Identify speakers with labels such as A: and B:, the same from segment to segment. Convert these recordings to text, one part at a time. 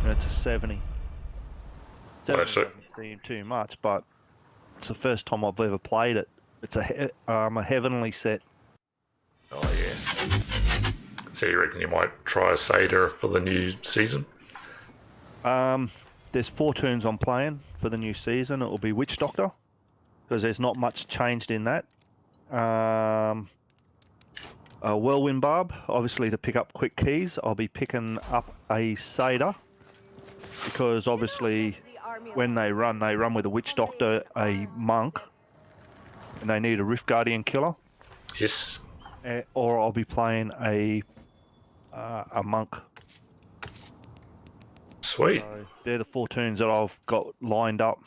A: And it's a 70. 70
B: Classic.
A: doesn't seem too much, but it's the first time I've ever played it. It's a heavenly set.
B: Oh yeah. So you reckon you might try a Seder for the new season?
A: There's 4 tunes I'm playing for the new season. It will be Witch Doctor, because there's not much changed in that. A Whirlwind Barb, obviously to pick up quick keys. I'll be picking up a Seder, because obviously when they run with a Witch Doctor, a Monk, and they need a Rift Guardian killer.
B: Yes.
A: Or I'll be playing a Monk.
B: Sweet.
A: So they're the 4 tunes that I've got lined up.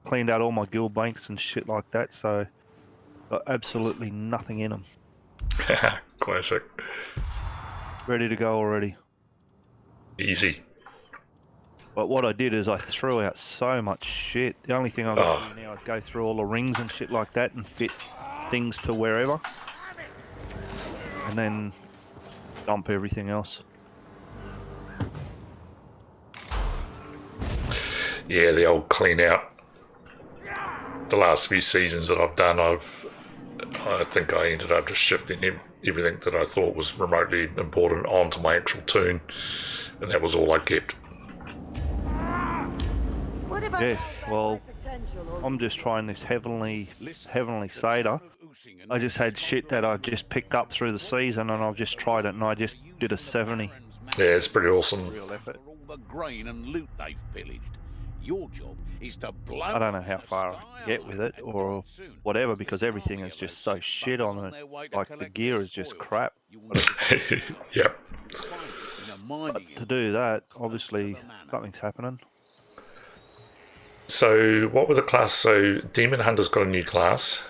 A: Cleaned out all my guild banks and shit like that, so got absolutely nothing in them.
B: Classic.
A: Ready to go already.
B: Easy.
A: But what I did is I threw out so much shit. The only thing I've got to do now is go through all the rings and shit like that and fit things to wherever. And then dump everything else.
B: Yeah, the old clean out. The last few seasons that I've done, I think I ended up just shifting everything that I thought was remotely important onto my actual tune, and that was all I kept.
A: Yeah, well, I'm just trying this heavenly Seder. I just had shit that I just picked up through the season, and I've just tried it, and I just did a 70.
B: Yeah, it's pretty awesome.
A: Real effort.
C: All the grain and loot they've pillaged. Your job is to blow.
A: I don't know how far I can get with it or whatever, because everything is just so shit on it. Like the gear is just crap.
B: Yep.
A: But to do that, obviously something's happening.
B: So what were the class? So Demon Hunter's got a new class.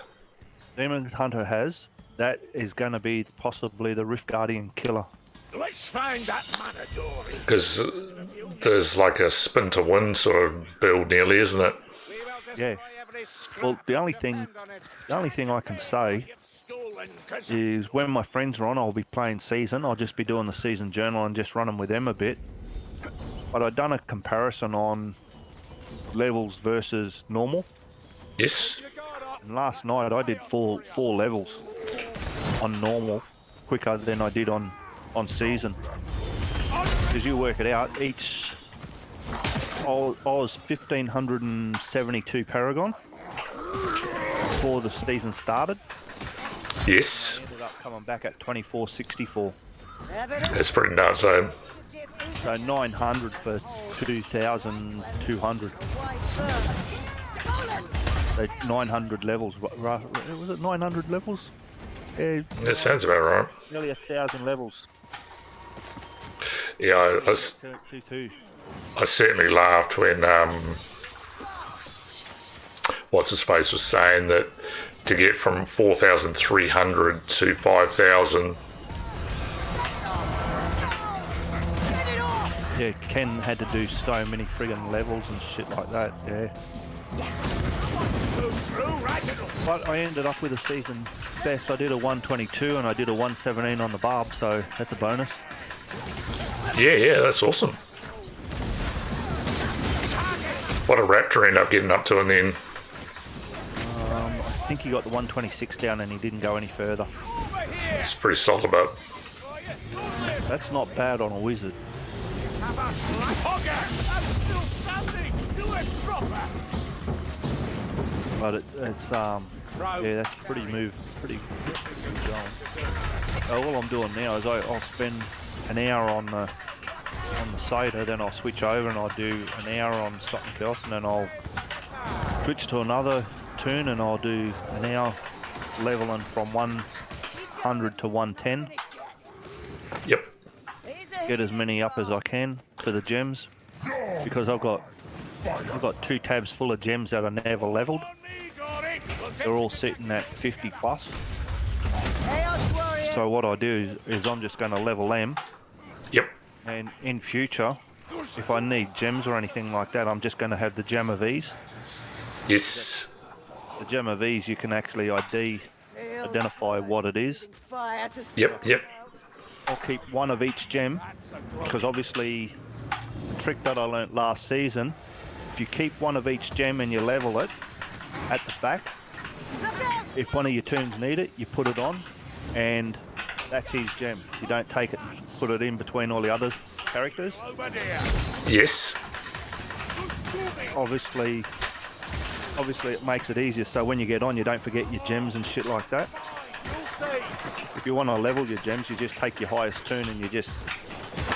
A: Demon Hunter has. That is going to be possibly the Rift Guardian killer.
C: Let's find that Manadori.
B: Because there's like a spin to win sort of build nearly, isn't it?
A: Yeah. Well, the only thing I can say is when my friends are on, I'll be playing season. I'll just be doing the season journal and just running with them a bit. But I've done a comparison on levels versus normal.
B: Yes.
A: And last night I did four levels on normal, quicker than I did on season. Because you work it out, I was 1572 Paragon before the season started.
B: Yes.
A: I ended up coming back at 2464.
B: That's pretty nuts, eh?
A: So 900 for 2,200. So 900 levels. Was it 900 levels? Yeah,
B: That sounds about right.
A: nearly 1,000 levels.
B: Yeah, I
A: 2-2.
B: I certainly laughed when what's his face was saying that to get from 4,300 to 5,000.
A: Yeah, Ken had to do so many friggin' levels and shit like that, yeah. But I ended up with a season best. I did a 122 and I did a 117 on the barb, so that's a bonus.
B: Yeah, that's awesome. What a Raptor end up getting up to in the end.
A: I think he got the 126 down and he didn't go any further.
B: It's pretty solid, but
A: That's not bad on a wizard. But it's yeah, that's pretty good going. All I'm doing now is I'll spend an hour on the Seder, then I'll switch over and I'll do an hour on something else, and then I'll switch to another tune and I'll do an hour leveling from 100 to 110.
B: yep.
A: Get as many up as I can to the gems, because I've got 2 tabs full of gems that are never leveled. They're all sitting at 50 plus. So what I do is I'm just going to level them,
B: Yep.
A: and in future, if I need gems or anything like that, I'm just going to have the Gem of Ease.
B: Yes.
A: The Gem of Ease you can actually ID identify what it is.
B: Yep.
A: I'll keep one of each gem, because obviously the trick that I learnt last season, if you keep one of each gem and you level it at the back, if one of your toons need it, you put it on, and that's his gem. You don't take it and put it in between all the other characters.
B: Yes.
A: Obviously it makes it easier, so when you get on, you don't forget your gems and shit like that. If you want to level your gems, you just take your highest toon and you just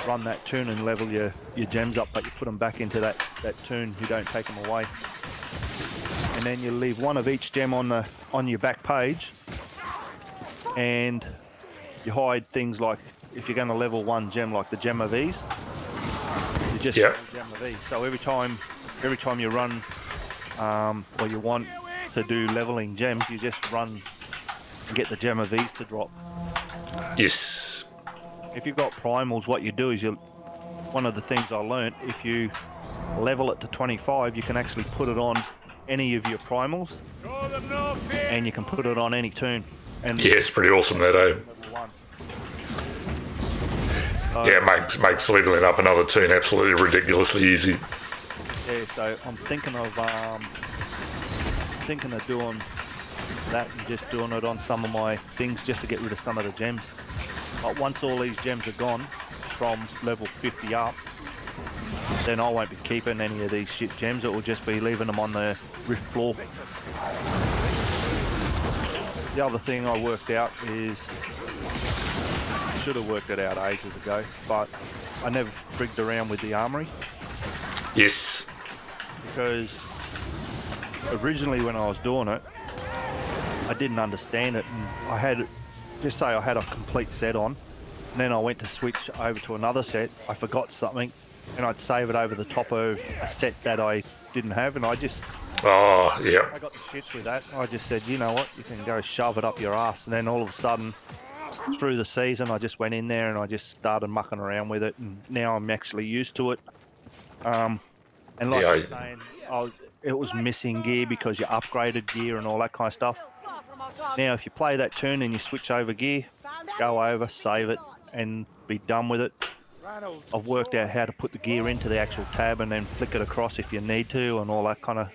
A: run that toon and level your gems up, but you put them back into that toon. You don't take them away. And then you leave one of each gem on your back page, and you hide things like, if you're going to level one gem, like the Gem of Ease, you just
B: Yep.
A: Gem of Ease. So every time you run, or you want to do leveling gems, you just run and get the Gem of Ease to drop.
B: Yes.
A: If you've got primals, what you do is one of the things I learnt, if you level it to 25, you can actually put it on any of your primals, and you can put it on any toon. And
B: Yeah, it's pretty awesome that, eh?
A: level 1.
B: Yeah, it makes leveling up another toon absolutely ridiculously easy.
A: Yeah, so I'm thinking of doing that and just doing it on some of my things just to get rid of some of the gems. But once all these gems are gone from level 50 up, then I won't be keeping any of these shit gems. It will just be leaving them on the rift floor. The other thing I worked out is, I should have worked it out ages ago, but I never frigged around with the armory,
B: Yes.
A: because originally when I was doing it, I didn't understand it, and I had a complete set on, and then I went to switch over to another set. I forgot something, and I'd save it over the top of a set that I didn't have, and I
B: Oh, yeah.
A: got the shits with that. I just said, you know what, you can go shove it up your ass. And then all of a sudden, through the season, I just went in there and I just started mucking around with it, and now I'm actually used to it. And like
B: Yeah,
A: I was saying, it was missing gear because you upgraded gear and all that kind of stuff. Now, if you play that turn and you switch over gear, go over, save it, and be done with it. I've worked out how to put the gear into the actual tab and then flick it across if you need to, and all that kind of,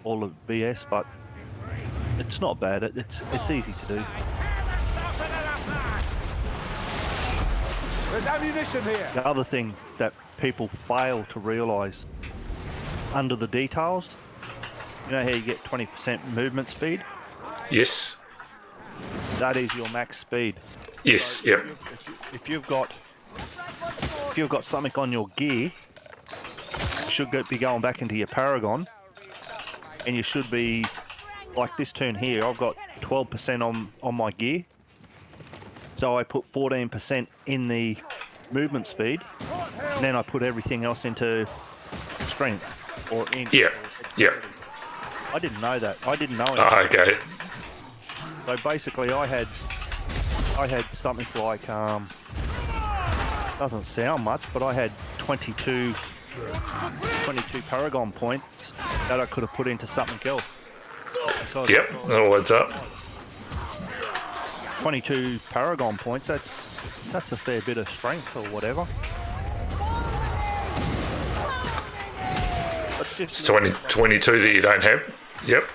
A: all the BS, but it's not bad. It's easy to do.
D: There's ammunition here.
A: The other thing that people fail to realise, under the details, you know how you get 20% movement speed?
B: Yes.
A: That is your max speed.
B: Yes, yep.
A: If you've got something on your gear, you should be going back into your Paragon, and you should be, like this turn here, I've got 12% on my gear, so I put 14% in the movement speed, and then I put everything else into strength, or in.
B: Yeah, yeah.
A: I didn't know that. I didn't know it.
B: Ah, okay.
A: So basically, I had something like, doesn't sound much, but I had 22 Paragon points that I could have put into something else. Because
B: Yep, that all adds up.
A: 22 Paragon points, that's a fair bit of strength or whatever. But
B: It's
A: just
B: 22 that you don't have. Yep.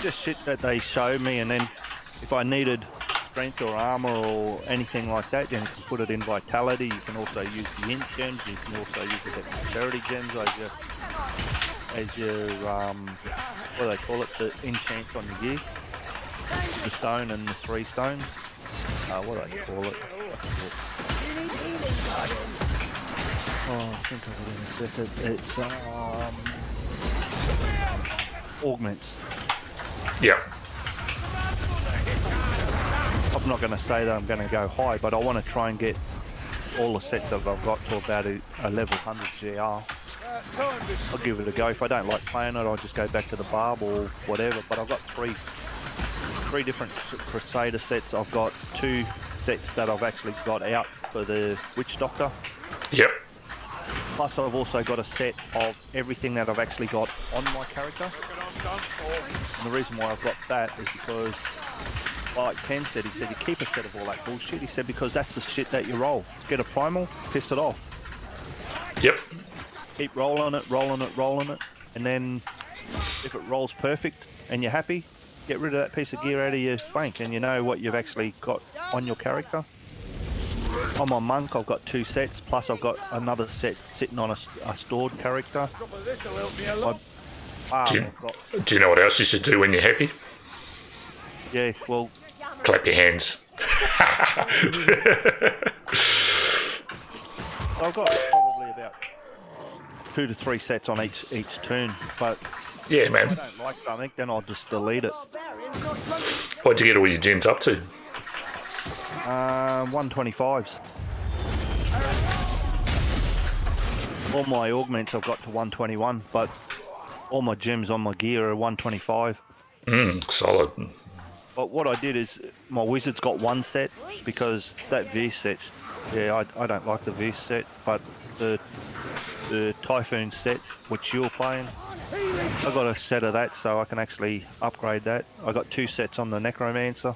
A: just shit that they showed me, and then if I needed strength or armor or anything like that, then you can put it in vitality. You can also use the int gems. You can also use the dexterity gems as your what do they call it, the enchants on your gear, the stone and the 3 stones. What do they call it? Oh, I think of it in a second. It's augments.
B: Yep.
A: I'm not going to say that I'm going to go high, but I want to try and get all the sets that I've got to about a level 100 GR. I'll give it a go. If I don't like playing it, I'll just go back to the barb or whatever. But I've got three different Crusader sets. I've got 2 sets that I've actually got out for the Witch Doctor.
B: Yep.
A: Plus I've also got a set of everything that I've actually got on my character. And the reason why I've got that is because like Ken said, he said you keep a set of all that bullshit. He said because that's the shit that you roll. Get a primal, piss it off.
B: Yep.
A: Keep rolling it, and then if it rolls perfect and you're happy, get rid of that piece of gear out of your bank, and you know what you've actually got on your character. On my monk, I've got 2 sets, plus I've got another set sitting on a stored character.
B: Do you know what else you should do when you're happy?
A: Yeah, well,
B: Clap your hands.
A: I've got probably about 2 to 3 sets on each turn, but
B: Yeah,
A: if I
B: man.
A: don't like something, then I'll just delete it.
B: What'd you get all your gems up to?
A: 125s. All my augments I've got to 121, but all my gems on my gear are 125.
B: Solid.
A: But what I did is my wizard's got 1 set because that V set, yeah, I don't like the V set, but the Typhoon set which you're playing, I got a set of that so I can actually upgrade that. I got 2 sets on the Necromancer.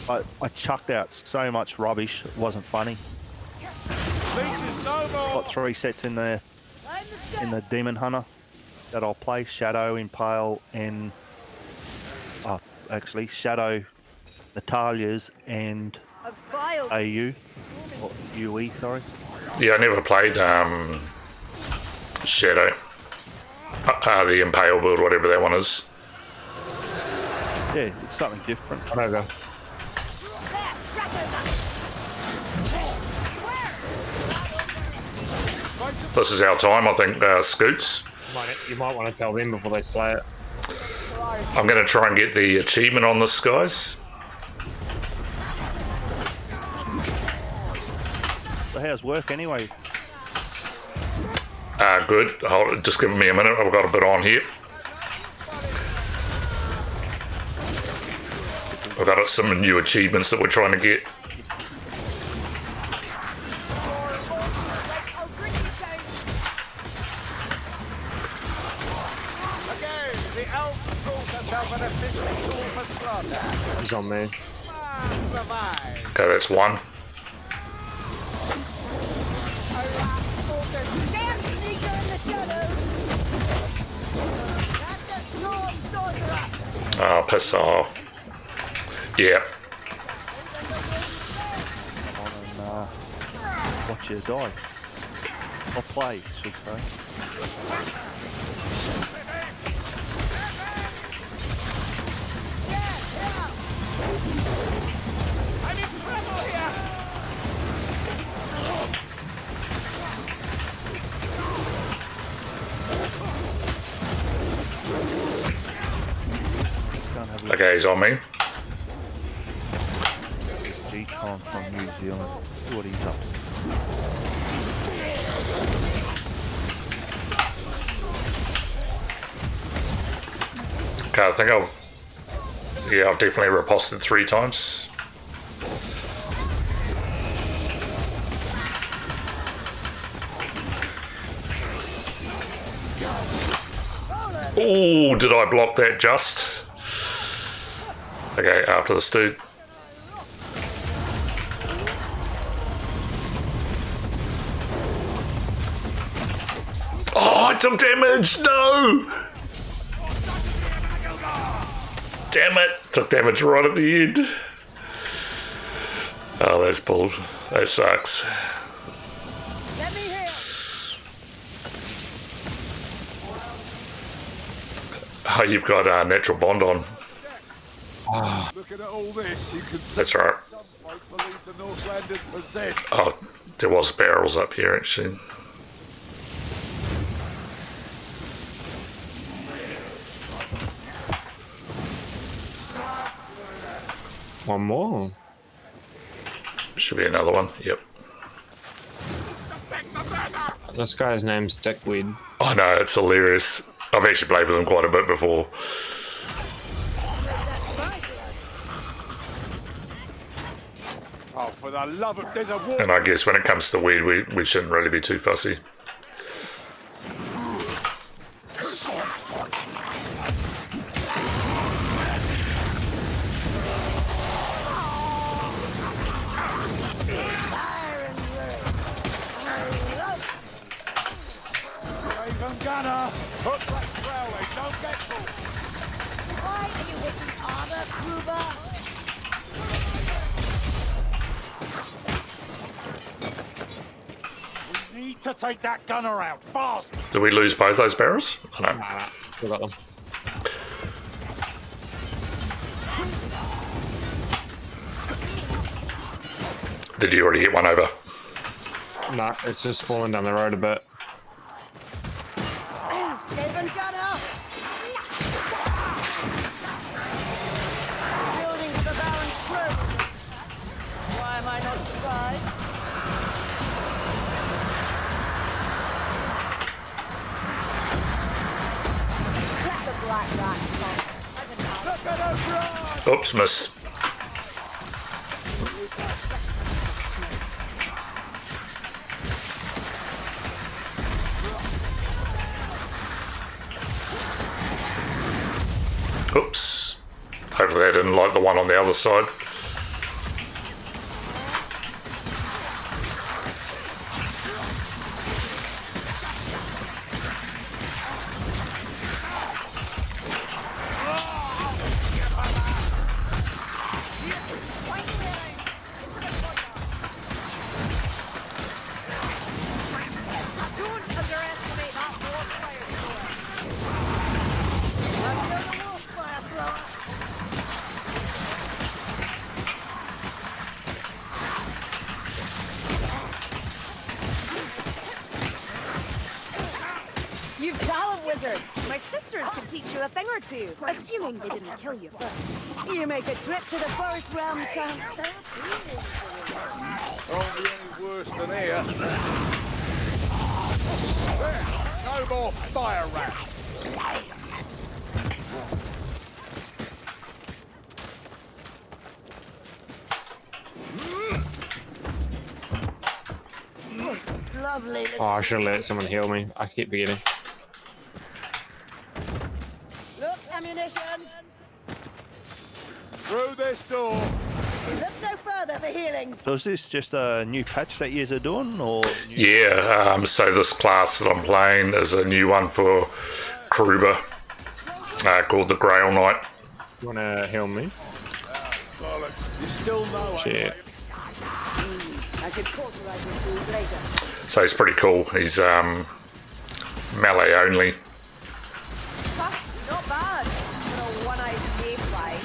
A: But I chucked out so much rubbish, it wasn't funny. Got 3 sets in the Demon Hunter that I'll play, Shadow, Impale, and actually Shadow, Natalia's, and AU, or UE, sorry.
B: Yeah, I never played Shadow. The Impale build, whatever that one is.
A: Yeah, it's something different.
D: Whatever.
B: This is our time, I think, Scoots.
D: You might want to tell them before they say it.
B: I'm going to try and get the achievement on this, guys.
A: So how's work anyway?
B: Good. Just give me a minute. I've got a bit on here. I've got some new achievements that we're trying to get.
D: He's on me.
B: Okay, that's 1. Oh, piss off. Yeah.
A: Come on and watch you die. Or play, should I say.
E: I'm in trouble here!
B: Okay, he's on me.
A: G-Con from New Zealand. See what he's up to.
B: Okay, I think I've definitely riposted 3 times. Ooh, did I block that just? Okay, after the dude. Oh, I took damage! No! Damn it! Took damage right at the end. Oh, that's bull. That sucks.
E: Let me hear!
B: Oh, you've got natural bond on.
F: Looking at all this, you can see
B: That's right.
F: some folk believe the Northlanders possess.
B: Oh, there was barrels up here actually.
D: One more.
B: Should be another one. Yep.
D: This guy's name's Dickweed.
B: I know, it's hilarious. I've actually played with him quite a bit before.
F: Oh, for the love of... There's a war...
B: And I guess when it comes to weed, we shouldn't really be too fussy.
F: Got to take that gunner out fast.
B: Did we lose both those barrels? Oh, no.
D: Nah, still got them.
B: Did you already hit one over?
D: No, it's just falling down the road a bit.
E: Stephen Gunner! Building to the Baron's crew. Why am I not surprised? Get the black rat, Tom.
F: Look at us run.
B: Oops, miss. Oops. Hopefully they didn't like the one on the other side.
E: Don't underestimate that wolf fire thrower. I'm still the wolf fire thrower.
G: You've talent, wizard. My sisters could teach you a thing or two, assuming they didn't kill you first.
E: You make a trip to the forest realm, son.
F: Won't be any worse than here. There, no more fire rat.
E: Lovely.
D: Oh, I should let someone heal me. I keep forgetting.
E: Look, ammunition.
F: Through this door.
E: Look no further for healing.
A: So is this just a new patch that you are doing, or?
B: Yeah, so this class that I'm playing is a new one for Kruber, called the Grail Knight.
D: You wanna heal me?
F: Bollocks. You still know
D: Shit.
E: I should cauterize this food later.
B: So he's pretty cool. He's melee only.
G: Huh, not bad. For a one-eyed mayfly.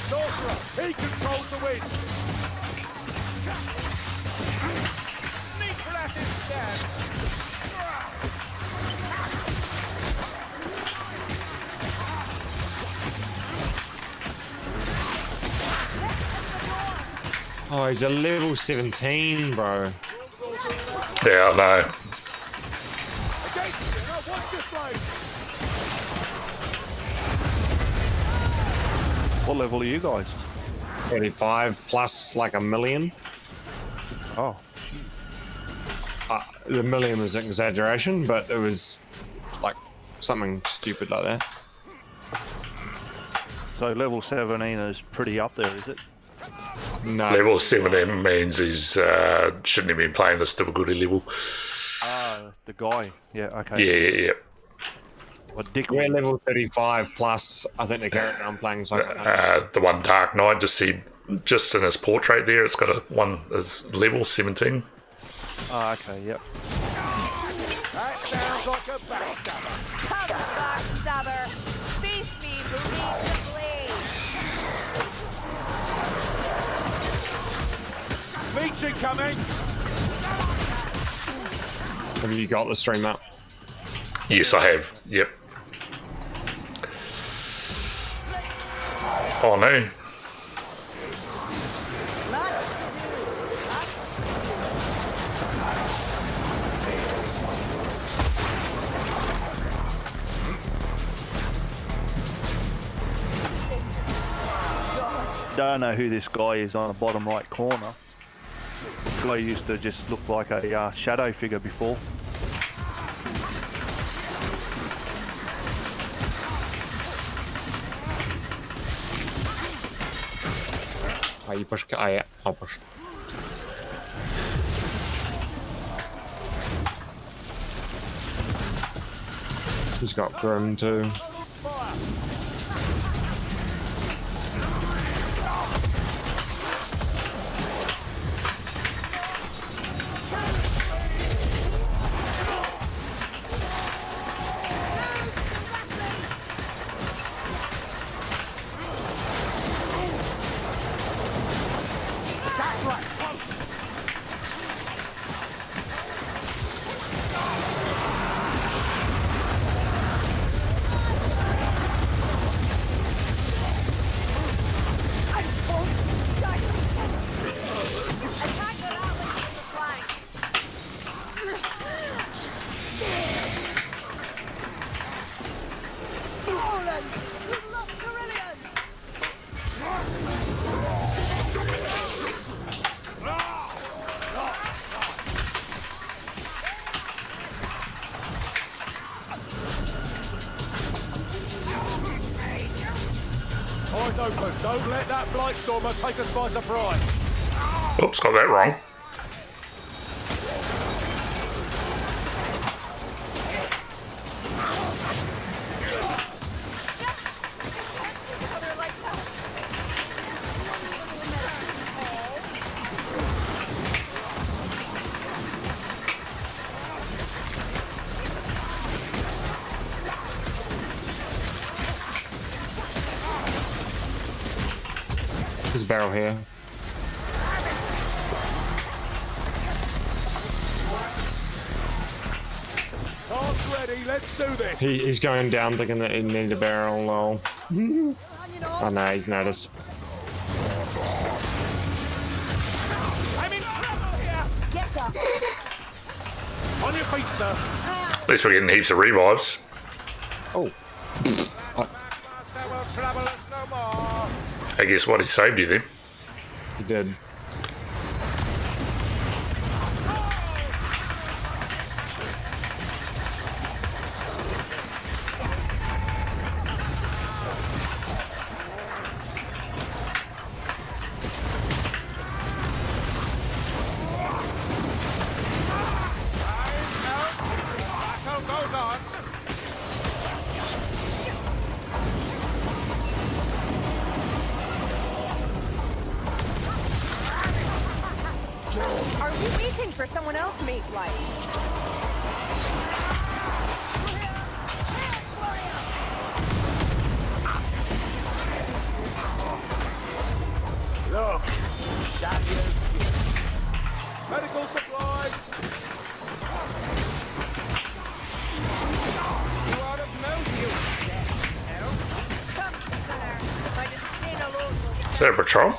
F: Sorcerer, he controls the wind. Sneak rat is dead.
D: Oh, he's a level 17, bro.
B: Yeah, I know.
F: Against you. Now watch this blade.
A: What level are you guys?
D: 35 plus like a million.
A: Oh,
D: The million was an exaggeration, but it was like something stupid like that.
A: so level 17 is pretty up there, is it?
D: No.
B: Level 17 means he's shouldn't have been playing this difficulty level.
A: Ah, the guy. Yeah, okay.
B: Yeah.
A: What Dick?
D: We're level 35 plus, I think the character I'm playing is like
B: The one Dark Knight, just in his portrait there, it's got a one is level 17.
A: Ah, okay, yep.
F: That sounds like a backstabber.
G: Come, backstabber. Face me who needs the blade.
F: Leech incoming.
D: Have you got the stream up?
B: Yes, I have. Yep. Oh no.
A: Don't know who this guy is on the bottom right corner. This guy used to just look like a shadow figure before.
D: Oh, you push. Oh, yeah, I'll push. He's got Grim too.
F: Eyes open. Don't let that Blightstormer take us by surprise.
B: Oops, got that wrong.
D: There's a barrel here.
F: Cards ready. Let's do this.
D: He's going down thinking that he needed a barrel. Lol. Oh no, he's noticed.
F: I'm in trouble here.
G: Yes, sir.
F: On your feet, sir.
B: At least we're getting heaps of revives.
D: Oh.
F: Master will trouble us no more.
B: I guess what, he saved you then.
D: He did.
F: Battle goes on.
G: Are we waiting for someone else to make light?
F: Look. Shadows. Medical supplies. You out of milk, you
G: Come, sir. If I just stay alone, we'll
B: Is that a patrol?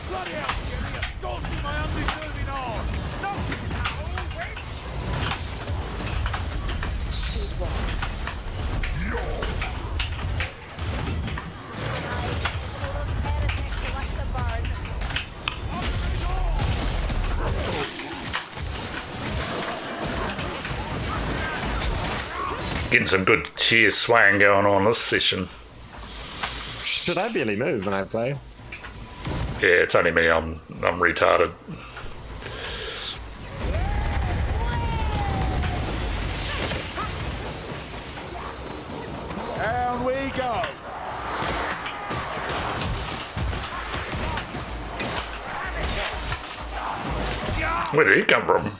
F: bloody hell, Jimmy. Don't see my undeserving arse. Don't you now, witch.
G: heretics like the barn.
B: Getting some good cheer swang going on this session.
D: Should I barely move when I play?
B: Yeah, it's only me. I'm retarded.
F: Down we go.
B: Where did he come from?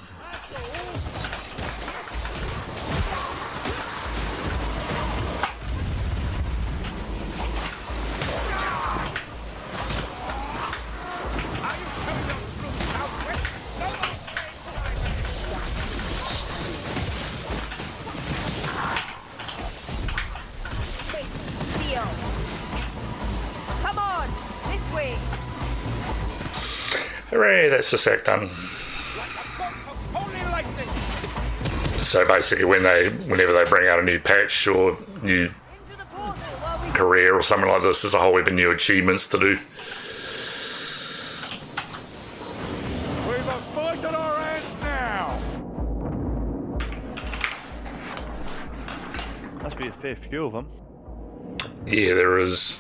G: Steel. Come on, this way.
B: Hooray, that's the sack done.
F: Holy lightning.
B: So basically, whenever they bring out a new patch or new
G: Into the portal while we
B: career or something like this, there's a whole heap of new achievements to do.
F: We've a fight on our hands now.
A: Must be a fair few of them.
B: Yeah, there is.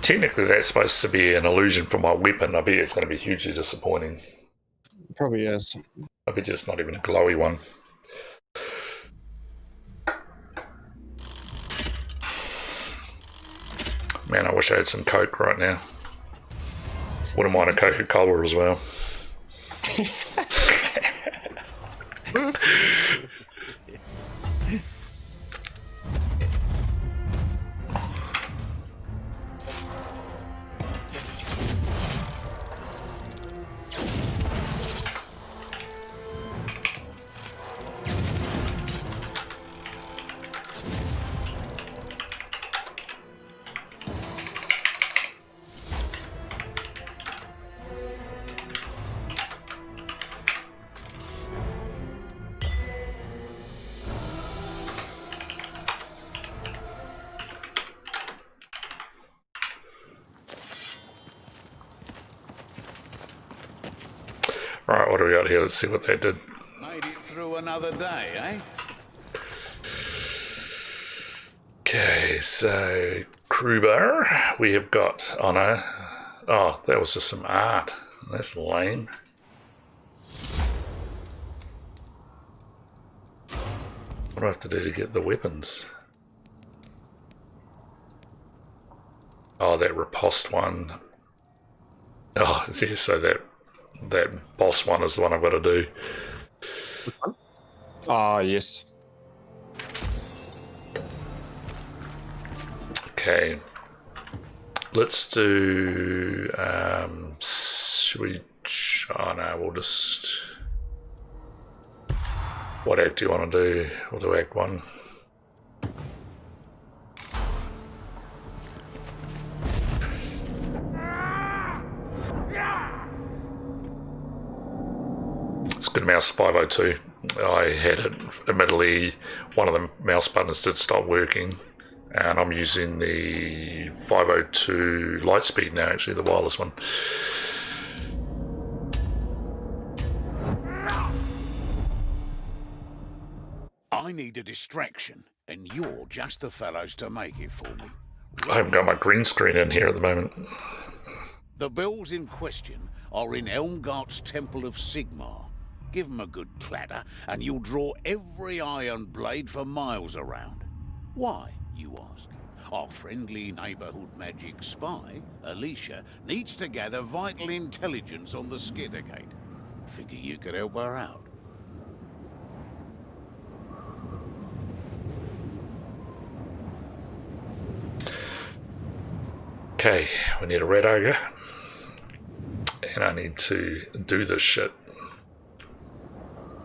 B: technically that's supposed to be an illusion for my weapon. I bet it's going to be hugely disappointing.
D: Probably is.
B: I bet it's not even a glowy one. Man, I wish I had some Coke right now. Wouldn't mind a Coca-Cola as well. Right, what do we got here? Let's see what they did.
C: Made it through another day, eh?
B: Okay, so Kruber, we have got, oh no, oh, that was just some art. That's lame. What do I have to do to get the weapons? Oh, that riposte one. Oh, yeah, so that boss one is the one I've got to do.
D: Ah, yes.
B: Okay, let's do, should we, oh no, we'll just, what act do you want to do? We'll do act 1. Let's go to mouse 502. I had it, admittedly, one of the mouse buttons did stop working. And I'm using the 502 Lightspeed now, actually, the wireless one.
C: I need a distraction, and you're just the fellows to make it for me.
B: I haven't got my green screen in here at the moment.
C: The bells in question are in Elmgart's Temple of Sigmar. Give 'em a good clatter, and you'll draw every iron blade for miles around. Why, you ask? Our friendly neighborhood magic spy, Alicia, needs to gather vital intelligence on the Skittergate. Figure you could help her out.
B: Okay, we need a red ogre. And I need to do this shit.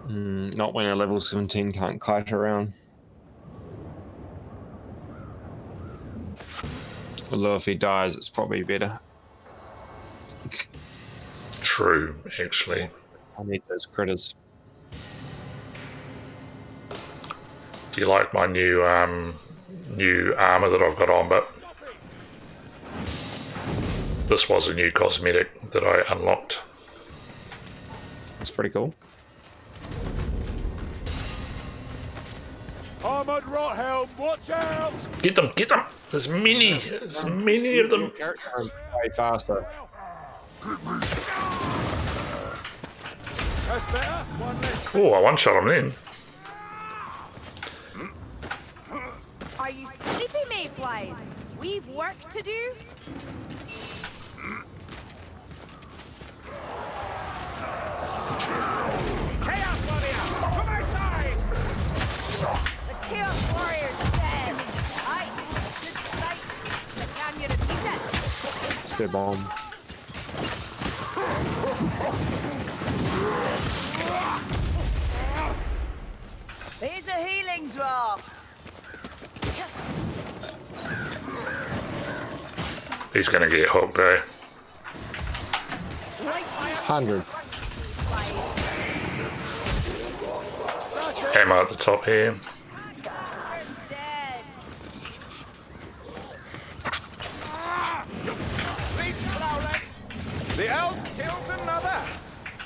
D: Not when a level 17 can't kite around. Although if he dies, it's probably better.
B: True, actually.
D: I need those critters.
B: Do you like my new new armor that I've got on? But this was a new cosmetic that I unlocked.
D: It's pretty cool.
F: Armored Rothelm, watch out!
B: Get them, get them! There's many of them.
D: Character runs way faster.
F: That's better. One less.
B: Oh, I one-shot him then.
G: Are you sleepy, mayflies? We've work to do.
F: Chaos Warrior, to my side!
G: The Chaos Warrior's dead. I just sight. Can you repeat it?
D: It's their bomb.
E: Here's a healing draft.
B: He's gonna get hooked there.
D: 100.
B: Ammo at the top here.
G: Dead.
F: The elf kills another.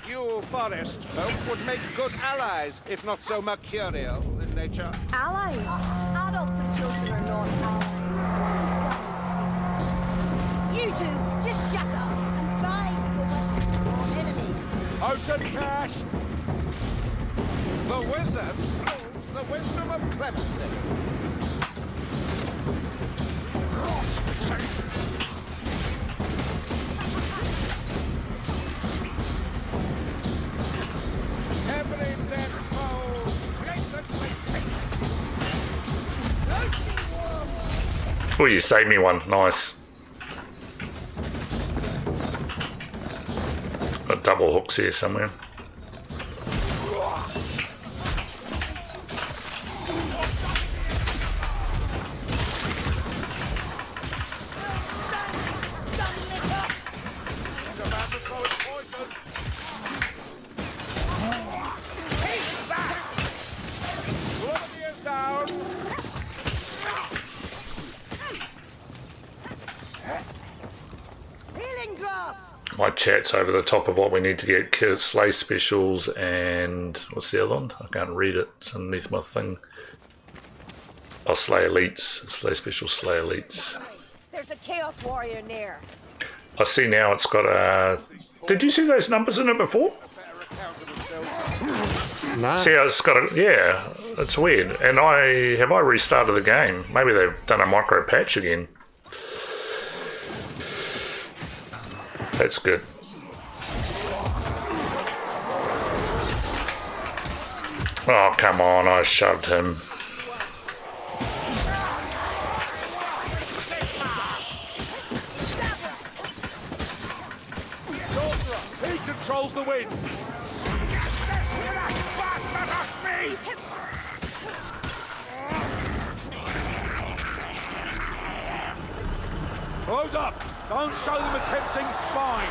F: You forest folk would make good allies, if not so mercurial in nature.
G: Allies. Adults and children are not allies.
E: You two, just shut up and bide your enemies.
F: Ocean cash! The wizard holds the wisdom of clemency. Every dead foe, blatantly
B: Oh, you saved me one. Nice. Got double hooks here somewhere.
F: about to throw its poison. He's back! One of you is down.
E: Healing draft.
B: My chat's over the top of what we need to get. Slay specials and what's the other one? I can't read it. It's underneath my thing. Oh, slay elites. Slay specials, slay elites.
G: There's a Chaos Warrior near.
B: I see now it's got a... Did you see those numbers in it before?
D: No.
B: See how it's got a... Yeah, it's weird. And I restarted the game. Maybe they've done a micro patch again. That's good. Oh, come on, I shoved him.
F: He controls the wind. Close up. Don't show them a tempting spine.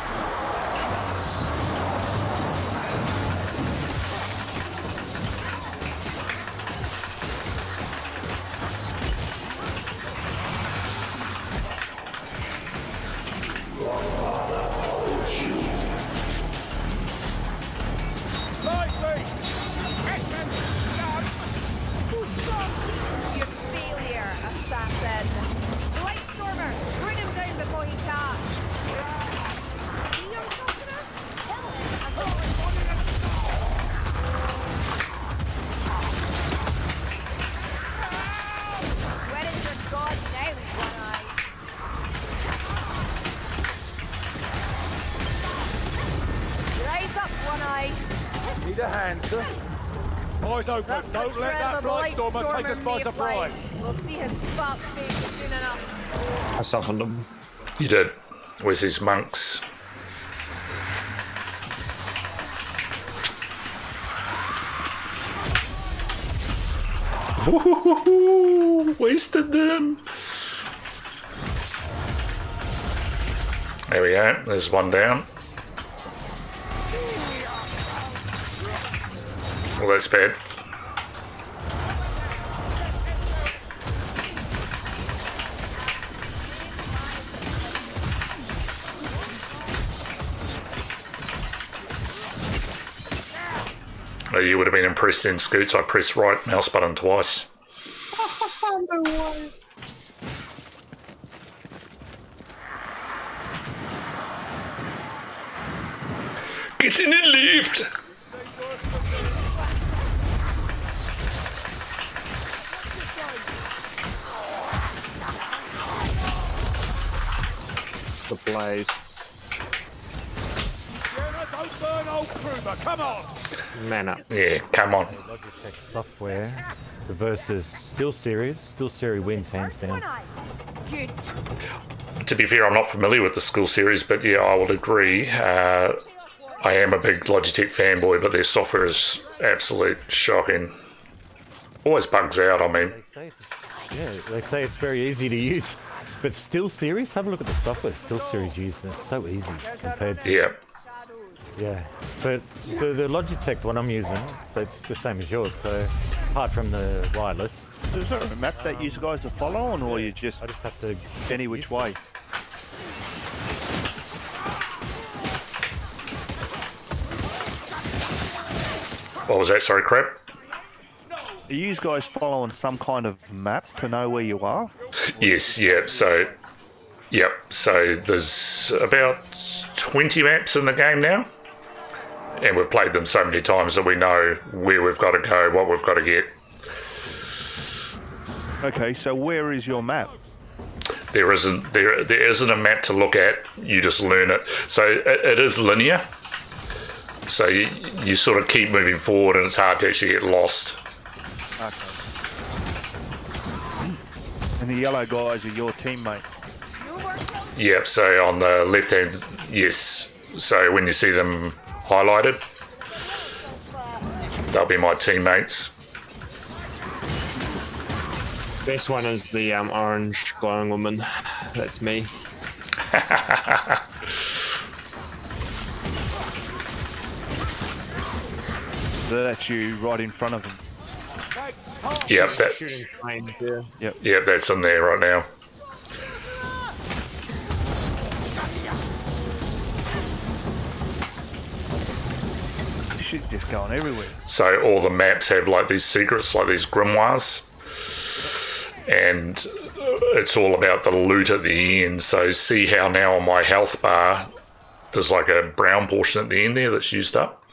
F: Nicely. Action. Done.
G: Your failure, assassin. Lightstormer, bring him down before he casts. See what I'm talking about? Where is your god now, One Eye? Rise up, One Eye.
F: Need a hand, sir. Eyes open.
G: That's
F: Don't
G: the
F: let
G: shred
F: that
G: of a
F: Blightstormer take us by
G: Blightstormer
F: surprise.
G: mayflies. We'll see his fat face soon enough.
D: I softened him.
B: You did. Where's his monks? Woohoo! Wasted them. There we go. There's one down. Well, that's bad. Oh, you would have been impressed in Scoots. I pressed right mouse button twice. Get in the lift!
D: The blaze.
F: Sienna, don't burn old Kruger. Come on.
D: Man up.
B: Yeah, come on.
H: Logitech software versus SteelSeries wins hands down.
G: One Eye. Good.
B: To be fair, I'm not familiar with the Skill Series, but yeah, I will agree. I am a big Logitech fanboy, but their software is absolute shocking. Always bugs out, I mean.
H: They say it's very easy to use, but SteelSeries, have a look at the software SteelSeries uses. It's so easy compared to
B: Yeah.
H: But the Logitech one I'm using, it's the same as yours. So apart from the wireless,
A: Is there a map that you guys are following, or you just
H: I just have to
A: any which way?
B: What was that? Sorry, crap.
A: Are you guys following some kind of map to know where you are?
B: Yes, yeah. So Yep, so there's about 20 maps in the game now. And we've played them so many times that we know where we've got to go, what we've got to get.
A: Okay, so where is your map?
B: There isn't a map to look at, you just learn it. So it is linear. So you sort of keep moving forward and it's hard to actually get lost.
A: Okay. And the yellow guys are your teammates?
B: Yep, so on the left hand, yes. So when you see them highlighted, they'll be my teammates.
D: Best one is the orange glowing woman. That's me.
A: So that's you right in front of them.
B: Yep,
D: Shooting flames, yeah.
B: yep, that's in there right now.
A: She's just going everywhere.
B: So all the maps have like these secrets, like these grimoires. And it's all about the loot at the end. So see how now on my health bar, there's like a brown portion at the end there that's used up.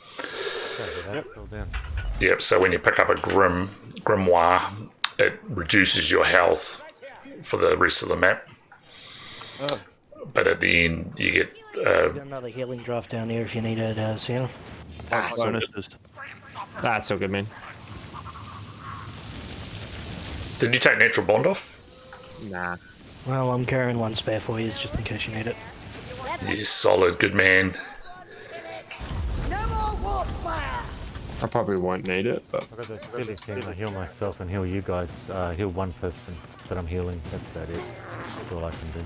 B: Yep, so when you pick up a grimoire, it reduces your health for the rest of the map.
I: Oh.
B: But at the end, you get...
I: Got another healing draft down there if you need it, Sam.
A: Bonuses.
D: That's all good, man.
B: Did you take natural bond off?
D: Nah.
I: Well, I'm carrying one spare for you just in case you need it.
B: Yes, solid, good man.
E: No more warp fire.
D: I probably won't need it, but
H: I've got this silly thing. I heal myself and heal you guys. Heal one person that I'm healing. That's about it. That's all I can do.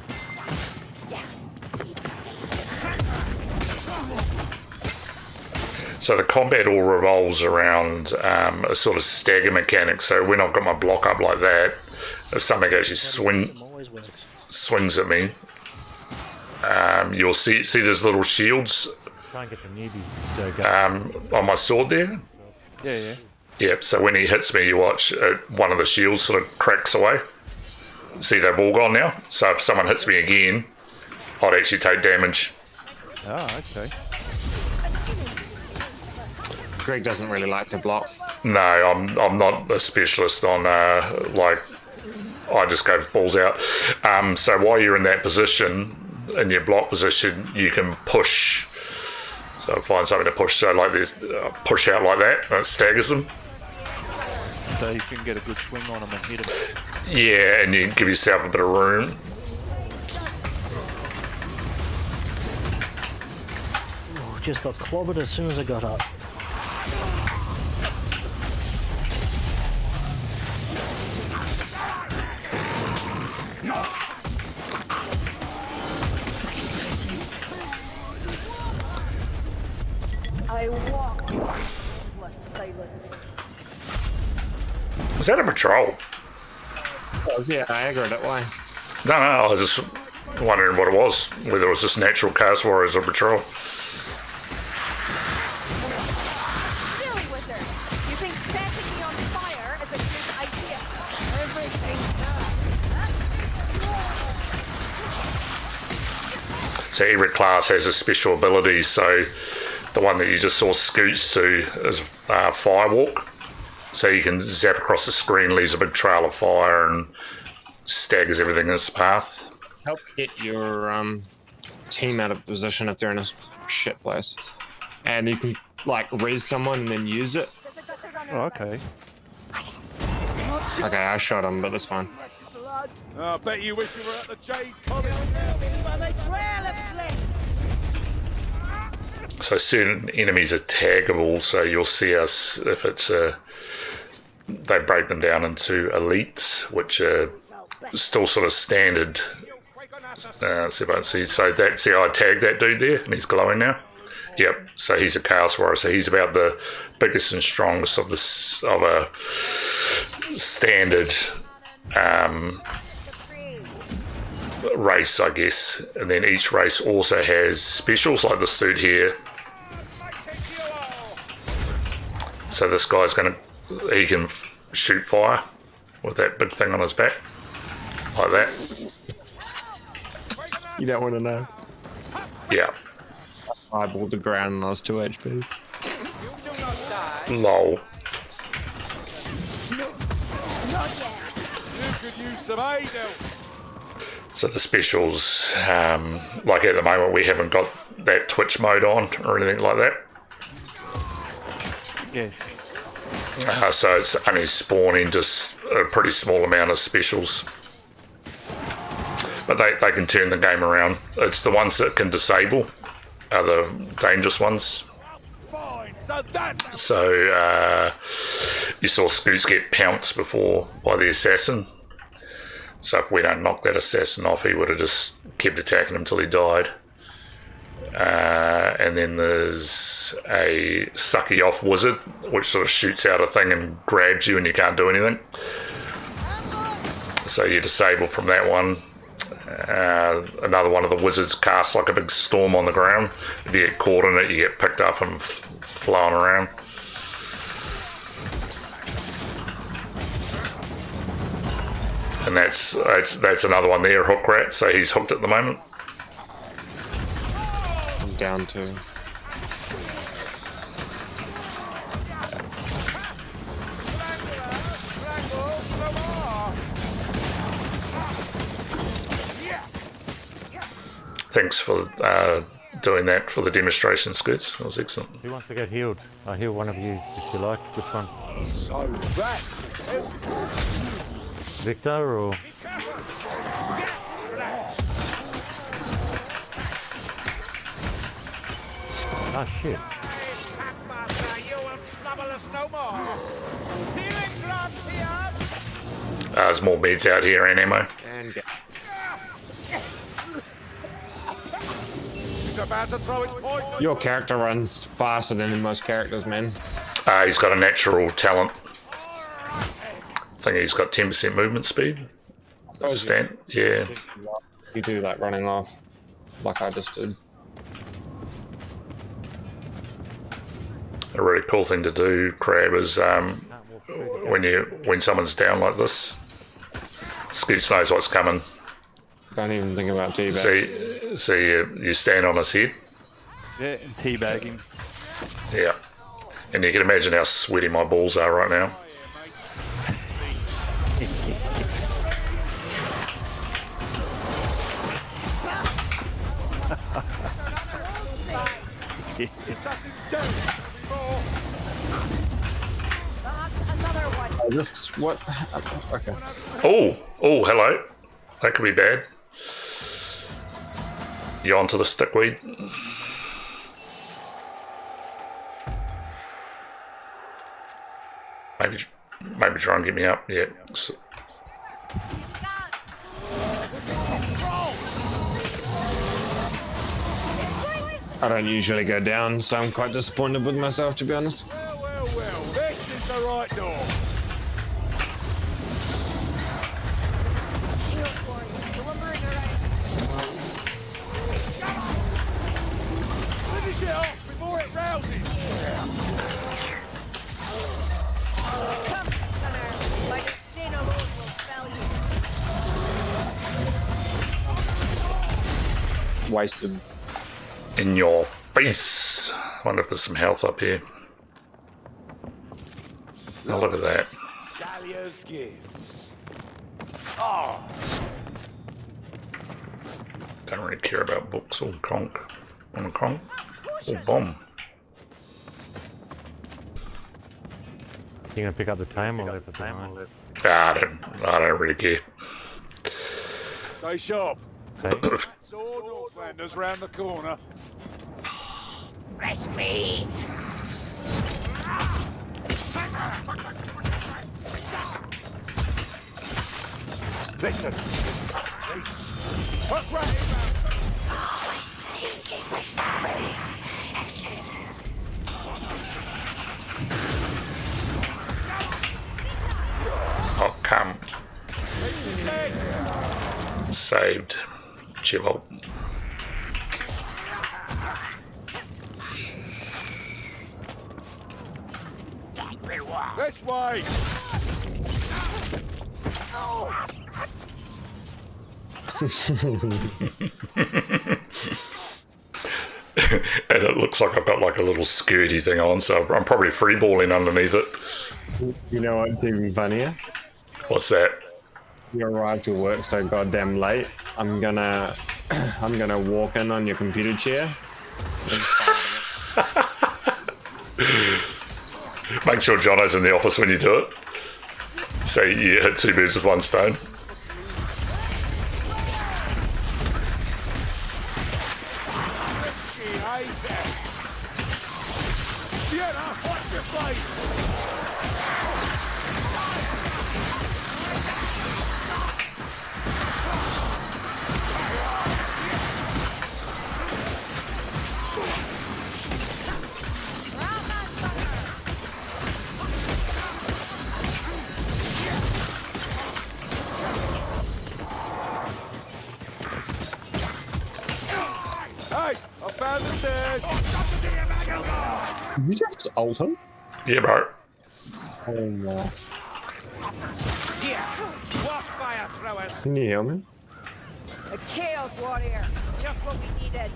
B: So the combat all revolves around a sort of stagger mechanic. So when I've got my block up like that, if something actually
I: Always works.
B: swings at me, you'll see there's little shields
H: Try and get the newbies to go.
B: on my sword there.
A: Yeah.
B: Yep, so when he hits me, you watch one of the shields sort of cracks away. See, they've all gone now. So if someone hits me again, I'd actually take damage.
A: Oh, okay.
D: Greg doesn't really like to block.
B: No, I'm not a specialist on like I just go balls out. So while you're in that position, in your block position, you can push. So find something to push. So like this, push out like that, and it staggers them.
A: So you can get a good swing on them and hit them.
B: Yeah, and you give yourself a bit of room.
I: Oh, just got clobbered as soon as I got up.
G: I walk with silence.
B: Was that a patrol?
D: Oh, yeah, I aggroed it. Why?
B: No, I was just wondering what it was. Whether it was just natural Chaos Warriors or patrol.
G: Silly wizard! You think setting me on fire is a good idea? Everything's done.
B: So every class has a special ability. So the one that you just saw Scoots to is Firewalk. So you can zap across the screen, leaves a big trail of fire, and staggers everything in its path.
D: Help get your team out of position if they're in a shit place. And you can, like, raise someone and then use it.
A: Oh, okay.
D: Okay, I shot him, but that's fine.
E: Blood.
F: I bet you wish you were at the Jade College.
E: By the trail of flame.
B: So certain enemies are taggable, so you'll see us if it's they break them down into elites, which are still sort of standard. See if I can see. So that's I tagged that dude there, and he's glowing now. Yep. So he's a Chaos Warrior. So he's about the biggest and strongest of a standard race, I guess. And then each race also has specials, like this dude here. So this guy's he can shoot fire with that big thing on his back, like that.
D: You don't want to know.
B: Yeah.
D: I eyeballed the ground and I was 2 HP.
F: You do not die.
B: Lol.
F: You could use some aid help.
B: So the specials, like at the moment, we haven't got that Twitch mode on or anything like that.
A: Yes.
B: So it's only spawning just a pretty small amount of specials. But they can turn the game around. It's the ones that can disable are the dangerous ones.
F: Fine, so that's
B: So you saw Scoots get pounced before by the assassin. So if we don't knock that assassin off, he would have just kept attacking him until he died. And then there's a sucky off wizard, which sort of shoots out a thing and grabs you and you can't do anything. So you disable from that one. Another one of the wizards casts like a big storm on the ground. If you get caught in it, you get picked up and flown around. And that's another one there, Hook Rat. So he's hooked at the moment.
D: I'm down to.
B: Thanks for doing that for the demonstration, Scoots. That was excellent.
H: Who wants to get healed? I'll heal one of you if you like. Which one?
F: so that.
H: Victor or... Oh shit.
F: You will trouble us no more. Healing grant here.
B: There's more meds out here and ammo.
D: And get.
F: It's about to throw its poison.
D: Your character runs faster than most characters, man.
B: He's got a natural talent. I think he's got 10% movement speed. Stand, yeah.
D: You do like running off, like I just did.
B: A really cool thing to do, Crab, is when someone's down like this, Scoots knows what's coming.
D: Don't even think about teabag.
B: So you stand on his head.
A: Yeah, and teabagging.
B: Yeah. And you can imagine how sweaty my balls are right now.
G: That's another one.
D: This what? Okay.
B: Oh, hello. That could be bad. You onto the stickweed? Maybe try and get me up. Yeah.
D: I don't usually go down, so I'm quite disappointed with myself, to be honest.
F: Well, this is the right door. Finish it off before it rouses.
G: Come, Gunnar. My disdain alone will spell you.
D: Wasted.
B: In your face. I wonder if there's some health up here. Oh, look at that.
F: Dahlia's gifts.
B: Don't really care about books or conch. On a conch? Or bomb.
H: You gonna pick up the tame or leave the tame?
B: I don't really care.
F: Stay sharp.
H: Okay.
F: That's all Northlanders round the corner.
G: Respite.
F: Listen. Hook right.
B: Oh, come. Saved. Chill.
F: This way.
B: And it looks like I've got like a little skirty thing on, so I'm probably freeballing underneath it.
D: You know what's even funnier?
B: What's that?
D: You arrived to work so goddamn late. I'm gonna walk in on your computer chair.
B: Make sure Jono's in the office when you do it. So you hit 2 birds with 1 stone.
D: Did you just ult him?
B: Yeah, bro.
D: Oh no.
F: Here, walk fire throwers.
D: Can you heal me?
G: A Chaos Warrior. Just what we needed.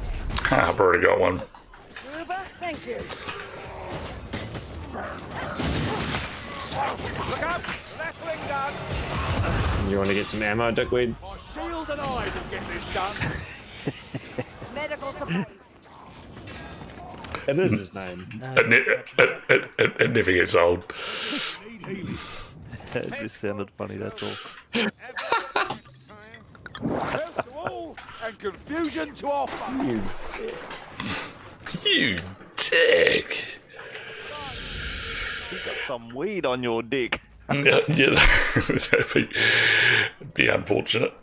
B: I've already got one.
G: Ruba, thank you.
F: Look out! Left wing down.
D: You want to get some ammo, dickweed?
F: My shield and I will get this done.
G: Medical supplies.
D: It is his name.
B: It never gets old.
A: It just sounded funny, that's all.
F: Health to all and confusion to offer.
B: You dick.
A: You got some weed on your dick.
B: Yeah, that'd be unfortunate.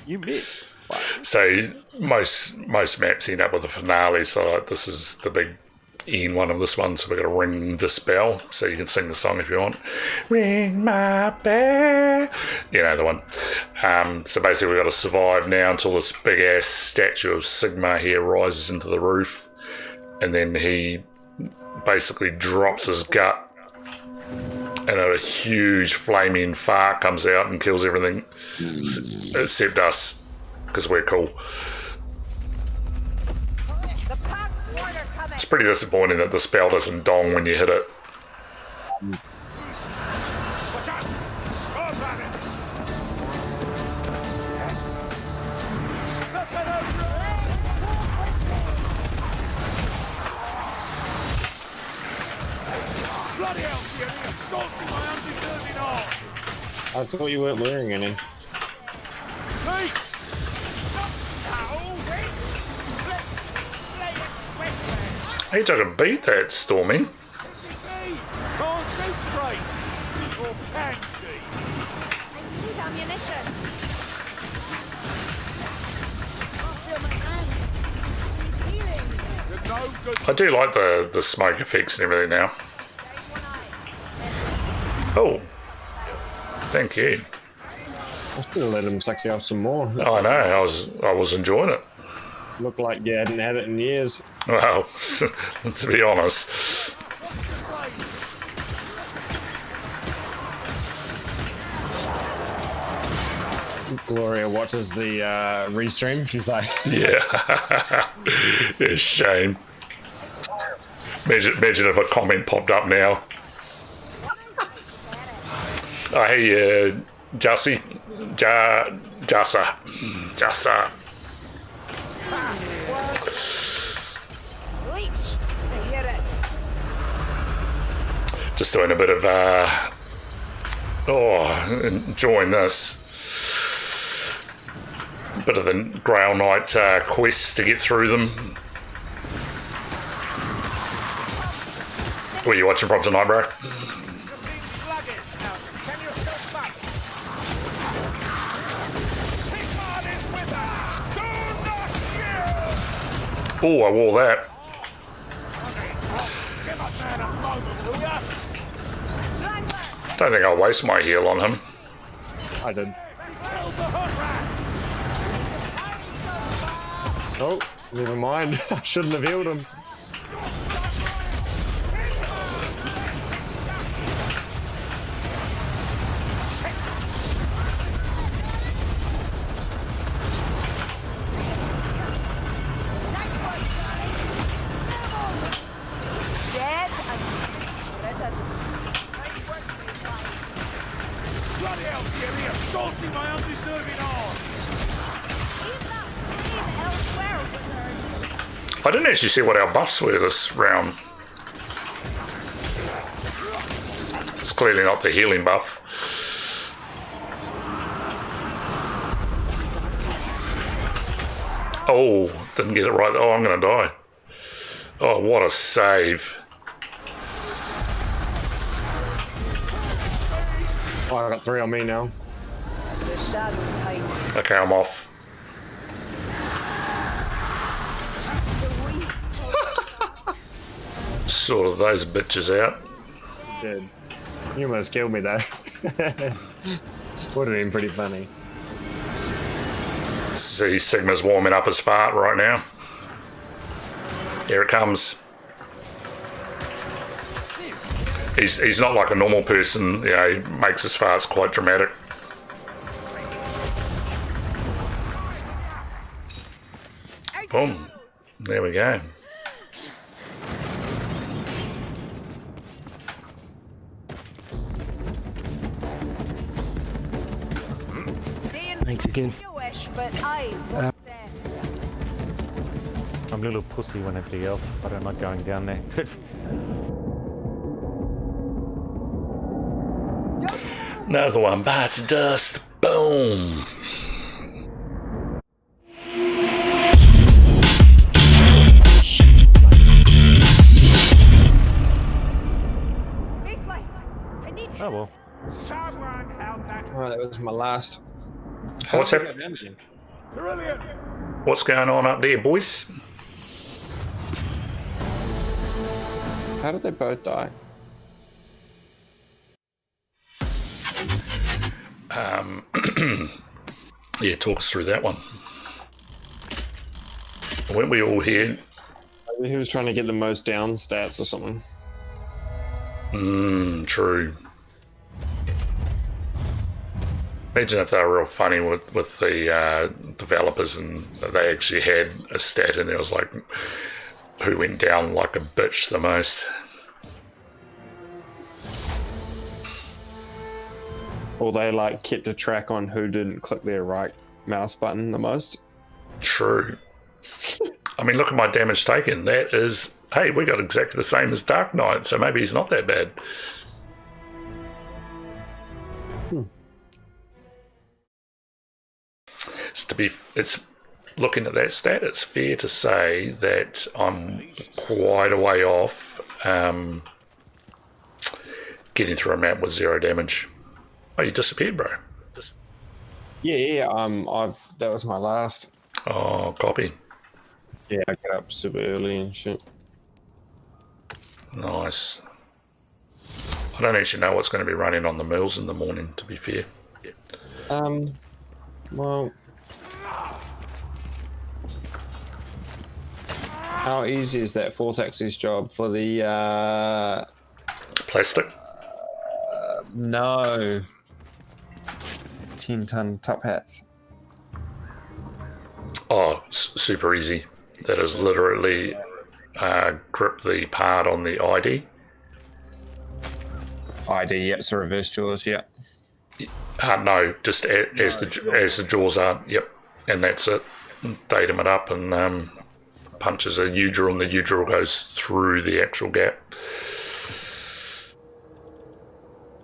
A: You missed. Wow.
B: So most maps end up with a finale. So like, this is the big end one of this one. So we're gonna ring this bell. So you can sing the song if you want. Ring my bell. You know the one. So basically we've got to survive now until this big ass statue of Sigma here rises into the roof, and then he basically drops his gut, and a huge flaming fart comes out and kills everything except us. Because we're cool.
G: The Pack Sword are coming.
B: It's pretty disappointing that the spell doesn't dong when you hit it.
F: Watch out! Go on, it. Look at us! Bloody hell, Fiona! You've gone through my undeserving arm!
D: I thought you weren't wearing any.
F: Hey!
B: Hey, I can beat that, Stormy.
F: Can't shoot straight! Or can she?
G: I need ammunition. Can't feel my hands. Healing.
F: You're no good.
B: I do like the smoke effects and everything now. Oh. Thank you.
D: I should have let him suck you off some more.
B: I know, I was enjoying it.
D: Looked like you hadn't had it in years.
B: Well, to be honest.
D: Gloria watches the restream. She's like,
B: Yeah. It's a shame. Imagine if a comment popped up now. Oh, hey, Jussie. Jassa.
G: Leech. I hear it.
B: Just doing a bit of, enjoying this. Bit of the Grail Knight quest to get through them. What are you watching from tonight, bro?
F: You're being sluggish now. Can you step back? Sigmar is with us! Do not yield!
B: Oh, I wore that.
F: Give a man a moment, will ya?
B: Don't think I'll waste my heal on him.
D: I did.
F: Kill the hood rat!
D: Oh, never mind. I shouldn't have healed him.
C: Bloody hell, Jerry, assaulting my undeserving arm!
G: Elsewhere, wizard.
B: I didn't actually see what our buffs were this round. It's clearly not the healing buff. Oh, didn't get it right. Oh, I'm going to die. Oh, what a save.
D: Oh, I got 3 on me now.
G: The shadows hide.
B: Okay, I'm off. Sort of those bitches out.
D: Dead. You almost killed me though. Would have been pretty funny.
B: See, Sigma's warming up his fart right now. Here it comes. He's not like a normal person, you know, he makes his farts quite dramatic. Boom. There we go.
I: Thanks again.
G: You wish, but I won't sense.
H: I'm a little pussy when empty elf. I don't like going down there.
B: Another one bites dust. Boom.
H: Oh well.
D: Oh, that was my last.
B: What's happening? What's going on up there, boys?
D: How did they both die?
B: Yeah, talk us through that one. Weren't we all here?
D: Maybe he was trying to get the most down stats or something.
B: True. Imagine if they were real funny with the developers and they actually had a stat and there was like who went down like a bitch the most.
D: Or they like kept a track on who didn't click their right mouse button the most.
B: True. I mean, look at my damage taken. That is, hey, we got exactly the same as Dark Knight, so maybe he's not that bad. It's looking at that stat, it's fair to say that I'm quite a way off getting through a map with 0 damage. Oh, you disappeared, bro.
D: Yeah. That was my last.
B: Oh, copy.
D: Yeah, I get up super early and shit.
B: Nice. I don't actually know what's going to be running on the mills in the morning, to be fair.
D: Well, how easy is that Vortex's job for the,
B: Plastic?
D: no. 10-ton top hats.
B: Oh, super easy. That is literally grip the part on the ID.
D: ID, yeah, so reverse jaws, yeah.
B: No, just as the jaws are, yep. And that's it. Datum it up and punches a U-drill and the U-drill goes through the actual gap.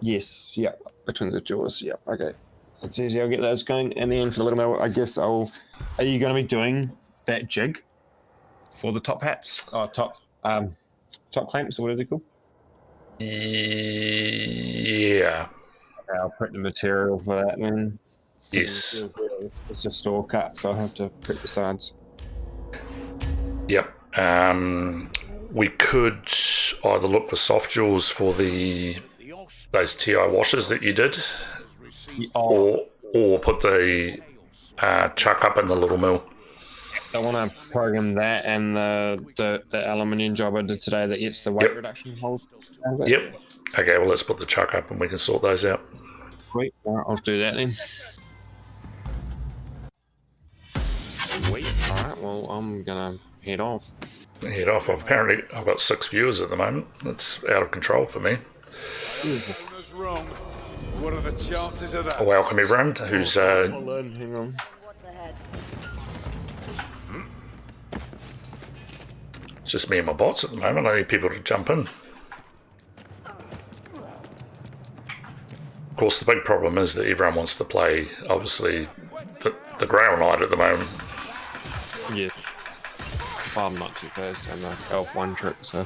D: Yes, yeah, between the jaws, yeah, okay. That's easy, I'll get those going. And then for the little mail, I guess are you going to be doing that jig for the top hats? Oh, top clamps, or what are they called?
B: Yeah.
D: Okay, I'll print the material for that then.
B: Yes.
D: It's a store cut, so I'll have to print the sides.
B: Yep. We could either look for soft jaws for those TI washers that you did, or put the chuck up in the little mill.
D: I want to program that and the aluminium job I did today that gets the weight reduction holes.
B: Yep. Okay, well, let's put the chuck up and we can sort those out.
D: Sweet. All right, I'll do that then. Sweet. All right, well, I'm going to head off.
B: Head off. Apparently, I've got 6 viewers at the moment. That's out of control for me.
C: Wrong.
F: What are the chances of that?
B: Welcome everyone who's
D: Hold on, hang on.
E: What's ahead?
B: it's just me and my bots at the moment. I need people to jump in. Of course, the big problem is that everyone wants to play, obviously, the Grail Knight at the moment.
D: Yeah. I'm not too fast, I'm a elf one trick, so.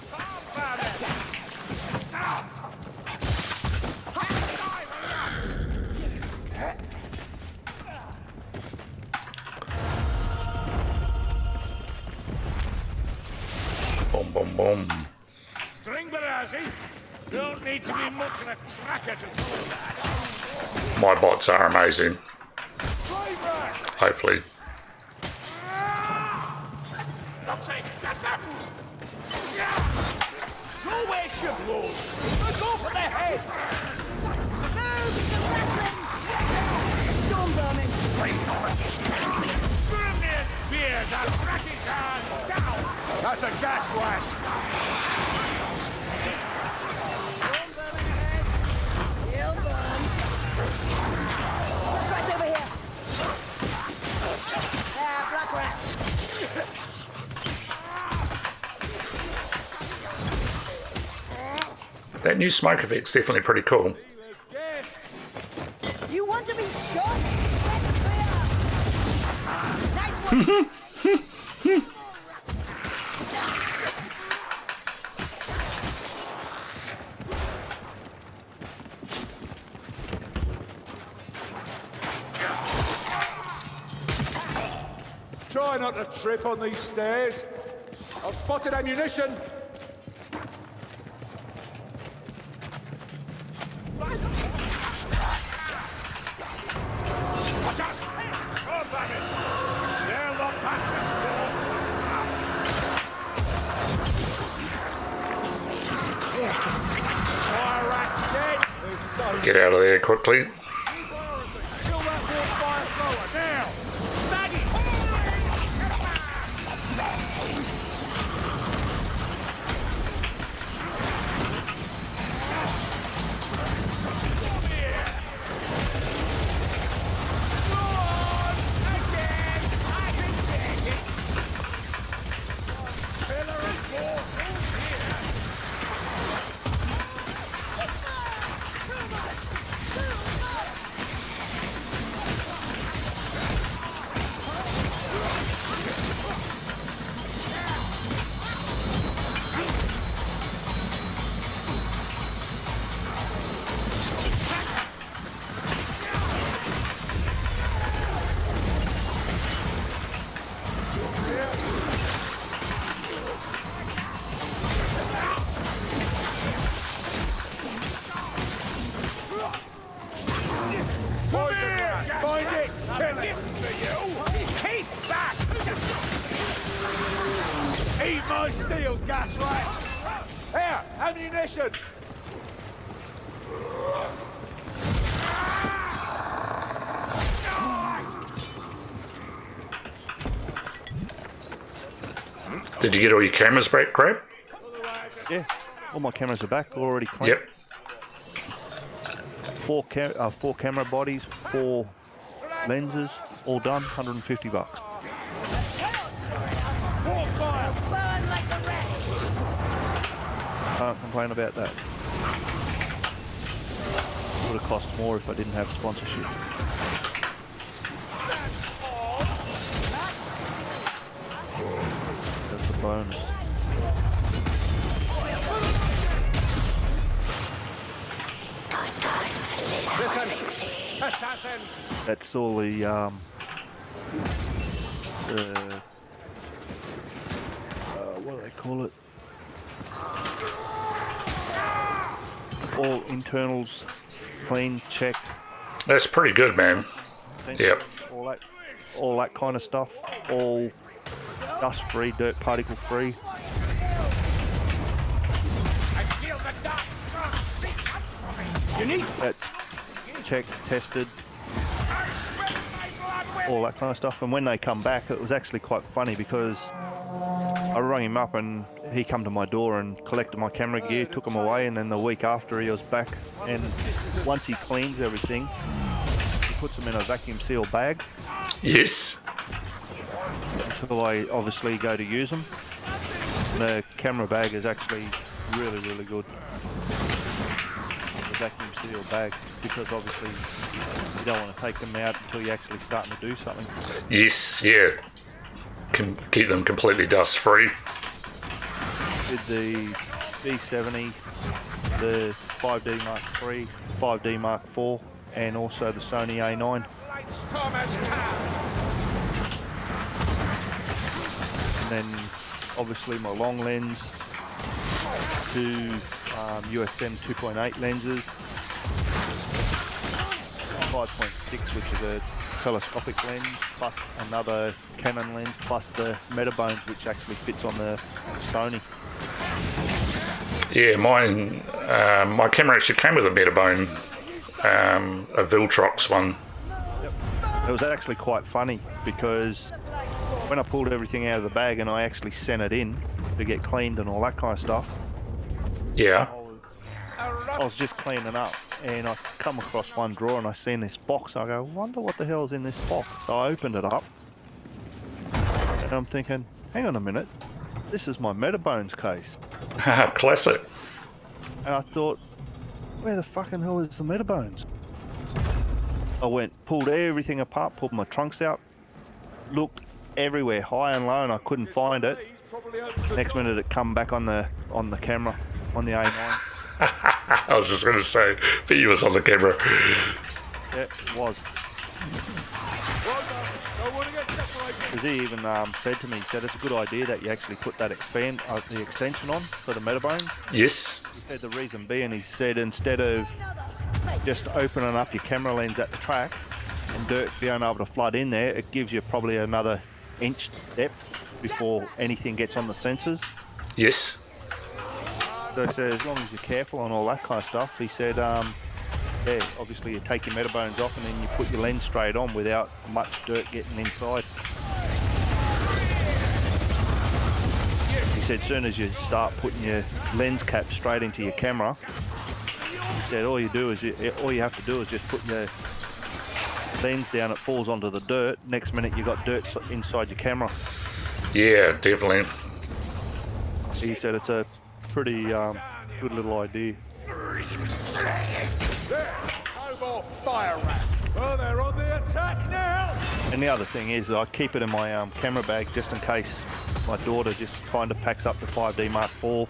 B: Boom, boom, boom.
F: String Barazzi. Don't need to be much of a tracker to do that.
B: My bots are amazing. Hopefully.
F: Don't waste your blood. Go for the head.
G: Storm vermin.
F: Brilliant beard and cracky hand down. That's a gas rat.
E: Storm vermin ahead. He'll burn.
G: Right over here.
E: Black rat.
B: That new smoke effect's definitely pretty cool.
E: You want to be shot? Let's clear. Nice one.
F: Try not to trip on these stairs. I've spotted ammunition. Watch out! Oh, baby! They'll not pass this door. Fire rat's dead.
B: Get out of there quickly.
F: Kill that warp fire thrower now. Baggy! Find it! Kill it! For you! Keep back! Eat my steel, gas rat! Here, ammunition!
B: Did you get all your cameras back, Crab?
A: Yeah, all my cameras are back, already cleaned.
B: Yep.
A: Four camera bodies, 4 lenses, all done, $150.
E: Burn like the rest.
A: Can't complain about that. Would have cost more if I didn't have sponsorship. That's a bonus.
F: Listen! Assassin!
A: That's all the what do they call it? All internals clean, check,
B: That's pretty good, man. Yep.
A: all that kind of stuff, all dust free, dirt particle free.
F: You need
A: That's checked, tested, all that kind of stuff. And when they come back, it was actually quite funny because I rang him up and he come to my door and collected my camera gear, took them away, and then the week after he was back. And once he cleans everything, he puts them in a vacuum seal bag
B: Yes.
A: until I obviously go to use them. The camera bag is actually really, really good. The vacuum seal bag, because obviously you don't want to take them out until you're actually starting to do something.
B: Yes, yeah. Can keep them completely dust free.
A: Did the D70, the 5D Mark III, 5D Mark IV, and also the Sony A9. And then obviously my long lens, two USM 2.8 lenses, 5.6 which is a telescopic lens, plus another Canon lens, plus the Metabones which actually fits on the Sony.
B: Yeah, mine. My camera actually came with a Metabone, a Viltrox one.
A: It was actually quite funny because when I pulled everything out of the bag and I actually sent it in to get cleaned and all that kind of stuff,
B: Yeah.
A: I was just cleaning up and I come across one drawer and I seen this box. I go, wonder what the hell's in this box. So I opened it up and I'm thinking, hang on a minute, this is my Metabones case.
B: Classic.
A: And I thought, where the fucking hell is the Metabones? I went, pulled everything apart, pulled my trunks out, looked everywhere, high and low, and I couldn't find it. Next minute it come back on the camera, on the A9.
B: I was just going to say, but you was on the camera.
A: Yeah, it was. Because he even said to me, he said it's a good idea that you actually put that the extension on for the Metabone.
B: Yes.
A: He said the reason being, he said instead of just opening up your camera lens at the track and dirt being able to flood in there, it gives you probably another inch depth before anything gets on the sensors.
B: Yes.
A: So he said as long as you're careful and all that kind of stuff, he said, yeah, obviously you take your Metabones off and then you put your lens straight on without much dirt getting inside. He said as soon as you start putting your lens cap straight into your camera, he said all you have to do is just put your lens down, it falls onto the dirt, next minute you got dirt inside your camera.
B: Yeah, definitely.
A: He said it's a pretty good little idea.
F: Fire rat. Oh, they're on the attack now.
A: And the other thing is I keep it in my camera bag just in case my daughter just kind of packs up the 5D Mark IV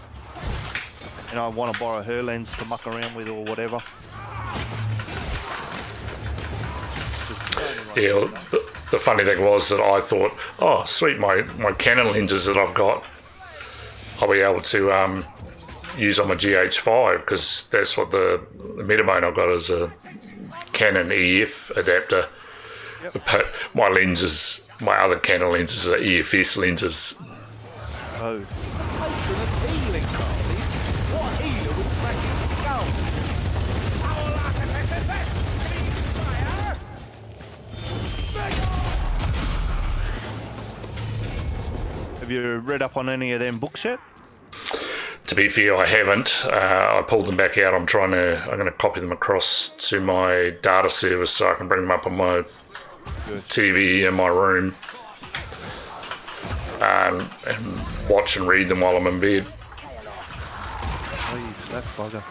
A: and I want to borrow her lens to muck around with or whatever.
B: Yeah, the funny thing was that I thought, oh, sweet, my Canon lenses that I've got, I'll be able to use on my GH5 because that's what the Metabone I've got is a Canon EF adapter. Yep. But my lenses, my other Canon lenses are EFS lenses.
A: Oh. Have you read up on any of them books yet?
B: To be fair, I haven't. I pulled them back out. I'm going to copy them across to my data service so I can bring them up on my TV in my room and watch and read them while I'm in bed.
A: Please, that bugger.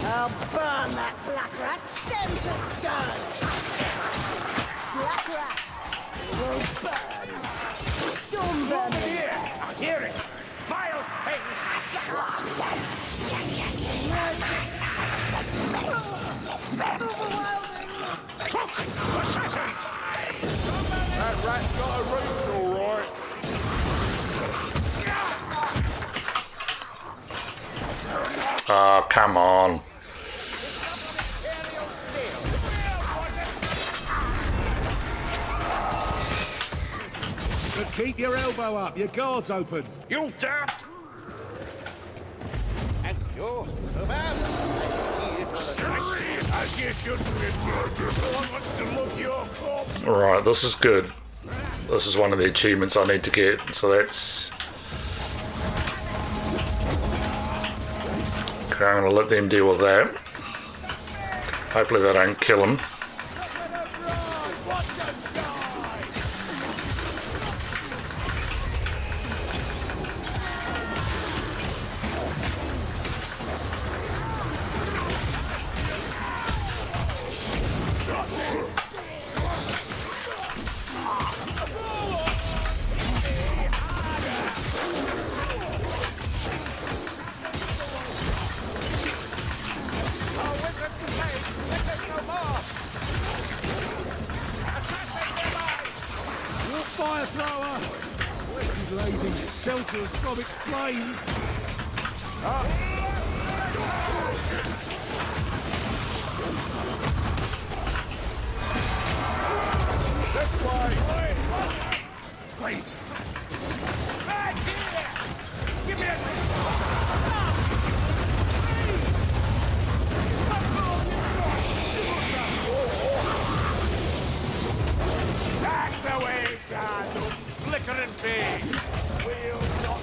E: I'll burn that black rat stem to stone. Black rat will burn. Storm burn.
F: Here, I hear it. Vile things. Assassin! That rat's got a reason, all right.
B: Oh, come on.
J: But keep your elbow up, your guard's open.
F: You dare! And yours, the man. As you should be. No one wants to look your corpse.
B: Alright, this is good. this is one of the achievements I need to get. So that's... Okay, I'm going to let them deal with that. Hopefully they don't kill him.
J: Fire thrower! Blessed lady, shelter us from its flames! This way! Please! Back here! Give me a... That's the way, Shadow! Flickering big! We'll not...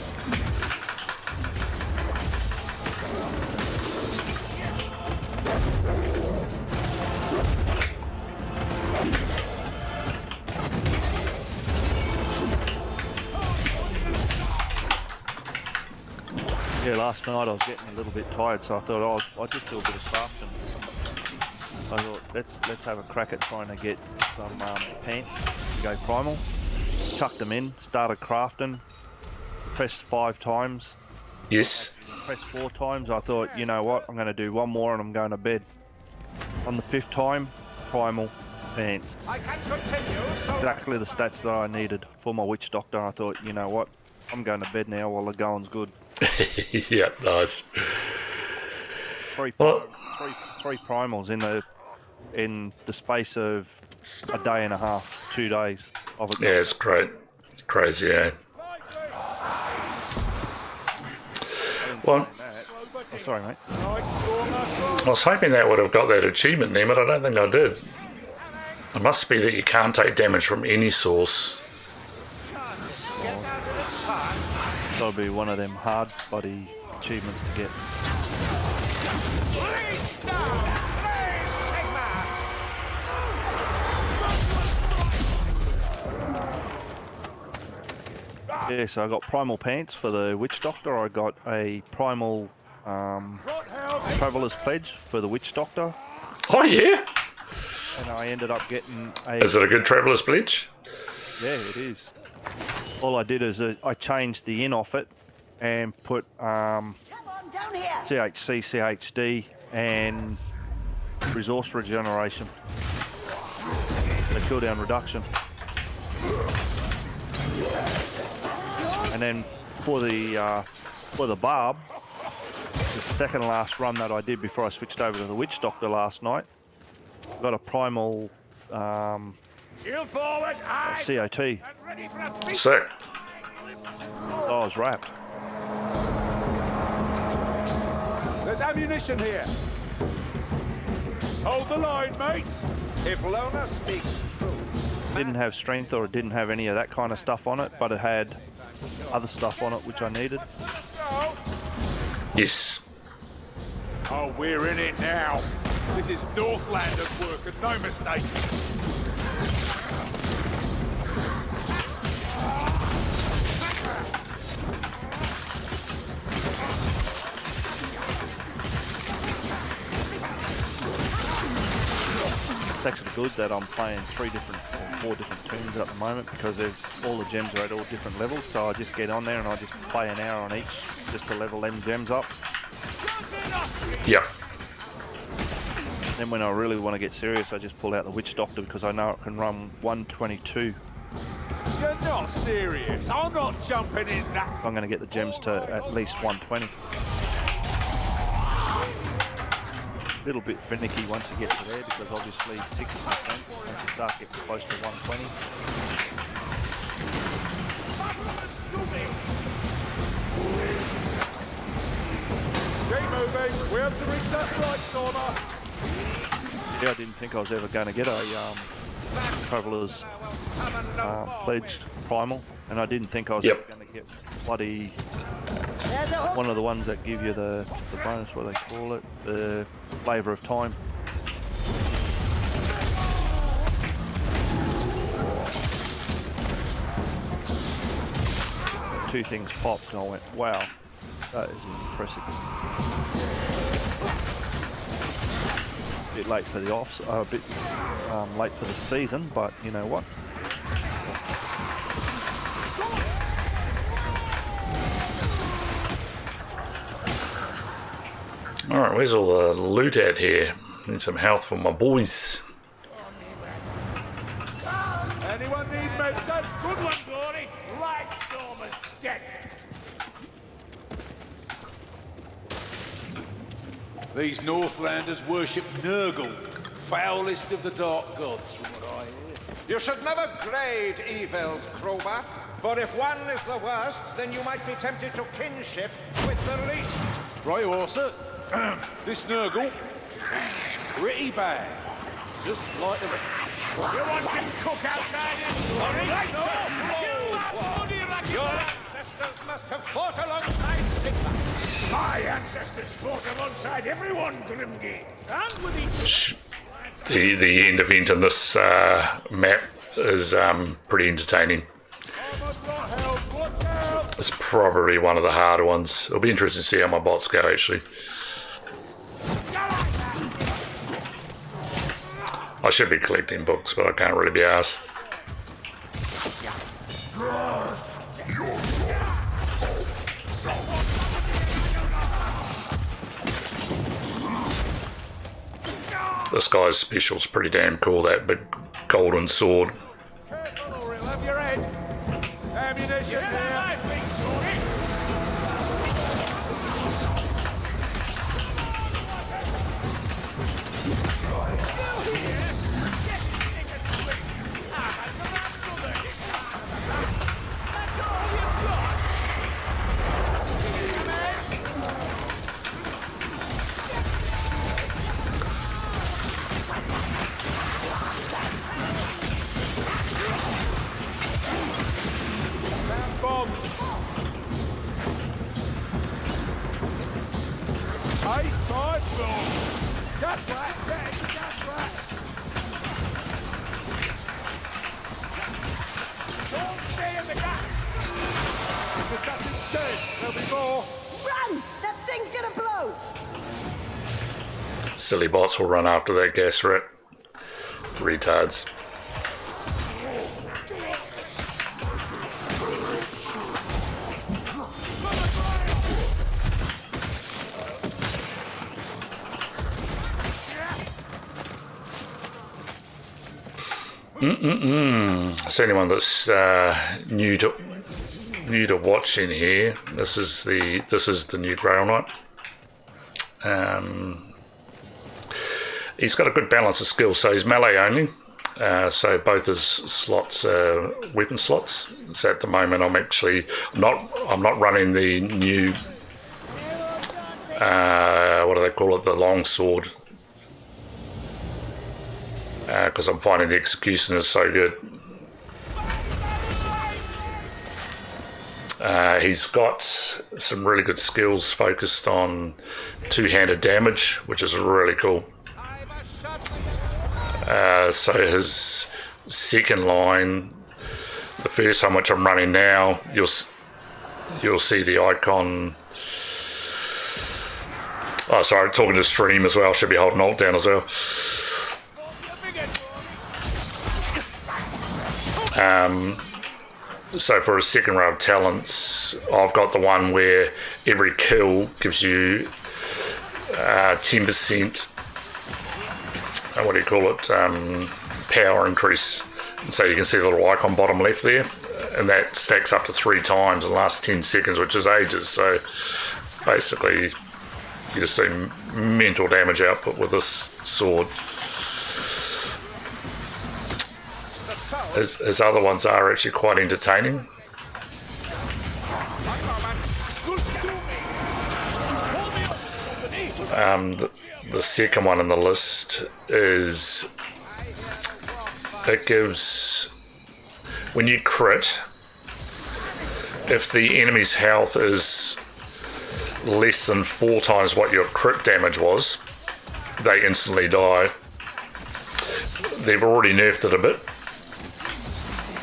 A: Yeah, last night I was getting a little bit tired, so I thought I'll just do a bit of crafting. I thought let's have a crack at trying to get some pants to go primal. Chucked them in, started crafting, pressed 5 times.
B: Yes.
A: Pressed 4 times. I thought, you know what, I'm going to do one more and I'm going to bed. On the 5th time, primal pants.
F: I can continue, so...
A: Exactly the stats that I needed for my witch doctor. I thought, you know what, I'm going to bed now while the going's good.
B: Yeah, nice.
A: Three primals in the space of a day and a half, 2 days of it.
B: Yeah, it's great. It's crazy, eh? Well,
A: Oh, sorry, mate.
B: I was hoping that would have got that achievement there, but I don't think I did. It must be that you can't take damage from any source.
A: That'll be one of them hard body achievements to get. Yeah, so I got primal pants for the witch doctor. I got a primal traveler's pledge for the witch doctor.
B: Oh yeah.
A: And I ended up getting a...
B: Is it a good traveler's pledge?
A: Yeah, it is. All I did is I changed the in off it and put CHC, CHD and resource regeneration. The cooldown reduction. And then for the barb, the second last run that I did before I switched over to the witch doctor last night, got a primal
F: Shield forward, eyes,
A: COT.
F: and ready for a feast.
B: Sick.
A: I was wrapped.
F: There's ammunition here. Hold the line, mates. If Lona speaks true.
A: Didn't have strength or it didn't have any of that kind of stuff on it, but it had other stuff on it which I needed.
B: Yes.
F: Oh, we're in it now. This is Northlanders work and no mistake.
A: It's actually good that I'm playing 4 different tunes at the moment because all the gems are at all different levels, so I just get on there and I just play an hour on each just to level them gems up.
B: Yeah.
A: Then when I really want to get serious, I just pull out the witch doctor because I know it can run 122.
F: You're not serious. I'm not jumping in that.
A: I'm going to get the gems to at least 120. A little bit finicky once you get to there because obviously 60% once you start getting close to 120.
F: Keep moving. We have to reach that right, Stormer.
A: Yeah, I didn't think I was ever going to get a Traveller's Pledge Primal, and I didn't think I was
B: Yep.
A: going to get bloody one of the ones that give you the bonus, what they call it, the Flavour of Time. Two things popped and I went, wow, that is impressive. A bit late for the a bit late for the season, but you know what?
B: Alright, where's all the loot at here? Need some health for my boys.
J: Anyone need medicine? Good one, Glory. Lightstormer's dead. These Northlanders worship Nurgle, foulest of the dark gods, from what I hear.
F: You should never grade evils, Crowbar. For if one is the worst, then you might be tempted to kinship with the least.
J: Right, Orsa. This Nurgle, pretty bad. Just like the rest. You want to cook outside in glory?
F: Your ancestors must have fought alongside Sigmar.
J: My ancestors fought alongside everyone, Grimgate. And with each...
B: The end event in this map is pretty entertaining. It's probably one of the harder ones. It'll be interesting to see how my bots go, actually. I should be collecting books, but I can't really be asked. This guy's special's pretty damn cool, that big golden sword.
J: Careful or he'll have your head. Ammunition there.
E: Run! That thing's gonna blow!
B: Silly bots will run after that gas rat. Retards. So anyone that's new to watching here, this is the new Grail Knight. He's got a good balance of skills, so he's melee only. So both his slots are weapon slots. So at the moment, I'm not running the new what do they call it, the long sword, because I'm finding the execution is so good. He's got some really good skills focused on two-handed damage, which is really cool. So his second line, the first one which I'm running now, you'll see the icon. Oh, sorry, talking to stream as well. Should be holding Alt down as well. So for a second row of talents, I've got the one where every kill gives you 10%, what do you call it, power increase. And so you can see the little icon bottom left there, and that stacks up to 3 times in the last 10 seconds, which is ages. So basically you just do mental damage output with this sword. His other ones are actually quite entertaining. The second one in the list is it gives, when you crit, if the enemy's health is less than 4 times what your crit damage was, they instantly die. They've already nerfed it a bit,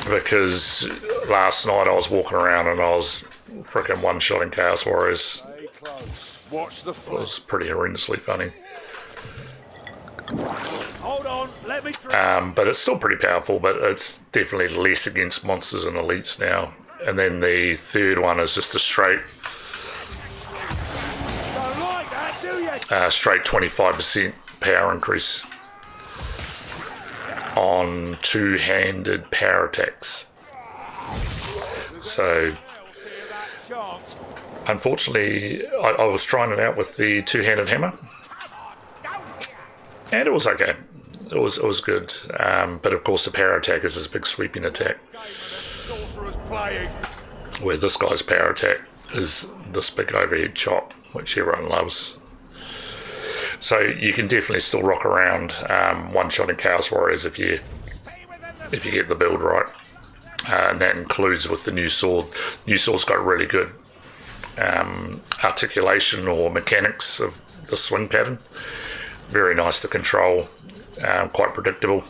B: because last night I was walking around and I was freaking one-shotting Chaos Warriors.
J: Watch the
B: It was pretty horrendously funny.
J: Hold on, let me through.
B: But it's still pretty powerful, but it's definitely less against monsters and elites now. And then the third one is just a straight
J: Don't like that, do you?
B: straight 25% power increase on two-handed power attacks. So
J: Chance.
B: unfortunately I was trying it out with the two-handed hammer and it was okay. It was good, but of course the power attack is this big sweeping attack,
J: Sorcerer's playing.
B: where this guy's power attack is this big overhead chop, which everyone loves. So you can definitely still rock around one-shotting Chaos Warriors if you get the build right, and that includes with the new sword. New sword's got really good articulation or mechanics of the swing pattern. Very nice to control, quite predictable,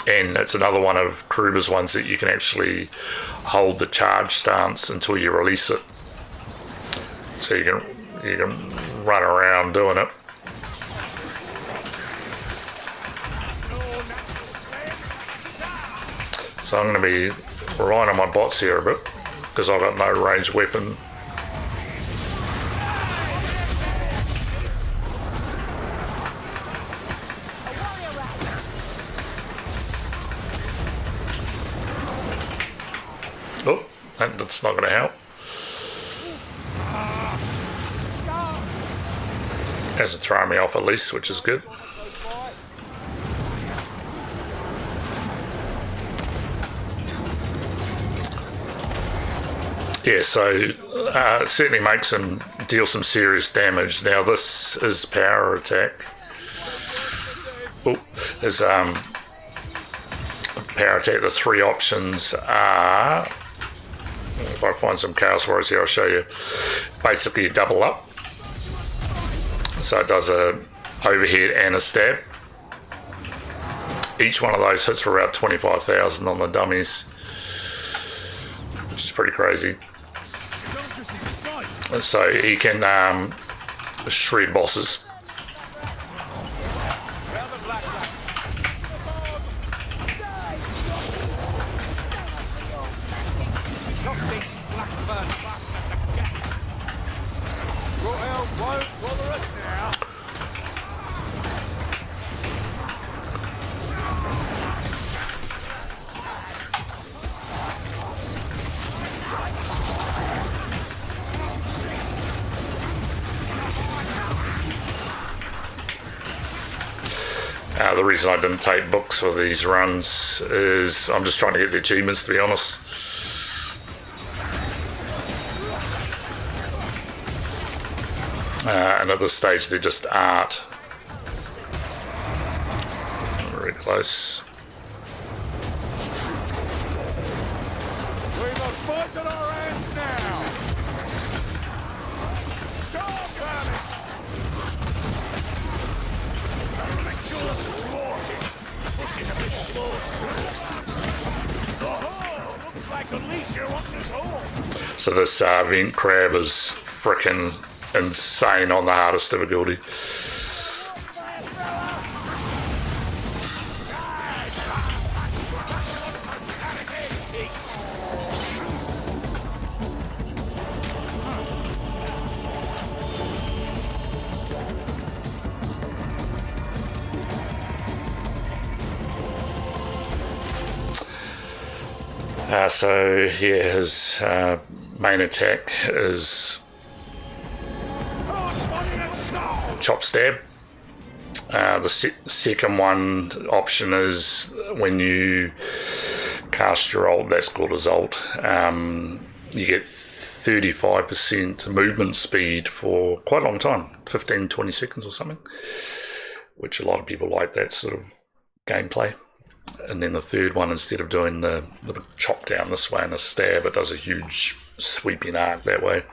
B: and it's another one of Kruber's ones that you can actually hold the charge stance until you release it, so you can run around doing it. So I'm going to be relying on my bots here a bit because I've got no ranged weapon. Oh, that's not going to help. Hasn't thrown me off at least, which is good. Yeah, so it certainly makes him deal some serious damage. Now this is power attack. Oh, there's power attack. The 3 options are, if I find some Chaos Warriors here, I'll show you. Basically, double up. So it does a overhead and a stab. Each one of those hits for about 25,000 on the dummies, which is pretty crazy. And so he can shred bosses. The reason I didn't take books for these runs is I'm just trying to get the achievements, to be honest. And at this stage they're just art. Very close.
J: We must fight at our hands now. Stop burning.
B: So this vent crab is frickin' insane on the hardest difficulty. So yeah, his main attack is chop stab. The second one option is when you cast your ult, that's called his ult. You get 35% movement speed for quite a long time, 15-20 seconds or something, which a lot of people like that sort of gameplay. And then the third one, instead of doing the little chop down this way and a stab, it does a huge sweeping arc that way.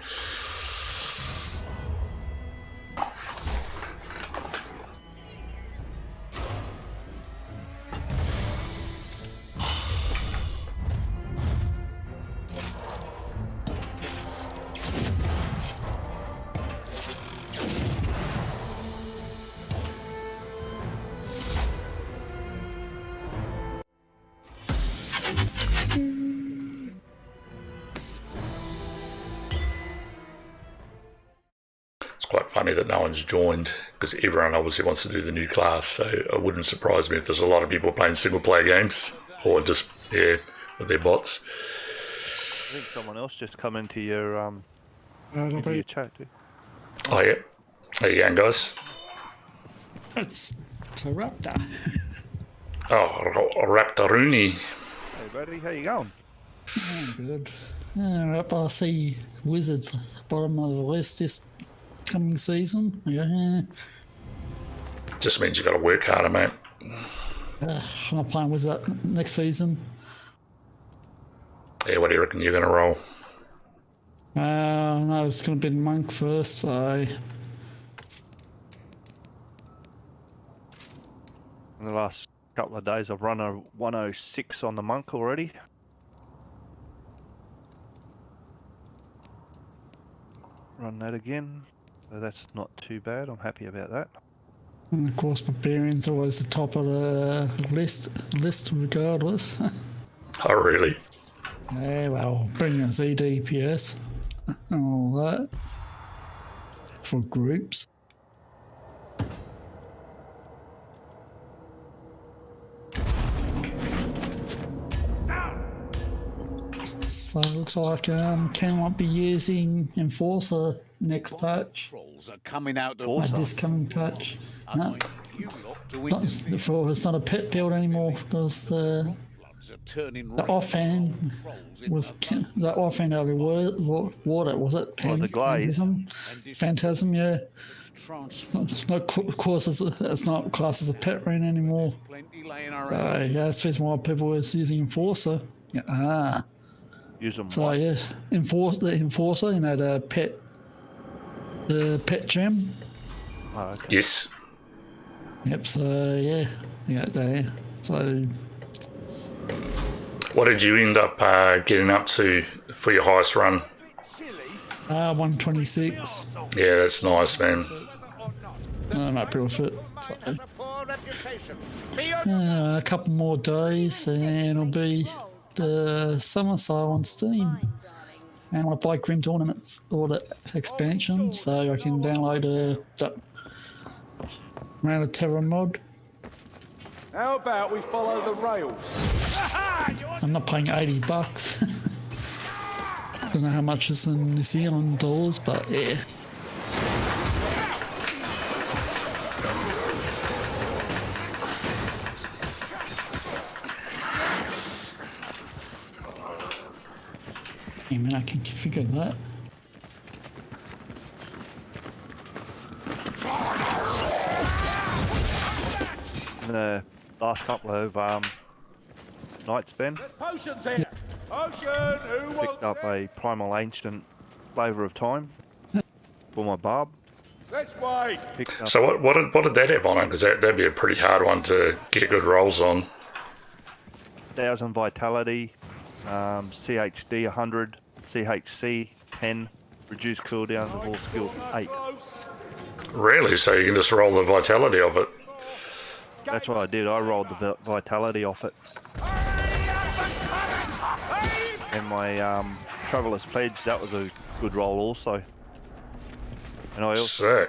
B: Quite funny that no one's joined because everyone obviously wants to do the new class, so it wouldn't surprise me if there's a lot of people playing single player games or just with their bots.
A: I think someone else just come into your chat too.
B: Oh yeah, how you going, guys?
K: It's Raptor.
B: Oh, Raptoruni.
A: Hey buddy, how you going?
K: Oh, good. I see Wizards bottom of the list this coming season. Yeah.
B: Just means you got to work harder, mate.
K: I'm not playing Wizard next season.
B: Yeah, what do you reckon you're going to roll?
K: No, it's going to be Monk first, so...
A: In the last couple of days, I've run a 106 on the Monk already. Run that again. So that's not too bad. I'm happy about that.
K: And of course, Barbarian's always the top of the list regardless.
B: Oh, really?
K: Yeah, well, bring us EDPS and all that for groups. So it looks like Ken might be using Enforcer next patch.
C: Trolls are coming out to
K: Like this coming patch. No, it's not a pet build anymore because the offhand was the offhand over water, was it?
A: The glaze.
K: Phantasm, yeah. Of course, it's not classed as a pet rune anymore. So yeah, that's the reason why people were using Enforcer. Yeah.
A: Use them.
K: So yeah, the Enforcer, you know, the pet gem.
A: Oh, okay.
B: Yes.
K: Yep. So yeah, there. So.
B: What did you end up getting up to for your highest run?
K: 126.
B: Yeah, that's nice, man.
K: I'm happy with it. So, a couple more days and it'll be the Summer Sale on Steam. And I buy Grim Tournaments or the expansion, so I can download that Round of Terror mod.
J: How about we follow the rails?
K: I'm not paying $80. I don't know how much it's in New Zealand dollars, but yeah. I mean, I can configure that.
A: In the last couple of nights, Ben,
J: Potions here. Potion. Who
A: picked up a Primal Ancient Flavour of Time for my barb.
J: This way.
A: Picked up
B: So what did that have on it? Because that'd be a pretty hard one to get good rolls on.
A: 1000 Vitality, CHD 100, CHC 10, reduced cooldowns of all skills 8.
B: Really? So you can just roll the vitality of it?
A: That's what I did. I rolled the vitality off it. And my Traveller's Pledge, that was a good roll also. And I also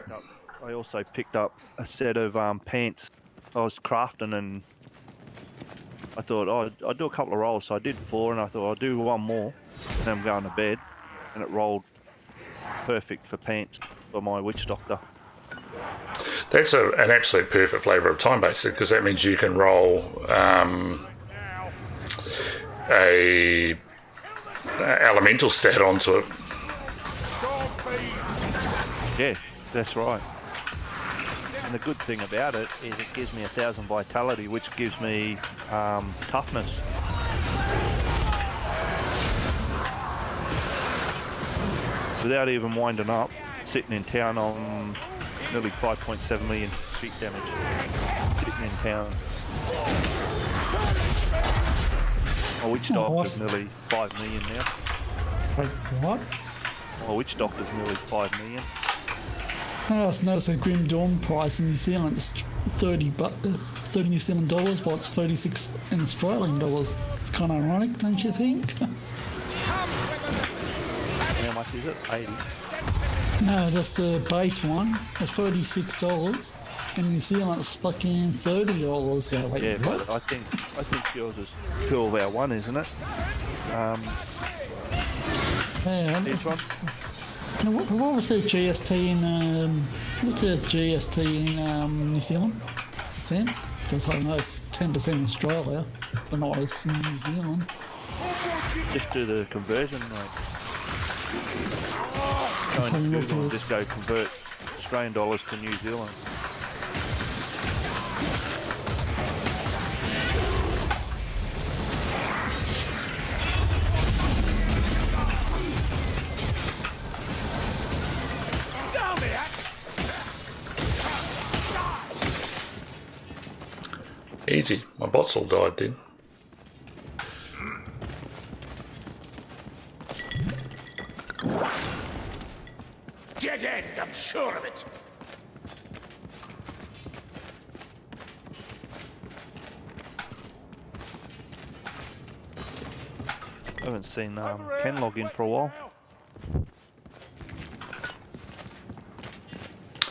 A: picked up a set of pants. I was crafting and I thought, I'd do a couple of rolls. So I did 4 and I thought I'll do one more and then I'm going to bed. And it rolled perfect for pants for my Witch Doctor.
B: That's an absolute perfect flavour of time, basically, because that means you can roll a elemental stat onto it.
A: Yeah, that's right. And the good thing about it is it gives me 1,000 vitality, which gives me toughness. Without even winding up, sitting in town on nearly 5.7 million street damage. Sitting in town. My witch doctor's nearly 5 million now.
K: Wait, what?
A: My witch doctor's nearly 5 million.
K: I just noticed the Grim Dawn price in New Zealand is 30 New Zealand dollars, while it's 36 in Australian dollars. It's kind of ironic, don't you think?
A: How much is it? 80.
K: No, just the base one. It's $36. In New Zealand, it's fucking $30. Go, wait,
A: Yeah,
K: what?
A: but I think yours is 12-hour-1, isn't it?
K: Yeah,
A: Each one.
K: now, what was the GST in what's the GST in New Zealand? Percent? Because I know it's 10% in Australia, but not as in New Zealand.
A: Just do the conversion, mate. Go
K: Let's have a
A: into
K: look
A: Google and
K: at it.
A: just go convert Australian dollars to New Zealand.
B: Easy. My bots all died then.
J: Dead end, I'm sure of it.
A: I haven't seen Ken log in for a while.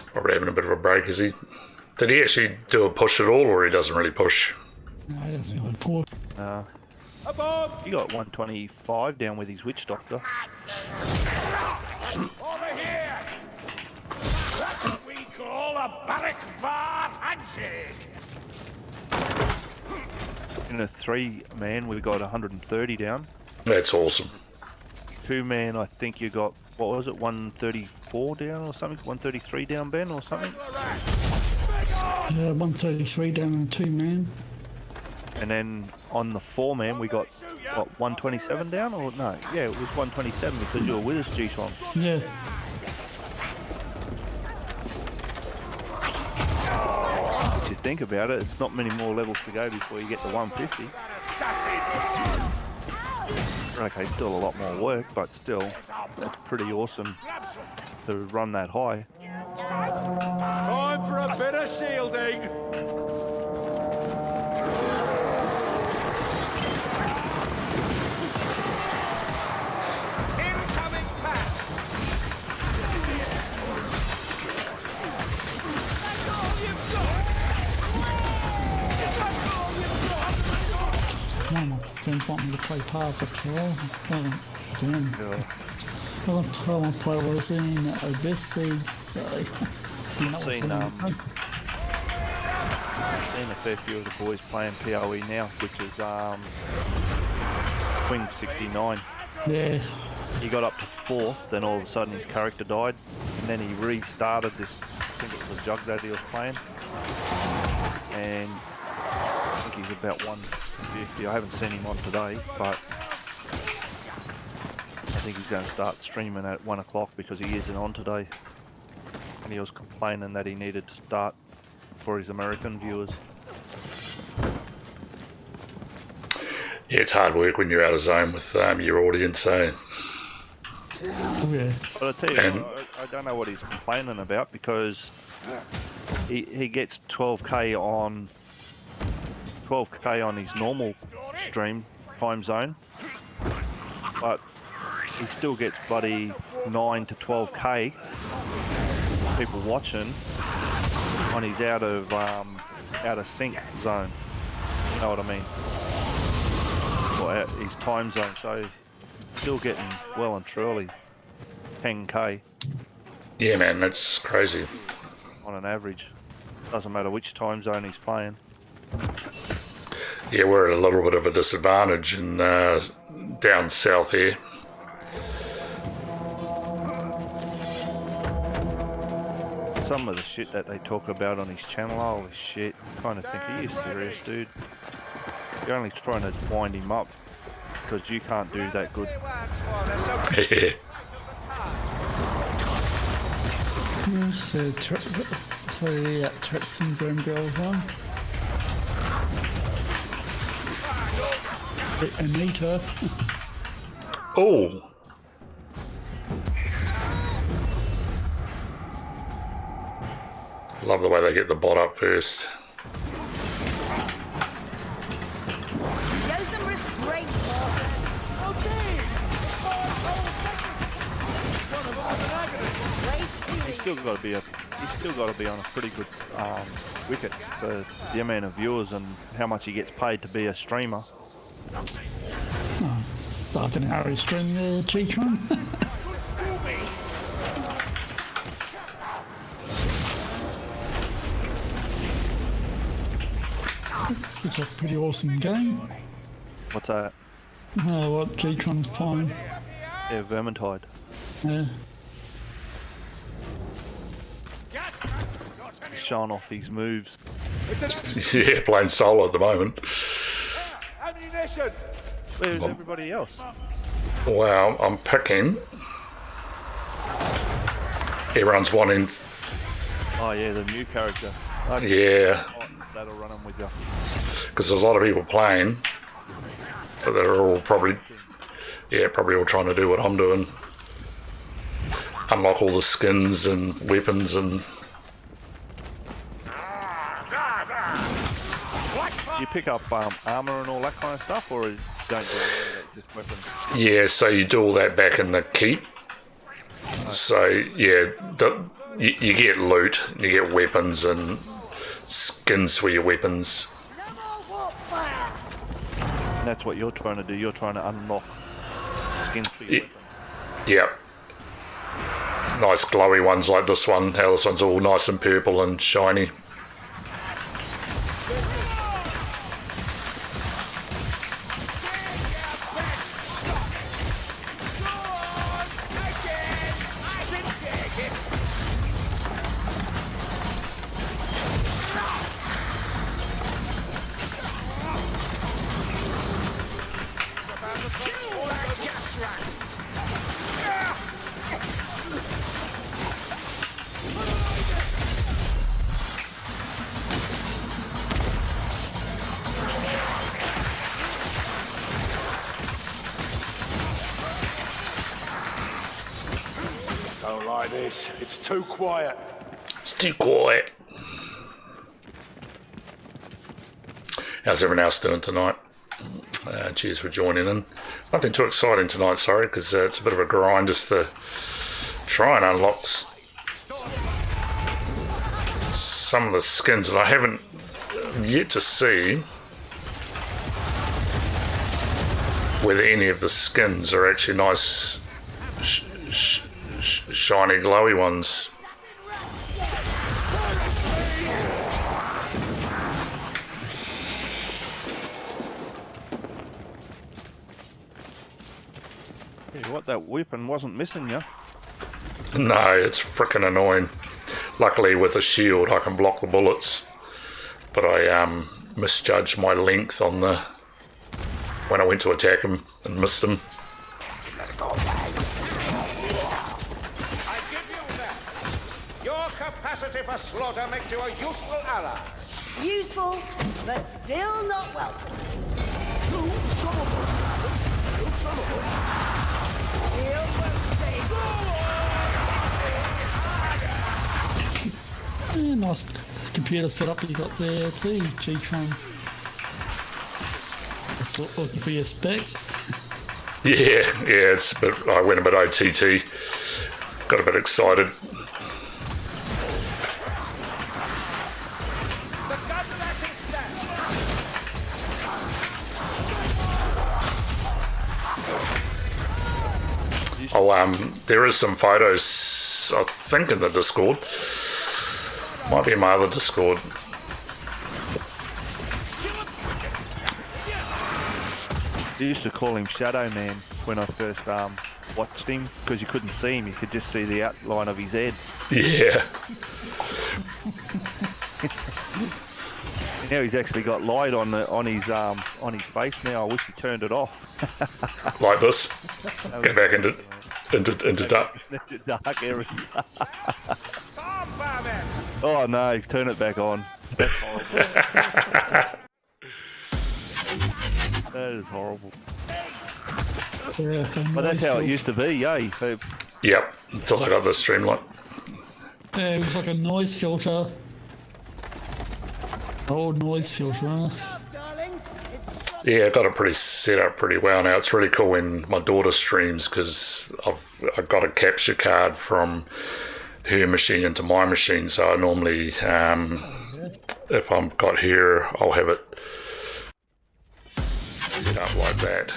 B: Probably having a bit of a break, is he? Did he actually do a push at all, or he doesn't really push?
K: No, it doesn't really poor.
A: He got 125 down with his witch doctor.
J: Over here! That's what we call a Barrack Var handshake!
A: In a 3-man, we got 130 down.
B: That's awesome.
A: 2-man, I think you got, what was it, 134 down or something? 133 down, Ben, or something?
K: Yeah, 133 down on 2-man.
A: And then on the 4-man, we got, what, 127 down? Or no, yeah, it was 127 because you were with us, G-Swan.
K: Yeah.
A: If you think about it, it's not many more levels to go before you get to 150. Okay, still a lot more work, but still, that's pretty awesome to run that high.
J: Time for a bit of shielding! Incoming pack!
K: Come on, my friends want me to play Perfect, so I haven't. Damn. I want to play Rosine at Best League, so. You know what's
A: Seen,
K: in it.
A: Seen a fair few of the boys playing PoE now, which is Wing 69.
K: Yeah.
A: He got up to 4th, then all of a sudden his character died, and then he restarted this, I think it was a Jug that he was playing, and I think he's about 150. I haven't seen him on today, but I think he's going to start streaming at 1 o'clock because he isn't on today. And he was complaining that he needed to start for his American viewers.
B: Yeah, it's hard work when you're out of zone with your audience, eh?
K: Yeah.
A: But I tell you, I don't know what he's complaining about because he gets 12k on his normal stream time zone, but he still gets bloody 9 to 12k people watching on his out of sync zone. You know what I mean? Or out his time zone, so still getting well and truly 10k
B: Yeah, man, that's crazy.
A: on an average. Doesn't matter which time zone he's playing.
B: Yeah, we're at a little bit of a disadvantage in down south here.
A: some of the shit that they talk about on his channel, holy shit. Kind of think, are you serious, dude? You're only trying to wind him up because you can't do that good.
K: So yeah, Tourette syndrome girls on. Anita.
B: Oh. Love the way they get the bot up first.
E: Show some restraint, Morgan.
A: He's still got to be on a pretty good wicket for the amount of viewers and how much he gets paid to be a streamer.
K: I don't know how he's streaming the G-Tron. It's a pretty awesome game.
A: What's that?
K: What G-Tron's playing.
A: Yeah, Vermintide.
K: Yeah.
A: Showing off his moves.
B: Yeah, playing solo at the moment.
J: Ammunition!
A: Where's everybody else?
B: Wow, I'm picking. Everyone's wanting.
A: Oh yeah, the new character.
B: Yeah.
A: That'll run him with you.
B: Because there's a lot of people playing, but they're all probably all trying to do what I'm doing. Unlock all the skins and weapons and...
A: Do you pick up armor and all that kind of stuff, or don't do any of that, just weapons?
B: Yeah, so you do all that back in the keep. So, yeah, you get loot, you get weapons and skins for your weapons.
A: And that's what you're trying to do. You're trying to unlock skins for your weapons.
B: Yep. Nice glowy ones like this one. How this one's all nice and purple and shiny.
J: Don't like this. It's too quiet.
B: It's too quiet. How's everyone else doing tonight? Cheers for joining in. Nothing too exciting tonight, sorry, because it's a bit of a grind just to try and unlock some of the skins, and I haven't yet to see whether any of the skins are actually nice, shiny, glowy ones.
A: What, that weapon wasn't missing you?
B: No, it's frickin' annoying. Luckily with a shield I can block the bullets, but I misjudged my length on the when I went to attack him and missed him.
F: I give you that. Your capacity for slaughter makes you a useful ally.
E: Useful, but still not welcome.
K: Yeah, nice computer setup you got there too, G-Tron. That's looking for your specs.
B: Yeah, it's a bit, I went a bit OTT, got a bit excited. Oh, there is some photos, I think, in the Discord. Might be in my other Discord.
A: You used to call him Shadow Man when I first watched him, because you couldn't see him, you could just see the outline of his head.
B: Yeah.
A: Now he's actually got light on his face now. I wish he turned it off.
B: Like this. Get back into dark.
A: Dark areas. Oh no, turn it back on. That's horrible. That is horrible.
K: Yeah,
A: But that's how it used to be, eh?
B: Yep, until I got the streamline.
K: Yeah, it was like a noise filter. Old noise filter.
B: Yeah, I got it pretty set up pretty well now. It's really cool when my daughter streams because I've got a capture card from her machine into my machine. So I normally, if I've got her, I'll have it set up like that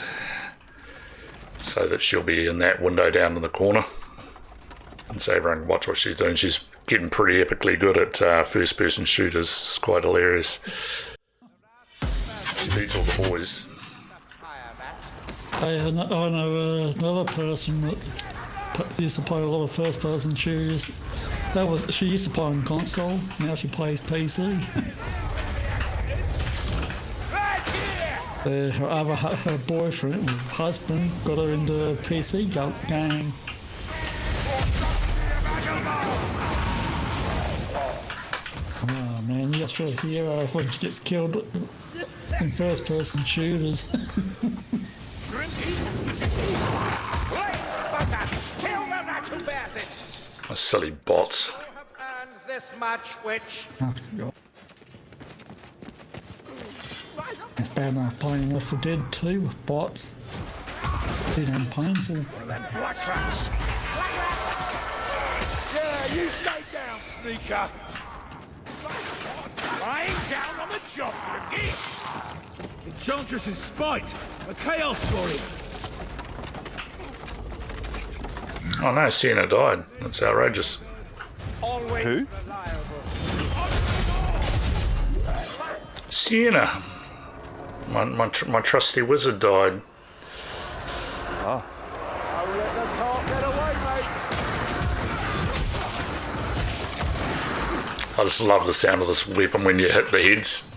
B: so that she'll be in that window down in the corner. And so everyone can watch what she's doing. She's getting pretty epically good at first-person shooters. It's quite hilarious. She beats all the boys.
K: I know another person that used to play a lot of first-person shooters. She used to play on console. Now she plays PC. Her boyfriend, or husband, got her into a PC game. Oh man, you just hear when she gets killed in first-person shooters.
B: My silly bots.
F: And this match, which
K: Oh, God. It's bad enough playing Left 4 Dead 2 with bots. It's too damn painful.
J: Black rats. Yeah, you stay down, sneaker. I ain't down on the job, you geek. Enchantress's spite, a chaos warrior.
B: Oh no, Sienna died. That's outrageous.
F: always
A: Who?
F: reliable.
B: Sienna. My trusty wizard died.
A: Oh.
J: I reckon I can't get away, mates.
B: I just love the sound of this weapon when you hit the heads.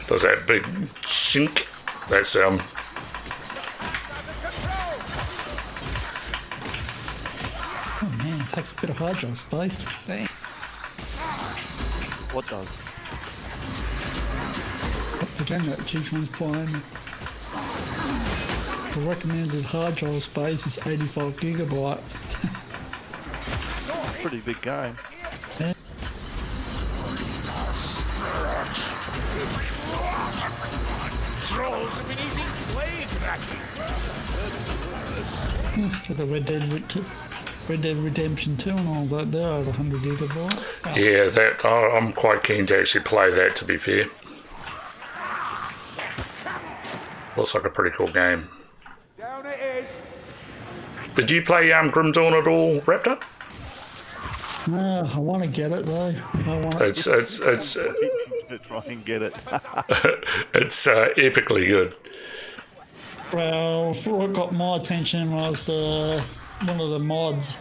B: Does that big shink? That sound.
K: Oh man, it takes a bit of hard drive space. Dang.
A: What does?
K: What's the game that G-Tron's playing? The recommended hard drive space is 85 gigabyte.
A: Pretty big game.
K: Yeah.
J: Trolls have been eating plague racking.
K: Like a Red Dead Redemption 2 and all that, they're over 100 gigabyte. Oh.
B: Yeah, that I'm quite keen to actually play that, to be fair. Looks like a pretty cool game.
J: Down it is.
B: Did you play Grim Dawn at all, Raptor?
K: No, I want to get it though.
B: It's
A: To try and get it.
B: it's epically good.
K: Well, what got my attention was one of the mods,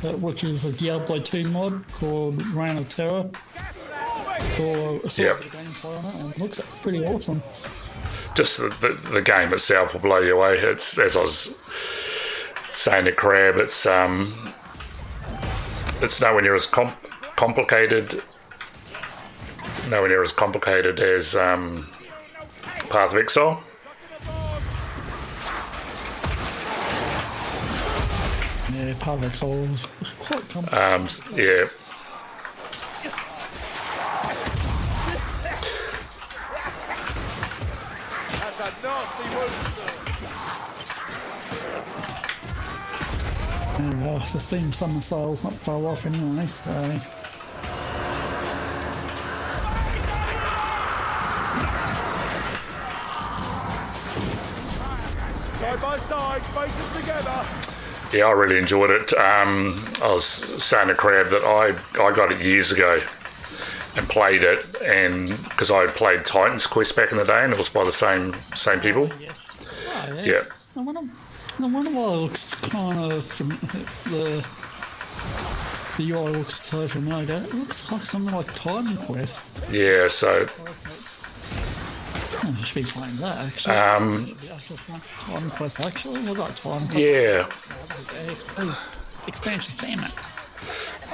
K: which is a Diablo 2 mod called Reign of Terror. For a sort of gameplay on it, and it looks pretty awesome.
B: Just the game itself will blow you away. It's, as I was saying to Crab, it's nowhere near as complicated. Nowhere near as complicated as Path of Exile.
K: Yeah, Path of Exile was quite complicated.
B: Yeah.
J: That's a nasty wound.
K: The Steam Summer Sale's not far off anyway, so...
J: Side by side, faces together.
B: Yeah, I really enjoyed it. I was saying to Crab that I got it years ago and played it, and because I played Titan's Quest back in the day, and it was by the same people.
K: Yes. Oh,
B: Yeah.
K: The one of it looks kind of The UI looks so familiar. It looks like something like Titan Quest.
B: Yeah, so
K: Oh, I should be playing that actually. The actual Titan Quest actually. I got Titan Quest.
B: yeah.
K: Expansion, damn it.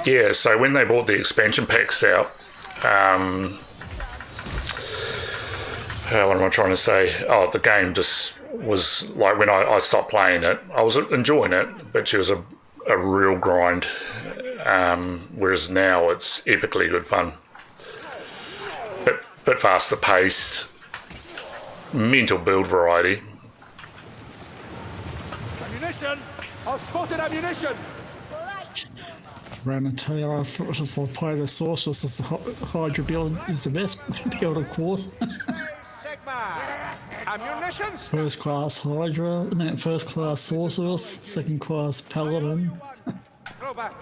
B: Yeah, so when they brought the expansion packs out, what am I trying to say? Oh, the game just was like, when I stopped playing it, I was enjoying it, but it was a real grind. Whereas now it's epically good fun. Bit faster paced, mental build variety.
J: Ammunition! I've spotted ammunition!
K: Ranatera, if I play the Sorceress, this Hydra build is the best build, of course.
F: Sigma! Ammunitions!
K: First class Hydra, no, first class Sorceress, second class Paladin.
F: Robot!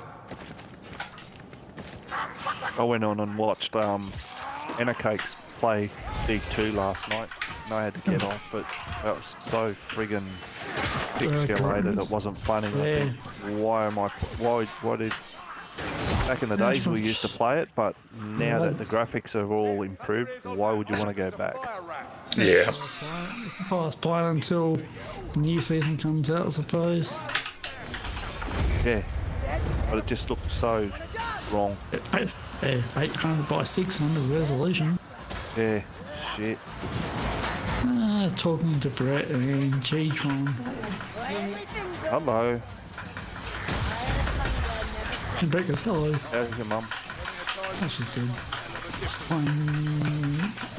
A: I went on and watched Cakes play D2 last night, and I had to get off, but that was so friggin' pixelated. It wasn't funny. I think, why did back in the days we used to play it, but now that the graphics are all improved, why would you want to go back?
B: Yeah.
K: I was playing until the new season comes out, I suppose.
A: Yeah, but it just looked so wrong.
K: 800 by 600 resolution.
A: Yeah, shit.
K: Talking to Brett and G-Tron.
A: Hello.
K: And Brett goes, hello.
A: How's your mum?
K: Oh, she's good.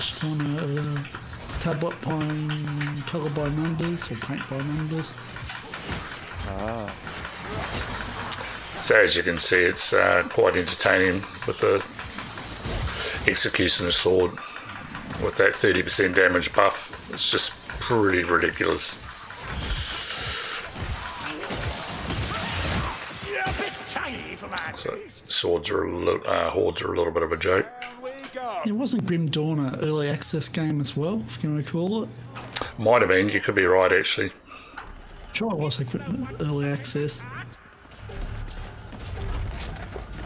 K: She's on a tablet playing Colour by Numbers, or Paint by Numbers.
A: Ah.
B: So as you can see, it's quite entertaining with the Executioner Sword with that 30% damage buff. It's just pretty ridiculous. So hordes are a little bit of a joke.
K: It wasn't Grim Dawn an early access game as well, if you can recall it?
B: Might have been, you could be right actually.
K: Sure, it was early access.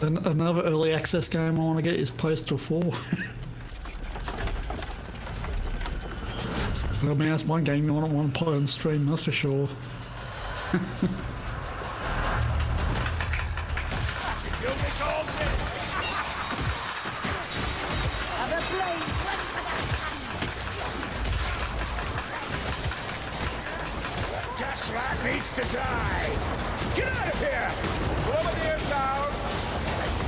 K: Another early access game I want to get is Postal 4. I mean, that's one game you want to play on stream, that's for sure.
J: Gasrat needs to die! Get out of here! Bombardier down!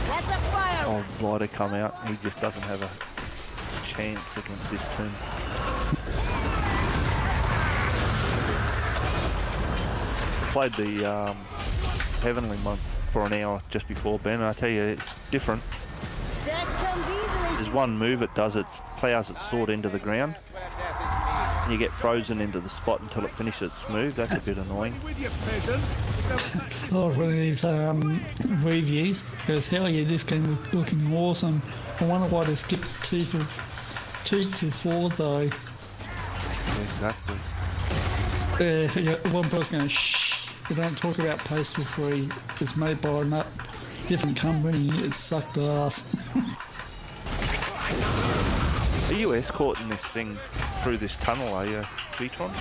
E: That's a fire!
A: Oh, Blighter come out. He just doesn't have a chance against this team. Played the Heavenly month for an hour just before, Ben, and I tell you, it's different.
E: That comes easily.
A: There's one move it does, it plows its sword into the ground, and you get frozen into the spot until it finishes its move. That's a bit annoying.
K: Oh, one of these reviews goes, hell yeah, this game is looking awesome. I wonder why they skipped 2 to 4 though.
A: Exactly.
K: Yeah, one person goes, shh, we don't talk about Postal 3. It's made by a different company. It sucked ass.
A: Are you escorting this thing through this tunnel, are you, G-Tron?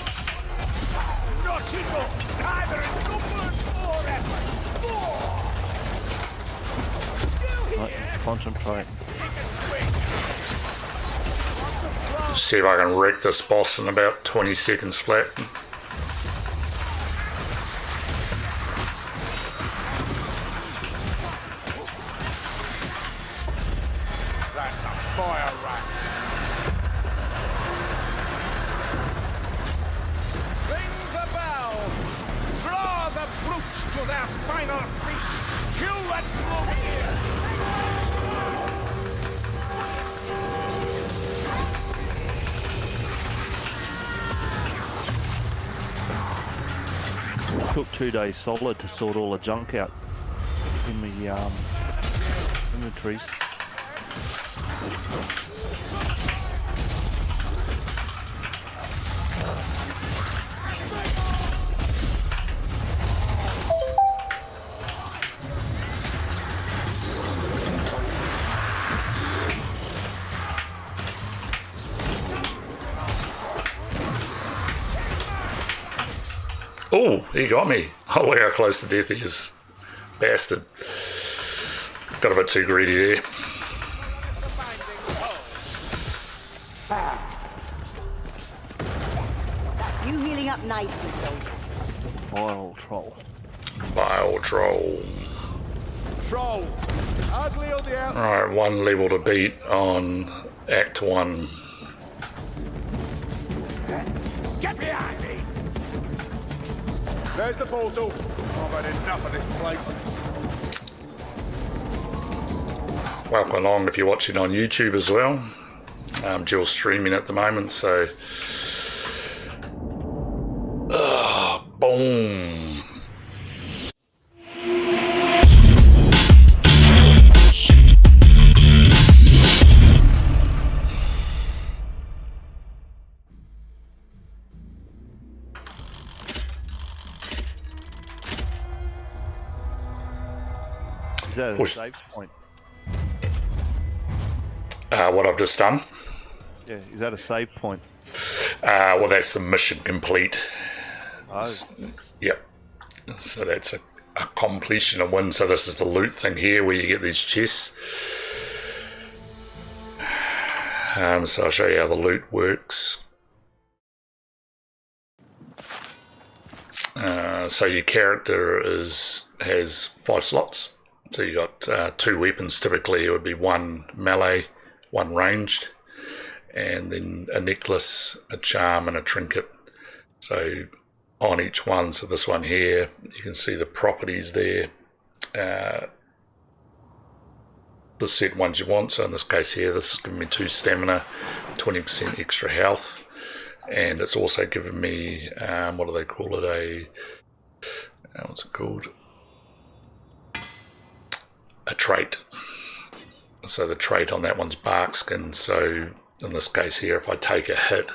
J: Not enough! Neither is good for effort!
A: Right, concentrate.
B: See if I can wreck this boss in about 20 seconds flat.
J: That's a fire rat! Ring the bell! Draw the brutes to their final feast! Kill that Bombardier!
A: Took 2 days solid to sort all the junk out in the inventories.
B: Oh, he got me. Oh, look how close to death he is. Bastard. Got a bit too greedy there.
E: That's you healing up nicely, soldier.
A: Vile troll.
B: Vile troll.
J: Troll. Ugly on the out.
B: Alright, 1 level to beat on Act 1.
J: Get behind me! There's the portal. I've had enough of this place.
B: Welcome along if you're watching on YouTube as well. Jill's streaming at the moment, so... boom!
A: Is that a
B: Push.
A: save point?
B: What I've just done.
A: Yeah, is that a save point?
B: Well, that's the mission complete.
A: Oh,
B: Yep. So that's a completion of win. So this is the loot thing here where you get these chests. So I'll show you how the loot works. So your character has 5 slots. So you got 2 weapons. Typically it would be 1 melee, 1 ranged, and then a necklace, a charm, and a trinket. So on each one, so this one here, you can see the properties there. The set ones you want. So in this case here, this is giving me 2 stamina, 20% extra health, and it's also given me what do they call it? What's it called? A trait. So the trait on that one's bark skin. So in this case here, if I take a hit,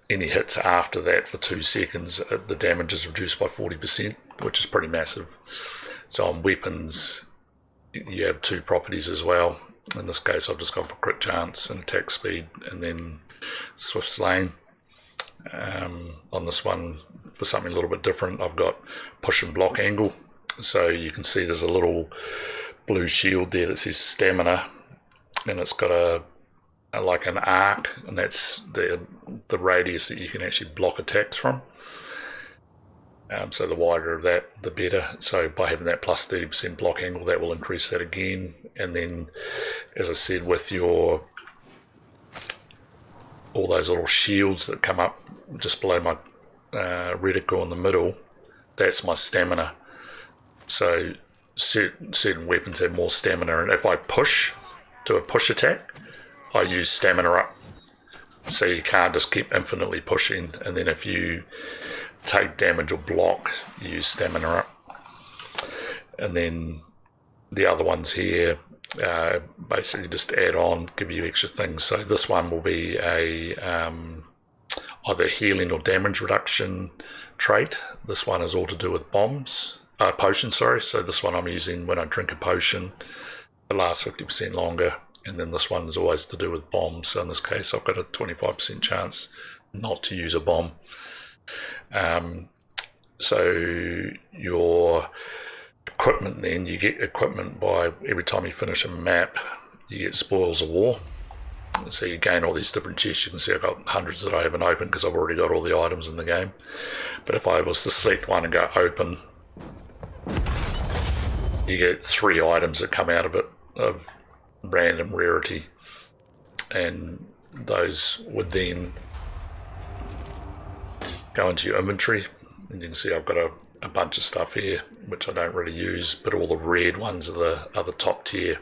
B: any hits after that for 2 seconds, the damage is reduced by 40%, which is pretty massive. So on weapons, you have 2 properties as well. In this case, I've just gone for crit chance and attack speed, and then swift slaying. On this one, for something a little bit different, I've got push and block angle. So you can see there's a little blue shield there that says stamina, and it's got like an arc, and that's the radius that you can actually block attacks from. So the wider that, the better. So by having that plus 30% block angle, that will increase that again. And then, as I said, with all those little shields that come up just below my reticle in the middle, that's my stamina. So certain weapons have more stamina, and if I do a push attack, I use stamina up. So you can't just keep infinitely pushing, and then if you take damage or block, you use stamina up. And then the other ones here basically just add on, give you extra things. So this one will be a either healing or damage reduction trait. This one is all to do with potions, sorry. So this one I'm using when I drink a potion, it lasts 50% longer. And then this one is always to do with bombs. So in this case, I've got a 25% chance not to use a bomb. So your equipment, then you get equipment by every time you finish a map, you get spoils of war. So you gain all these different chests. You can see I've got hundreds that I haven't opened because I've already got all the items in the game. But if I was to select one and go open, you get 3 items that come out of it of random rarity, and those would then go into your inventory. And you can see I've got a bunch of stuff here which I don't really use, but all the red ones are the top tier,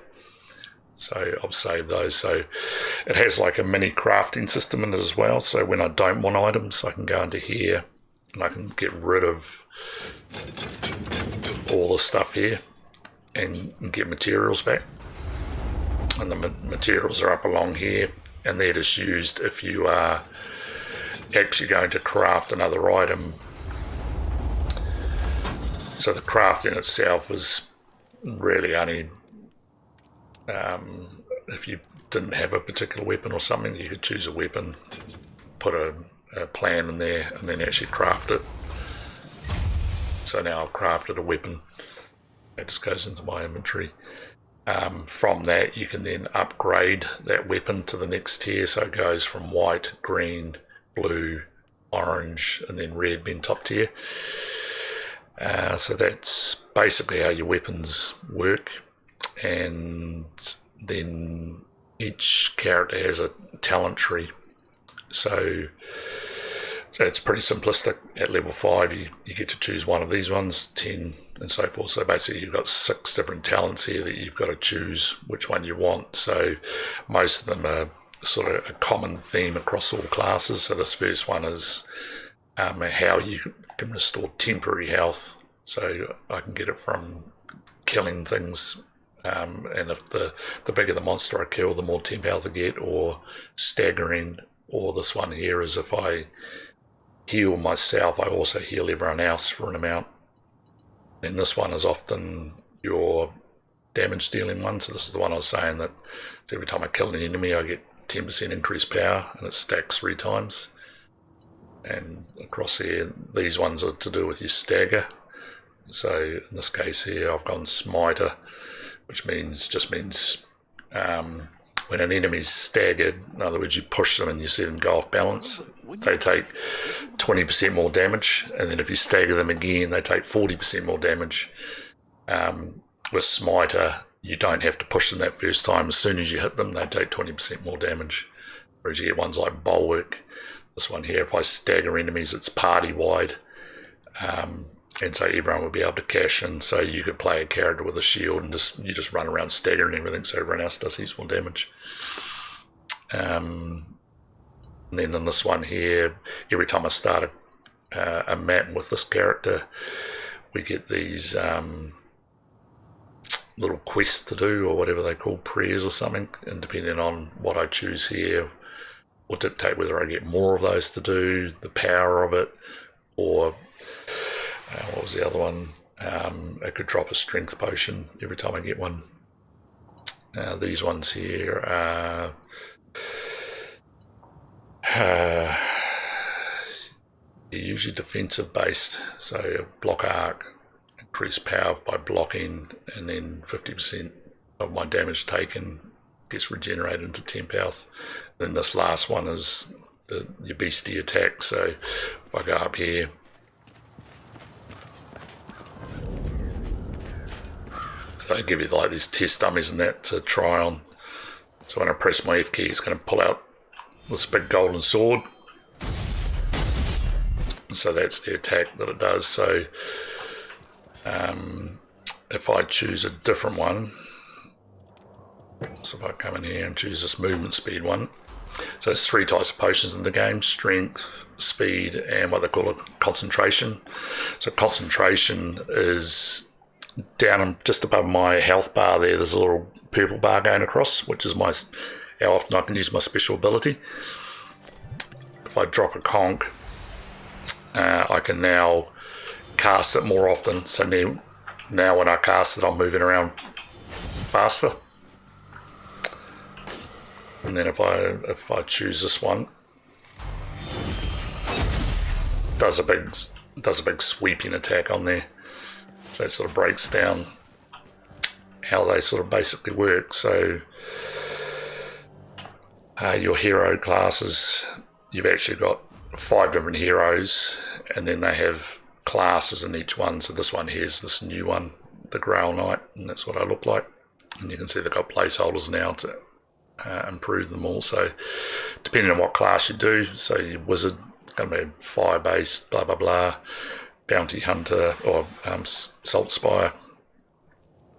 B: so I've saved those. So it has like a mini crafting system in it as well, so when I don't want items, I can go into here and I can get rid of all the stuff here and get materials back. And the materials are up along here, and they're just used if you are actually going to craft another item. So the crafting itself is really only if you didn't have a particular weapon or something, you could choose a weapon, put a a plan in there and then actually craft it. So now I've crafted a weapon that just goes into my inventory. From that you can then upgrade that weapon to the next tier, so it goes from white, green, blue, orange and then red being top tier. So that's basically how your weapons work, and then each character has a talent tree. So it's pretty simplistic. At level 5 you get to choose one of these ones, 10 and so forth. So basically you've got 6 different talents here that you've got to choose which one you want. So most of them are sort of a common theme across all classes. So this first one is how you can restore temporary health. So I can get it from killing things, and if the bigger the monster I kill, the more temp health I get, or staggering, or this one here is if I heal myself, I also heal everyone else for an amount. And this one is often your damage dealing one. So this is the one I was saying that every time I kill an enemy I get 10% increased power, and it stacks 3 times. And across here, these ones are to do with your stagger. So in this case here, I've gone Smiter, which just means when an enemy's staggered, in other words, you push them and you see them go off balance, they take 20% more damage, and then if you stagger them again, they take 40% more damage. With Smiter, you don't have to push them that first time. As soon as you hit them, they take 20% more damage. Whereas you get ones like Bulwark, this one here, if I stagger enemies, it's party-wide. And so everyone will be able to cash in. So you could play a character with a shield and you just run around staggering everything, so everyone else does heaps more damage. And then in this one here, every time I start a map with this character, we get these little quests to do, or whatever they call, prayers or something, and depending on what I choose here will dictate whether I get more of those to do, the power of it, or what was the other one? I could drop a strength potion every time I get one. These ones here are usually defensive based, so block arc, increase power by blocking, and then 50% of my damage taken gets regenerated into temp health. Then this last one is your beastie attack, so if I go up here, so I give you like these test dummies and that to try on. So when I press my F key, it's going to pull out this big golden sword. So that's the attack that it does. So if I choose a different one, so if I come in here and choose this movement speed one, so it's 3 types of potions in the game: strength, speed, and what they call it, concentration. So concentration is down just above my health bar there. There's a little purple bar going across, which is how often I can use my special ability. If I drop a conch, I can now cast it more often. So now when I cast it, I'm moving around faster. And then if I choose this one, does a big sweeping attack on there. So it sort of breaks down how they sort of basically work. So your hero classes, you've actually got 5 different heroes, and then they have classes in each one. So this one here's this new one, the Grail Knight, and that's what I look like. And you can see they've got placeholders now to improve them all. So depending on what class you do, so your wizard is going to be fire based, blah blah blah. Bounty hunter or salt spire,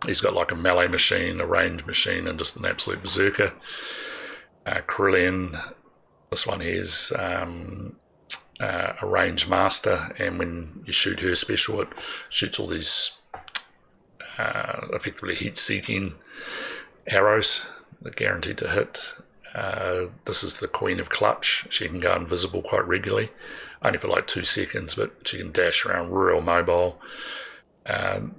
B: he's got like a melee machine, a range machine, and just an absolute berserker. Carillion, this one here's a range master, and when you shoot her special, it shoots all these effectively heat-seeking arrows that are guaranteed to hit. This is the Queen of Clutch. She can go invisible quite regularly, only for like 2 seconds, but she can dash around real mobile.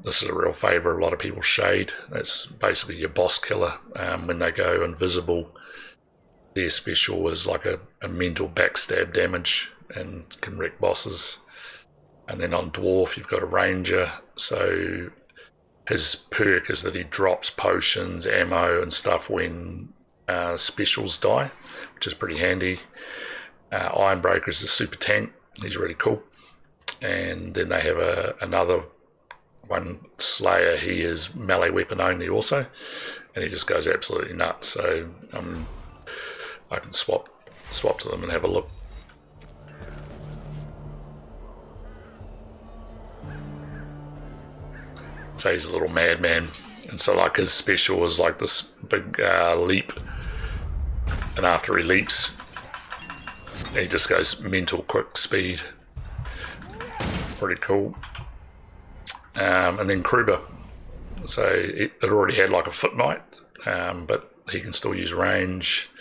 B: This is a real favourite of a lot of people. Shade, that's basically your boss killer. When they go invisible, their special is like a mental backstab damage and can wreck bosses. And then on Dwarf, you've got a Ranger, so his perk is that he drops potions, ammo, and stuff when specials die, which is pretty handy. Ironbreaker is the super tank. He's really cool. And then they have another one, Slayer. He is melee weapon only also, and he just goes absolutely nuts. So I can swap to them and have a look. So he's a little madman, and so like his special is like this big leap, and after he leaps, he just goes mental quick speed. Pretty cool. And then Kruber, so it already had like a Foot Knight, but he can still use range.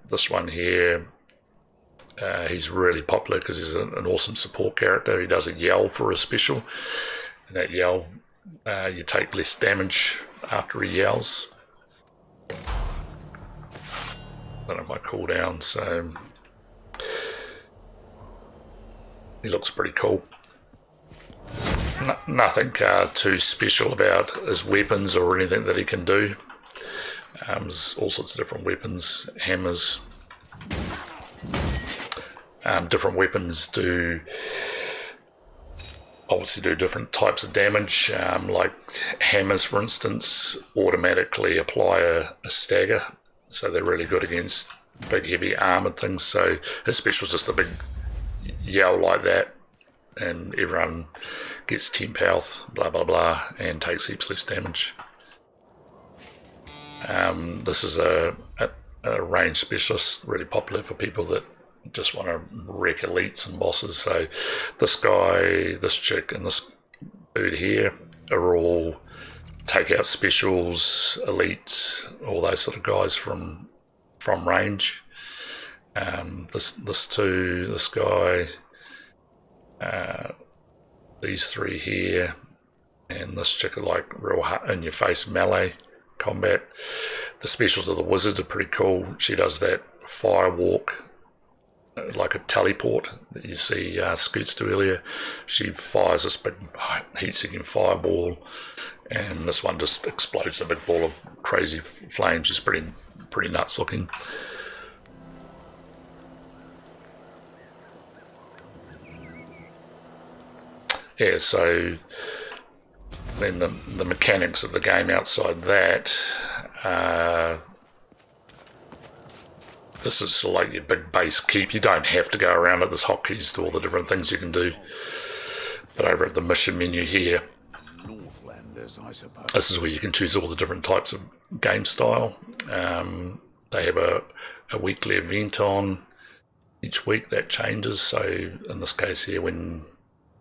B: This one here, he's really popular because he's an awesome support character. He does a yell for his special. And that yell, you take less damage after he yells. Don't have my cooldown, so he looks pretty cool. Nothing too special about his weapons or anything that he can do. There's all sorts of different weapons, hammers. Different weapons obviously do different types of damage. Like hammers, for instance, automatically apply a stagger, so they're really good against big, heavy armored things. So his special is just a big yell like that, and everyone gets temp health, blah blah blah, and takes heaps less damage. This is a range specialist, really popular for people that just want to wreck elites and bosses. So this guy, this chick, and this dude here are all take out specials, elites, all those sort of guys from range. This guy, these three here, and this chick are like real in your face melee combat. The specials of the wizard are pretty cool. She does that fire walk, like a teleport that you see Scoots do earlier. She fires this big heat-seeking fireball, and this one just explodes a big ball of crazy flames. She's pretty nuts looking. Yeah, so then the mechanics of the game outside that, this is sort of like your big base keep. You don't have to go around it. There's hotkeys to all the different things you can do. But over at the mission menu here, this is where you can choose all the different types of game style. They have a weekly event on each week that changes. So in this case here, when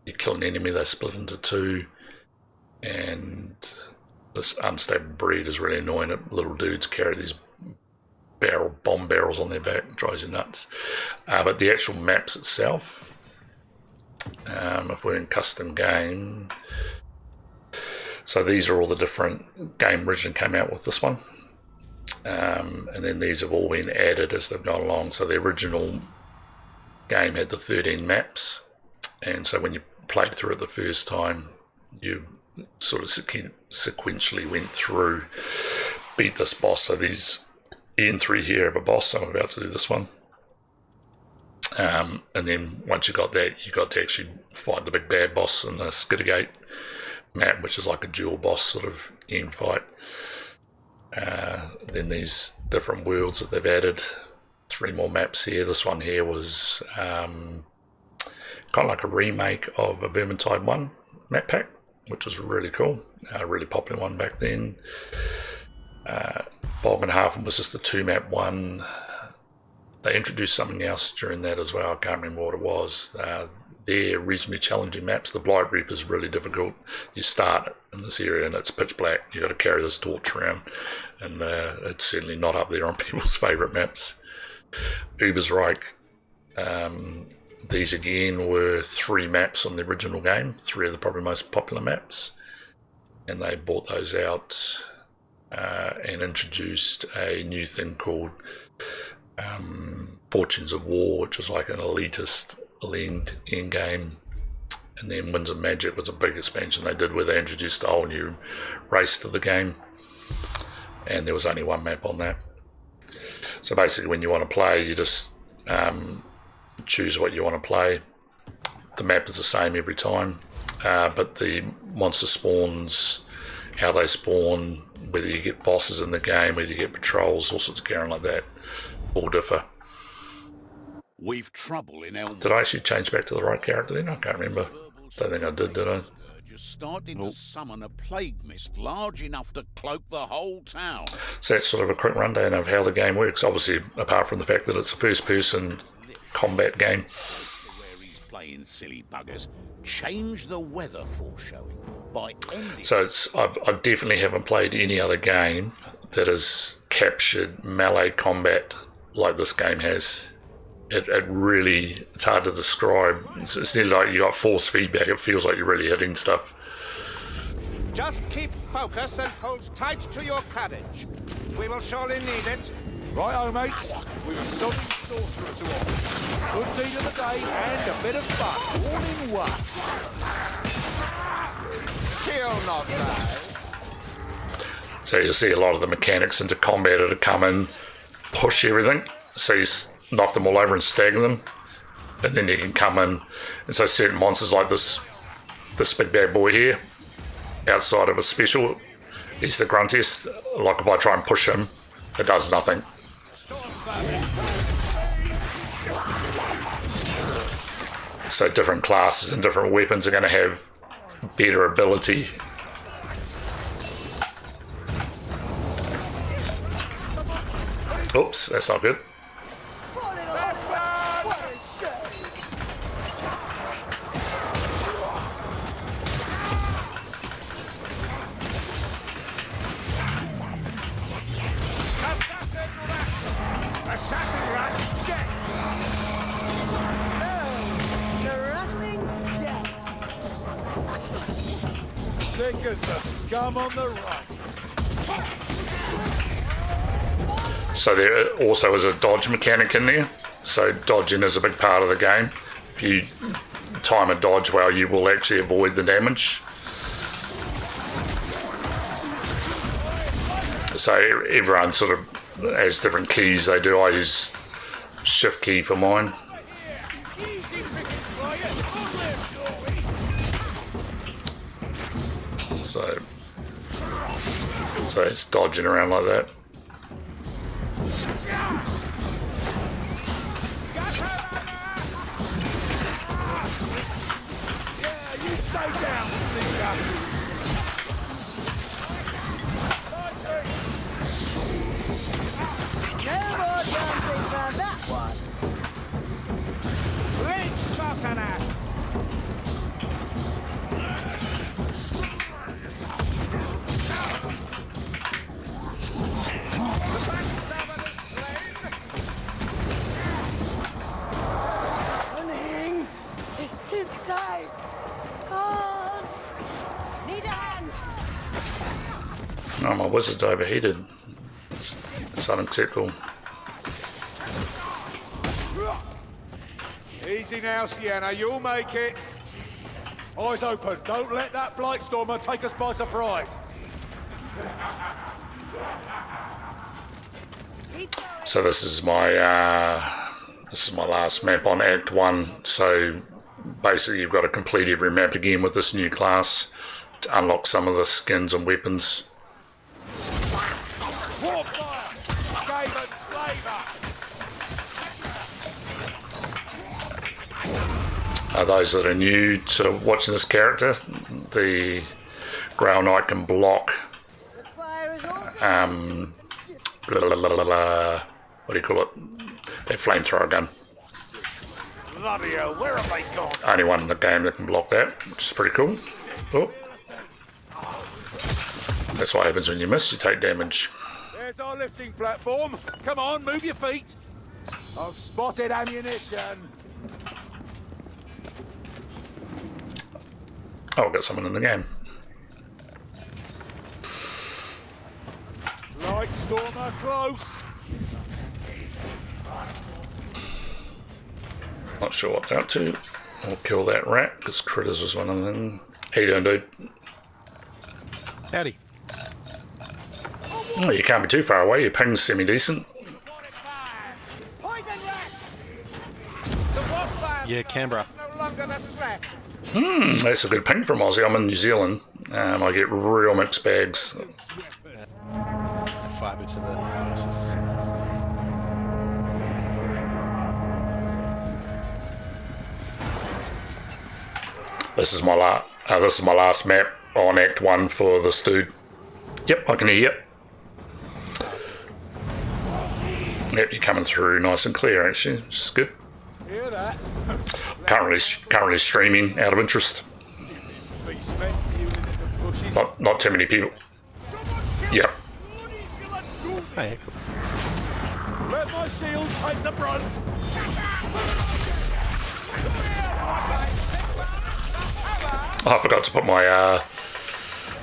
B: you kill an enemy, they split into two. And this unstable breed is really annoying. Little dudes carry these bomb barrels on their back. It drives you nuts. But the actual maps itself, if we're in custom game, so these are all the different game originally came out with this one, and then these have all been added as they've gone along. So the original game had the 13 maps, and so when you played through it the first time, you sort of sequentially went through, beat this boss. So these N3 here have a boss, so I'm about to do this one. And then once you got that, you got to actually fight the big bad boss in the Skittergate map, which is like a dual boss sort of end fight. Then these different worlds that they've added, 3 more maps here. This one here was kind of like a remake of a Vermintide 1 map pack, which was really cool, a really popular one back then. Bolgenhafen was just a 2-map one. They introduced something else during that as well. I can't remember what it was. They're reasonably challenging maps. The Blight Reaper is really difficult. You start in this area and it's pitch black. You've got to carry this torch around, and it's certainly not up there on people's favourite maps. Ubersreich. These again were 3 maps on the original game, 3 of the probably most popular maps, and they brought those out and introduced a new thing called Fortunes of War, which was like an elitist end game, and then Winds of Magic was a big expansion they did where they introduced a whole new race to the game, and there was only one map on that. So basically when you want to play, you just choose what you want to play. The map is the same every time, but the monster spawns, how they spawn, whether you get bosses in the game, whether you get patrols, all sorts of carrying like that, all differ.
C: We've trouble in Elm.
B: Did I actually change back to the right character then? I can't remember. Don't think I did I?
C: You're starting to summon a plague mist large enough to cloak the whole town.
B: So that's sort of a quick rundown of how the game works. Obviously, apart from the fact that it's a first-person combat game.
C: Where he's playing silly buggers, change the weather foreshowing by ending.
B: So I definitely haven't played any other game that has captured melee combat like this game has. It really, it's hard to describe. It's nearly like you got force feedback. It feels like you're really hitting stuff.
F: Just keep focus and hold tight to your courage. We will surely need it.
J: Righto, mates. We've a sodding sorcerer to offer. Good deed of the day and a bit of fun, all in one.
F: Kill not die.
B: So you'll see a lot of the mechanics into combat to come in, push everything. So you knock them all over and stagger them, and then you can come in. And so certain monsters like this big bad boy here, outside of a special, he's the gruntiest. Like if I try and push him, it does nothing. So different classes and different weapons are going to have better ability. Oops, that's not good.
F: Assassin rat, get!
J: Think it's the scum on the right.
B: So there also is a dodge mechanic in there. So dodging is a big part of the game. If you time a dodge well, you will actually avoid the damage. So everyone sort of has different keys they do. I use shift key for mine. So it's dodging around like that.
E: Inside! Oh, need a hand!
B: Oh, my wizard's overheated. It's unacceptable.
J: Easy now, Sienna. You'll make it. Eyes open. Don't let that Blightstormer take us by surprise.
B: So this is my last map on Act 1. So basically you've got to complete every map again with this new class to unlock some of the skins and weapons.
J: Warfire! Skaven Slaver!
B: Those that are new to watching this character, the Grail Knight can block what do you call it? That flamethrower gun.
J: Bloody hell, where have they gone?
B: Only one in the game that can block that, which is pretty cool. Oh. That's what happens when you miss, you take damage.
J: There's our lifting platform. Come on, move your feet. I've spotted ammunition.
B: Oh, I've got someone in the game.
J: Blightstormer close.
B: Not sure what they're up to. I'll kill that rat, because Critters was one of them. How you doing, dude?
L: Howdy.
B: Oh, you can't be too far away. Your ping's semi-decent.
L: Yeah, Canberra.
B: That's a good ping from Aussie. I'm in New Zealand. I get real mixed bags.
L: Fibre to the...
B: This is my last map on Act 1 for this dude. Yep, I can hear you. Yep, you're coming through nice and clear, actually, which is good.
J: Hear that?
B: Currently streaming out of interest. Not too many people. Yep.
L: Hey,
J: Let my shield take the brunt.
B: Oh, I forgot to put my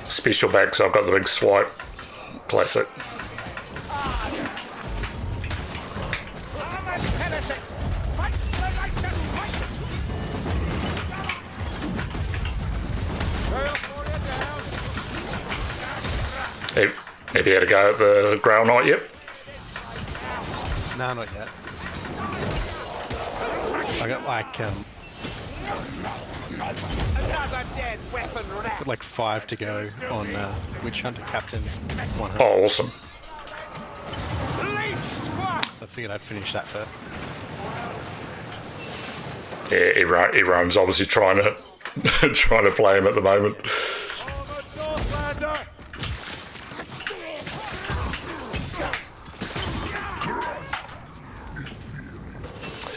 B: special back, so I've got the big swipe. Classic. Have you had a go at the Grail Knight yet?
L: no, not yet. I got like got like 5 to go on Witch Hunter Captain 100.
B: Oh, awesome.
L: I figured I'd finish that first.
B: Yeah, everyone's obviously trying to play him at the moment.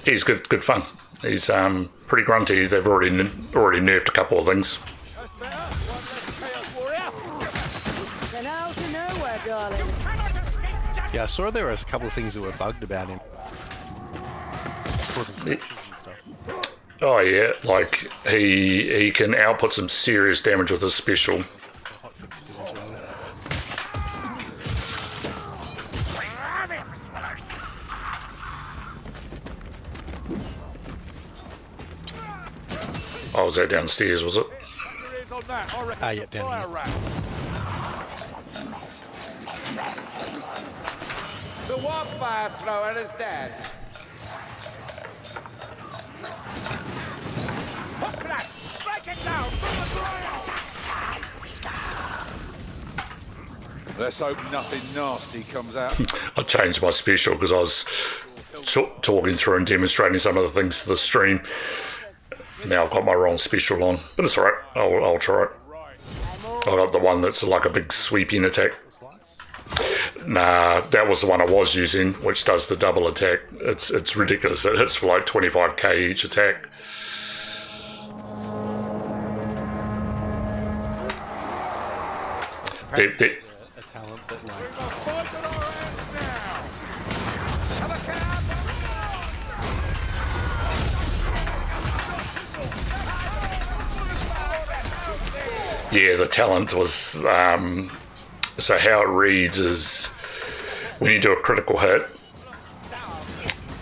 B: He's good fun. He's pretty grunty. They've already nerfed a couple of things.
L: Yeah, I saw there was a couple of things that were bugged about him.
B: Oh yeah, like he can output some serious damage with his special. Oh, was that downstairs, was it?
L: Yeah, down here.
F: The wildfire thrower is dead.
J: Let's hope nothing nasty comes out.
B: I changed my special because I was talking through and demonstrating some of the things to the stream. Now I've got my wrong special on, but it's alright. I'll try it. I got the one that's like a big sweeping attack. Nah, that was the one I was using, which does the double attack. It's ridiculous. It hits for like 25k each attack.
L: A talent that like...
B: Yeah, the talent was, so how it reads is when you do a critical hit,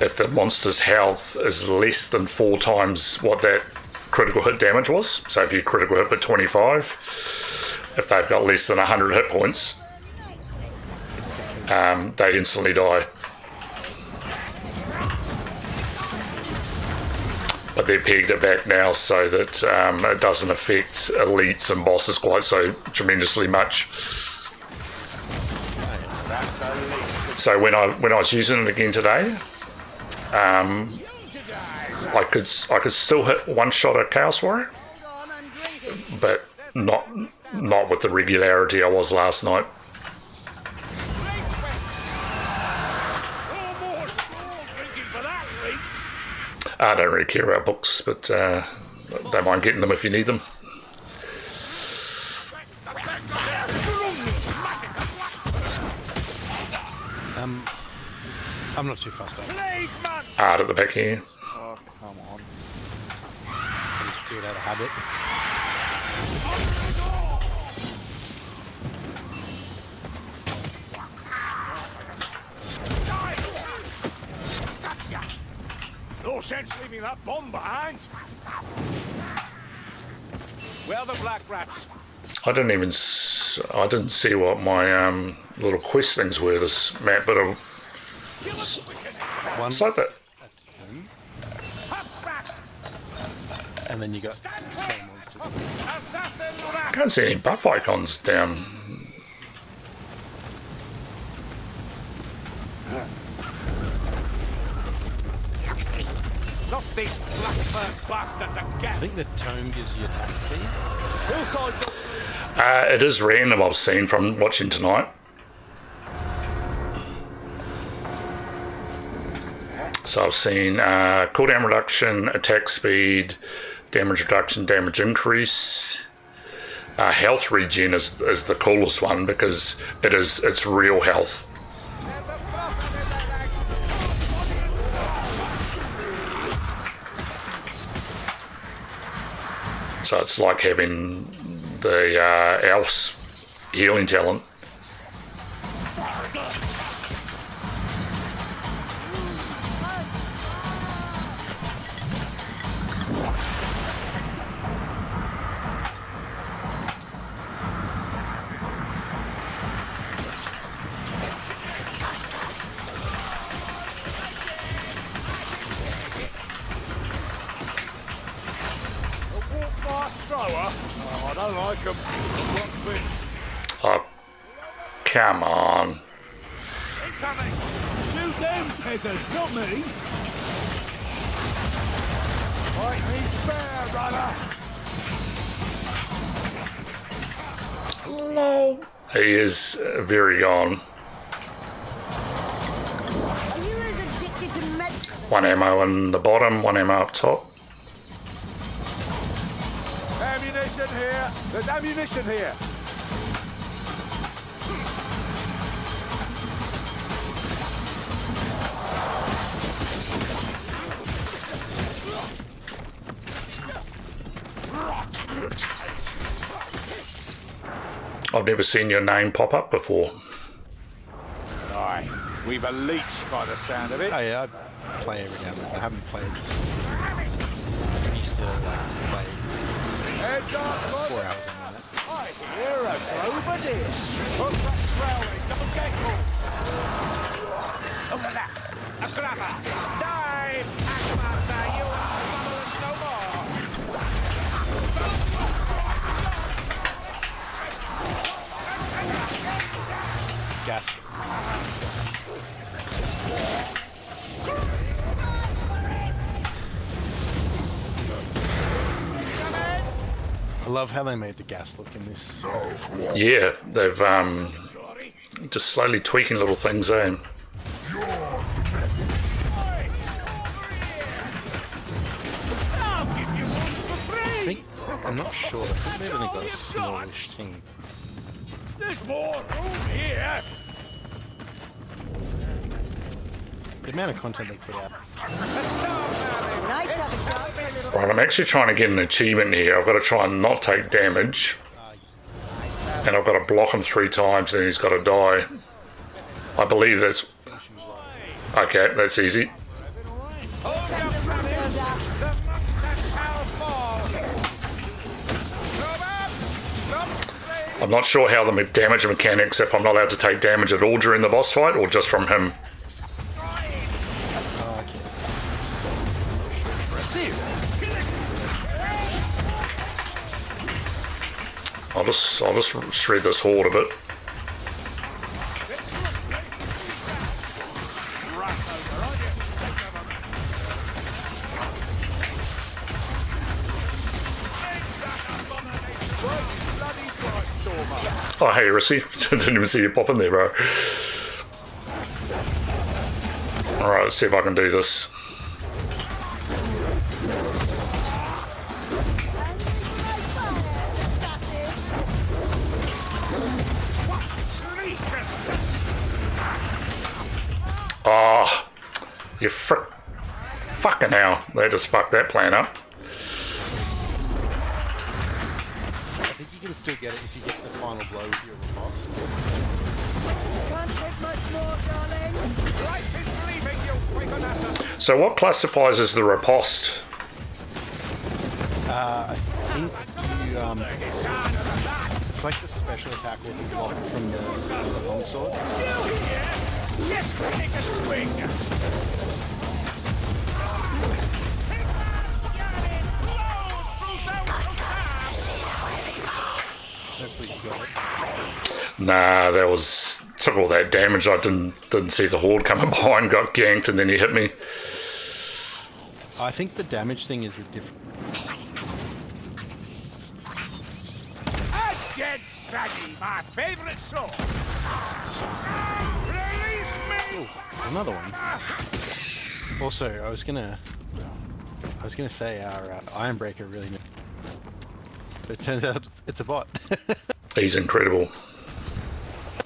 B: if the monster's health is less than 4 times what that critical hit damage was, so if you critical hit for 25, if they've got less than 100 hit points, they instantly die. But they've pegged it back now so that it doesn't affect elites and bosses quite so tremendously much. So when I was using it again today, I could still hit one shot at Chaos Warrior, but not with the regularity I was last night. I don't really care about books, but don't mind getting them if you need them.
L: I'm not too fast on.
B: Art at the back here.
A: Oh, come on.
L: I just do it out of habit.
J: No sense leaving that bomb behind. Where are the black rats?
B: I didn't see what my little quest things were this map, but it's like that.
L: And then you got
B: I can't see any buff icons down.
J: Not these blackbird bastards again.
L: I think the tome gives you attack speed.
J: Hillside.
B: It is random, I've seen from watching tonight. So I've seen cooldown reduction, attack speed, damage reduction, damage increase. Health regen is the coolest one because it's real health. So it's like having the elf's healing talent.
J: I don't like them.
B: Oh, come on.
J: Shoot them, peasants, not me. Fight me fair, brother.
B: No. He is very gone.
E: Are you as addicted to meds?
B: One ammo in the bottom, one ammo up top.
J: Ammunition here. There's ammunition here.
B: I've never seen your name pop up before.
J: Aye, we've a leech by the sound of it.
L: Oh yeah, I play every now and then. I haven't played. I used to play
J: Heads up,
L: 4 hours a minute.
J: I hear a Grover deer. Hook that railway, don't get caught. Look at that, a grabber. Dive, Hackmaster, you won't follow us no more.
L: Gas. I love how they made the gas look in this.
B: Yeah, they've just slowly tweaking little things in.
L: I'm not sure. I think they've only got a smallish thing.
J: There's more room here.
L: The amount of content they put out.
E: Nice to have a job for a little.
B: Right, I'm actually trying to get an achievement here. I've got to try and not take damage. And I've got to block him 3 times, then he's got to die. I believe that's... Okay, that's easy. I'm not sure how the damage mechanics, if I'm not allowed to take damage at all during the boss fight, or just from him. I'll just shred this horde a bit. Oh hey Rissy, didn't even see you pop in there, bro. Alright, let's see if I can do this. Oh, you fucking hell. They just fucked that plan up.
L: I think you can still get it if you get the final blow with your boss.
E: Can't take much more, darling.
J: Life is leaving you, Quick Onassis.
B: So what classifies as the riposte?
L: I think you it's like the special attack with the block from the longsword.
J: Yes, take a swing.
L: Hopefully you got it.
B: Nah, that was took all that damage. I didn't see the horde coming behind, got ganked, and then he hit me.
L: I think the damage thing is a different.
J: A dead faggy, my favourite song. Release me.
L: Another one. Also, I was gonna say our Ironbreaker really knew. But it turns out it's a bot.
B: He's incredible.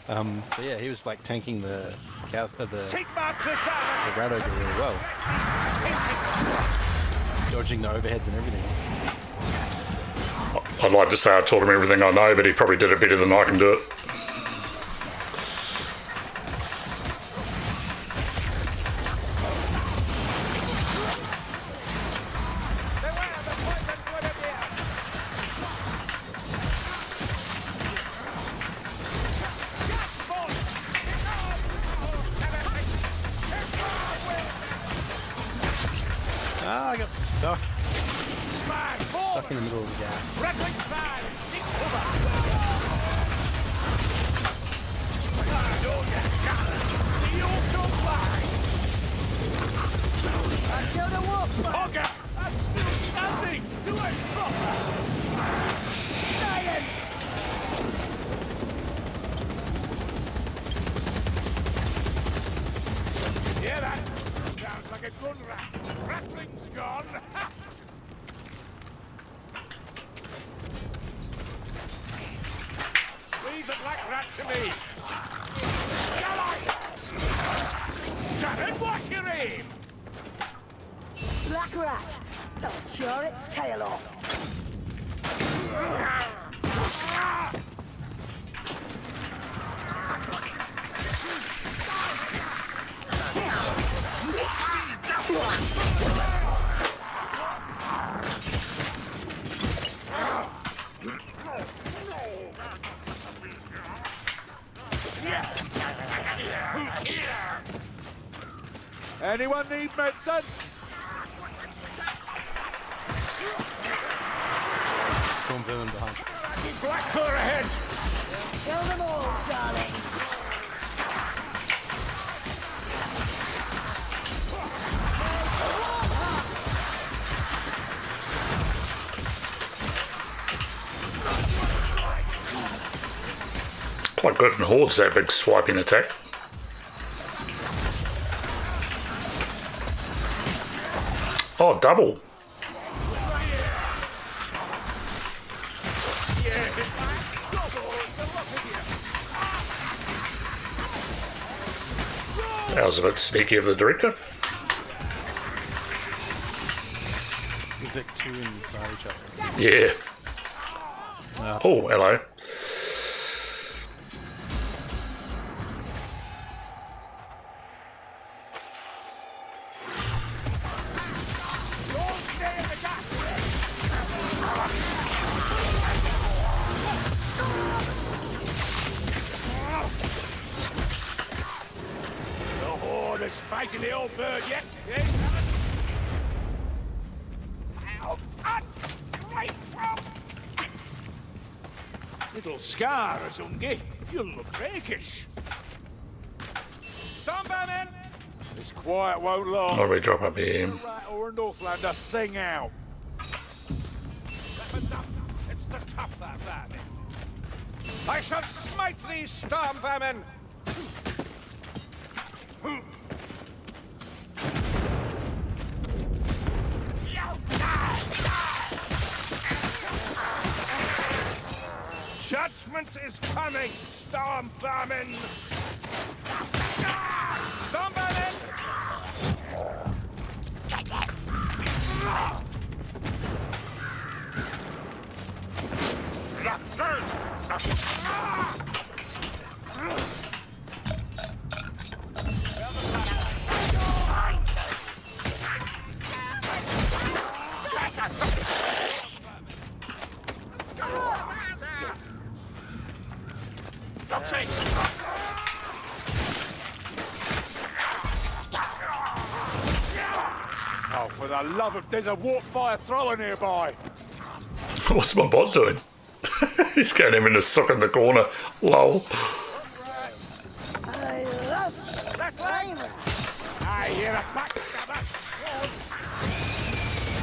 L: But yeah, he was like tanking the
J: Sigma Chrysalis.
L: Rat Ogre really well. Dodging the overheads and everything.
B: I'd like to say I taught him everything I know, but he probably did it better than I can do it.
L: Ah, I got stuck. Stuck in the middle of the gap.
J: Hogger! I'm still standing! Do it proper! Giant! Hear that? Sounds like a gun rat. Rattling's gone. Leave the black rat to me. Sharon, watch your aim!
G: Black rat. I'll tear its tail off.
J: Anyone need medicine?
L: Storm vermin behind.
J: Blackfur ahead!
G: Kill them all, darling.
B: Quite good in hordes, that big swiping attack. Oh, double. That was a bit sneaky of the director.
L: Is it two inside each other?
B: Yeah. Oh, hello.
J: The horde is fighting the old bird yet, eh? Ow! Right from! Little scar, Azungi. You look rakish. Stand by, men! This quiet won't last.
B: What do we drop up here?
J: Right or a Northlander sing out. Weapons up. It's the tough that vermin. I shall smite these storm vermin. Judgment is coming, storm vermin. Storm vermin. Oh, for the love of... There's a warp fire thrower nearby.
B: What's my bot doing? He's getting him in the sock in the corner. Lol.
E: I love flavor.
J: I hear a backstabber.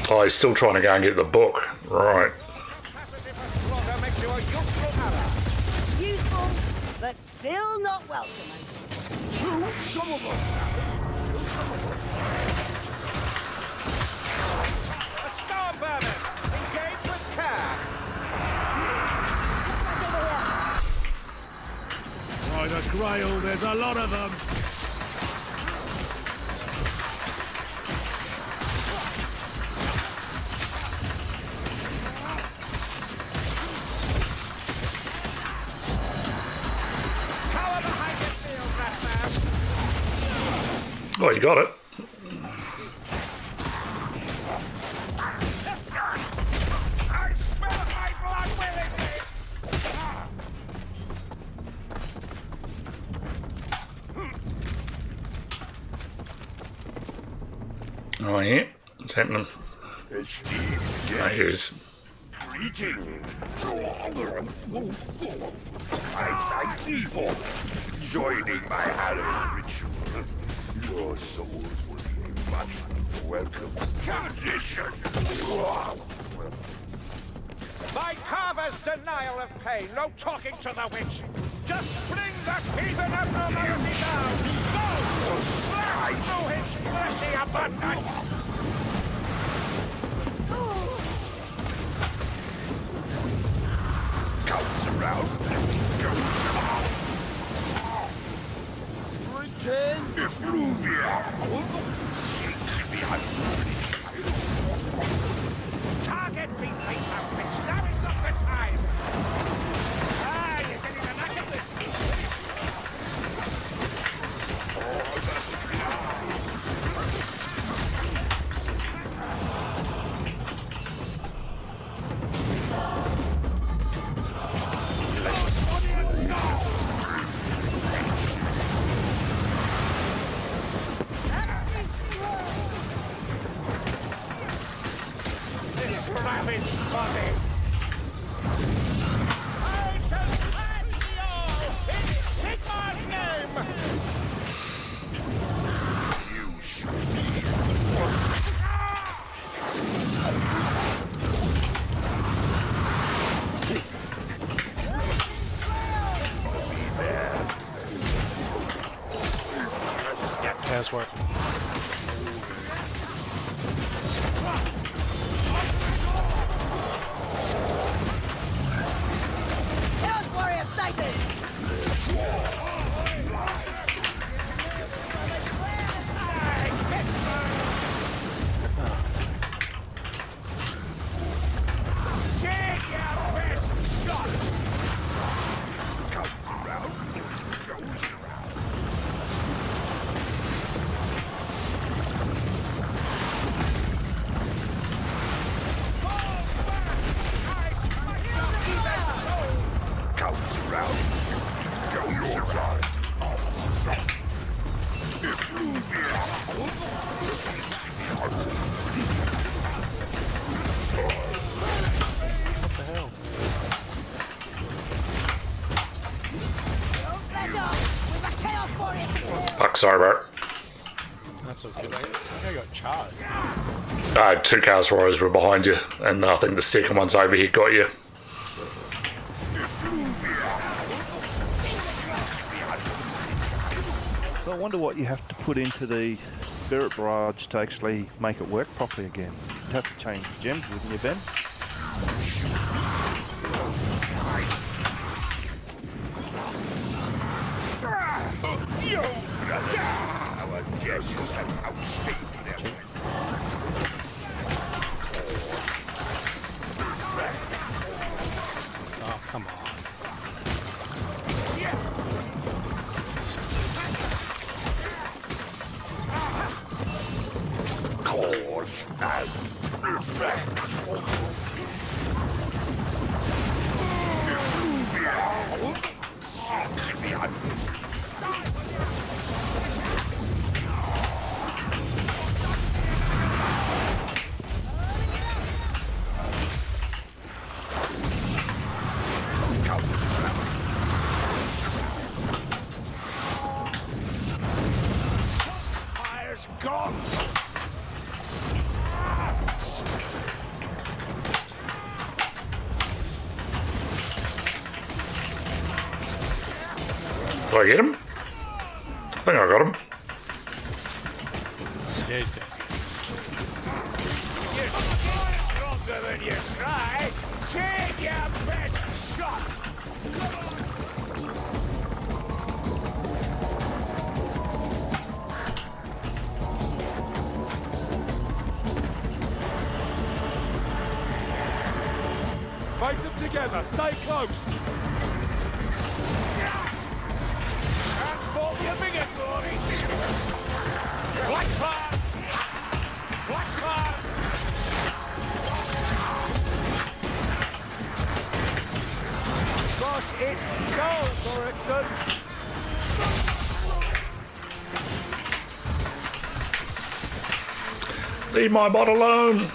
B: Oh, he's still trying to go and get the book. Right.
F: Slaughter makes you a useful ally.
E: Useful, but still not welcome.
J: To some of us.
F: A storm vermin. Engage with care.
J: By the Grail, there's a lot of them.
F: Cover behind your shield, Ratman.
B: Oh, you got it.
F: I smell my blood willingly.
B: Oh, yeah. What's happening? Ah, here it is.
J: My people, joining my Halloween ritual. Your souls will be much welcome. Condition.
F: My carver's denial of pain. No talking to the witch. Just bring the heathen abnormality down. Go! Blast through his fleshy abundance.
J: Comes around and goes around. Return Effluvia. Seek the unholy.
F: Target me, Peter, bitch. Now is not the time. Ah, you're getting the knack of this. This ravished body. I shall smash thee all in Sigmar's name.
J: You should
L: Password.
E: Chaos Warrior sighted!
F: Take your best shot.
J: come around and goes around. Comes around and goes around. Effluvia.
L: What the hell?
E: Don't let up! With a Chaos Warrior to kill!
B: Fuck, sorry, Bart.
L: That's okay. I think I got charged.
B: Two Chaos Warriors were behind you, and I think the second one's over here got you.
A: So I wonder what you have to put into the Spirit Barrage to actually make it work properly again. You'd have to change the gems, wouldn't you, Ben?
J: Our guesses have outstayed their
L: Oh, come on.
J: cause and effect. Seek the unholy.
B: Did I get him? I think I got him.
L: Yeah, he's dead.
F: You're stronger than you try. Take your best shot. Face them together. Stay close. Transport your bigger glory. Black cloud. Black cloud. Gosh, it's skull, Morrison.
B: Leave my bot alone.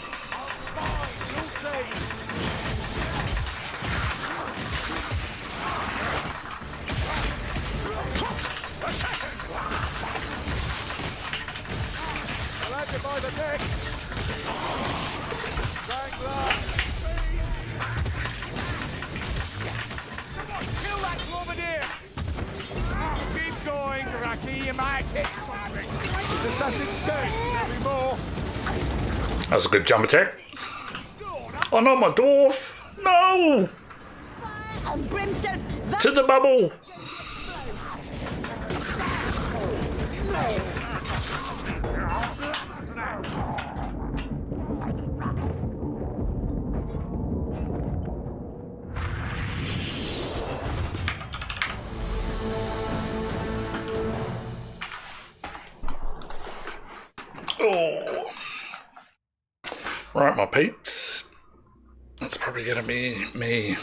F: By the neck. Strangler. Come on, kill that Globadier. Keep going, Rocky. You might hit something. The assassin's dead. There'll be more.
B: That was a good jump attack. Oh, not my dwarf. No!
G: Brimstone,
B: To the bubble. Oh. Right, my peeps. That's probably gonna be me.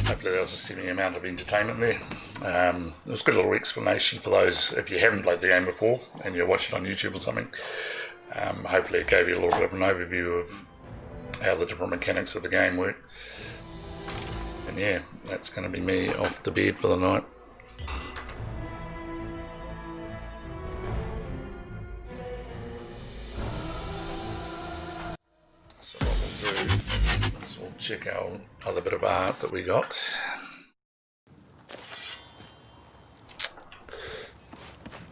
B: Hopefully there was a semi amount of entertainment there. It was a good little explanation for those if you haven't played the game before and you're watching on YouTube or something. Hopefully it gave you a little bit of an overview of how the different mechanics of the game work. And yeah, that's going to be me off to bed for the night. So what we'll do is we'll check our other bit of art that we got.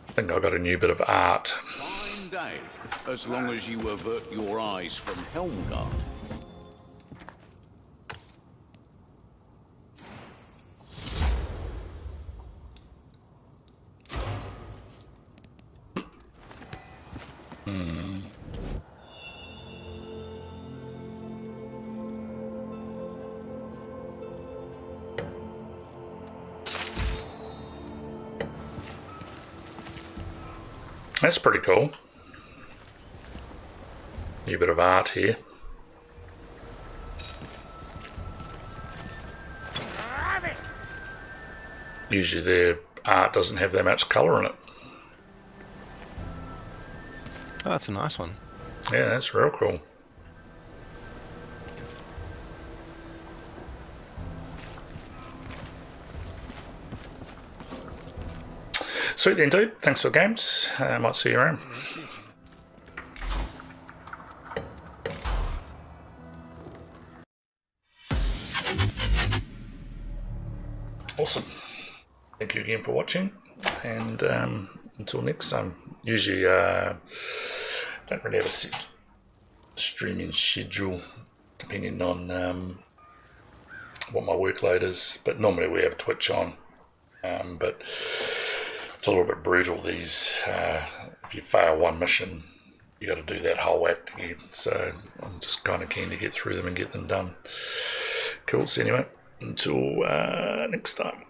B: I think I got a new bit of art.
C: Fine day, as long as you avert your eyes from Helmgart.
B: That's pretty cool. New bit of art here. Usually their art doesn't have that much colour in it.
L: Oh, that's a nice one.
B: Yeah, that's real cool. Sweet then, dude. Thanks for the games. Might see you around. Awesome. Thank you again for watching. And until next time. Usually don't really have a set streaming schedule depending on what my workload is. But normally we have Twitch on. But it's a little bit brutal these, if you fail one mission, you got to do that whole act again. So I'm just kind of keen to get through them and get them done. Cool, so anyway, until next time.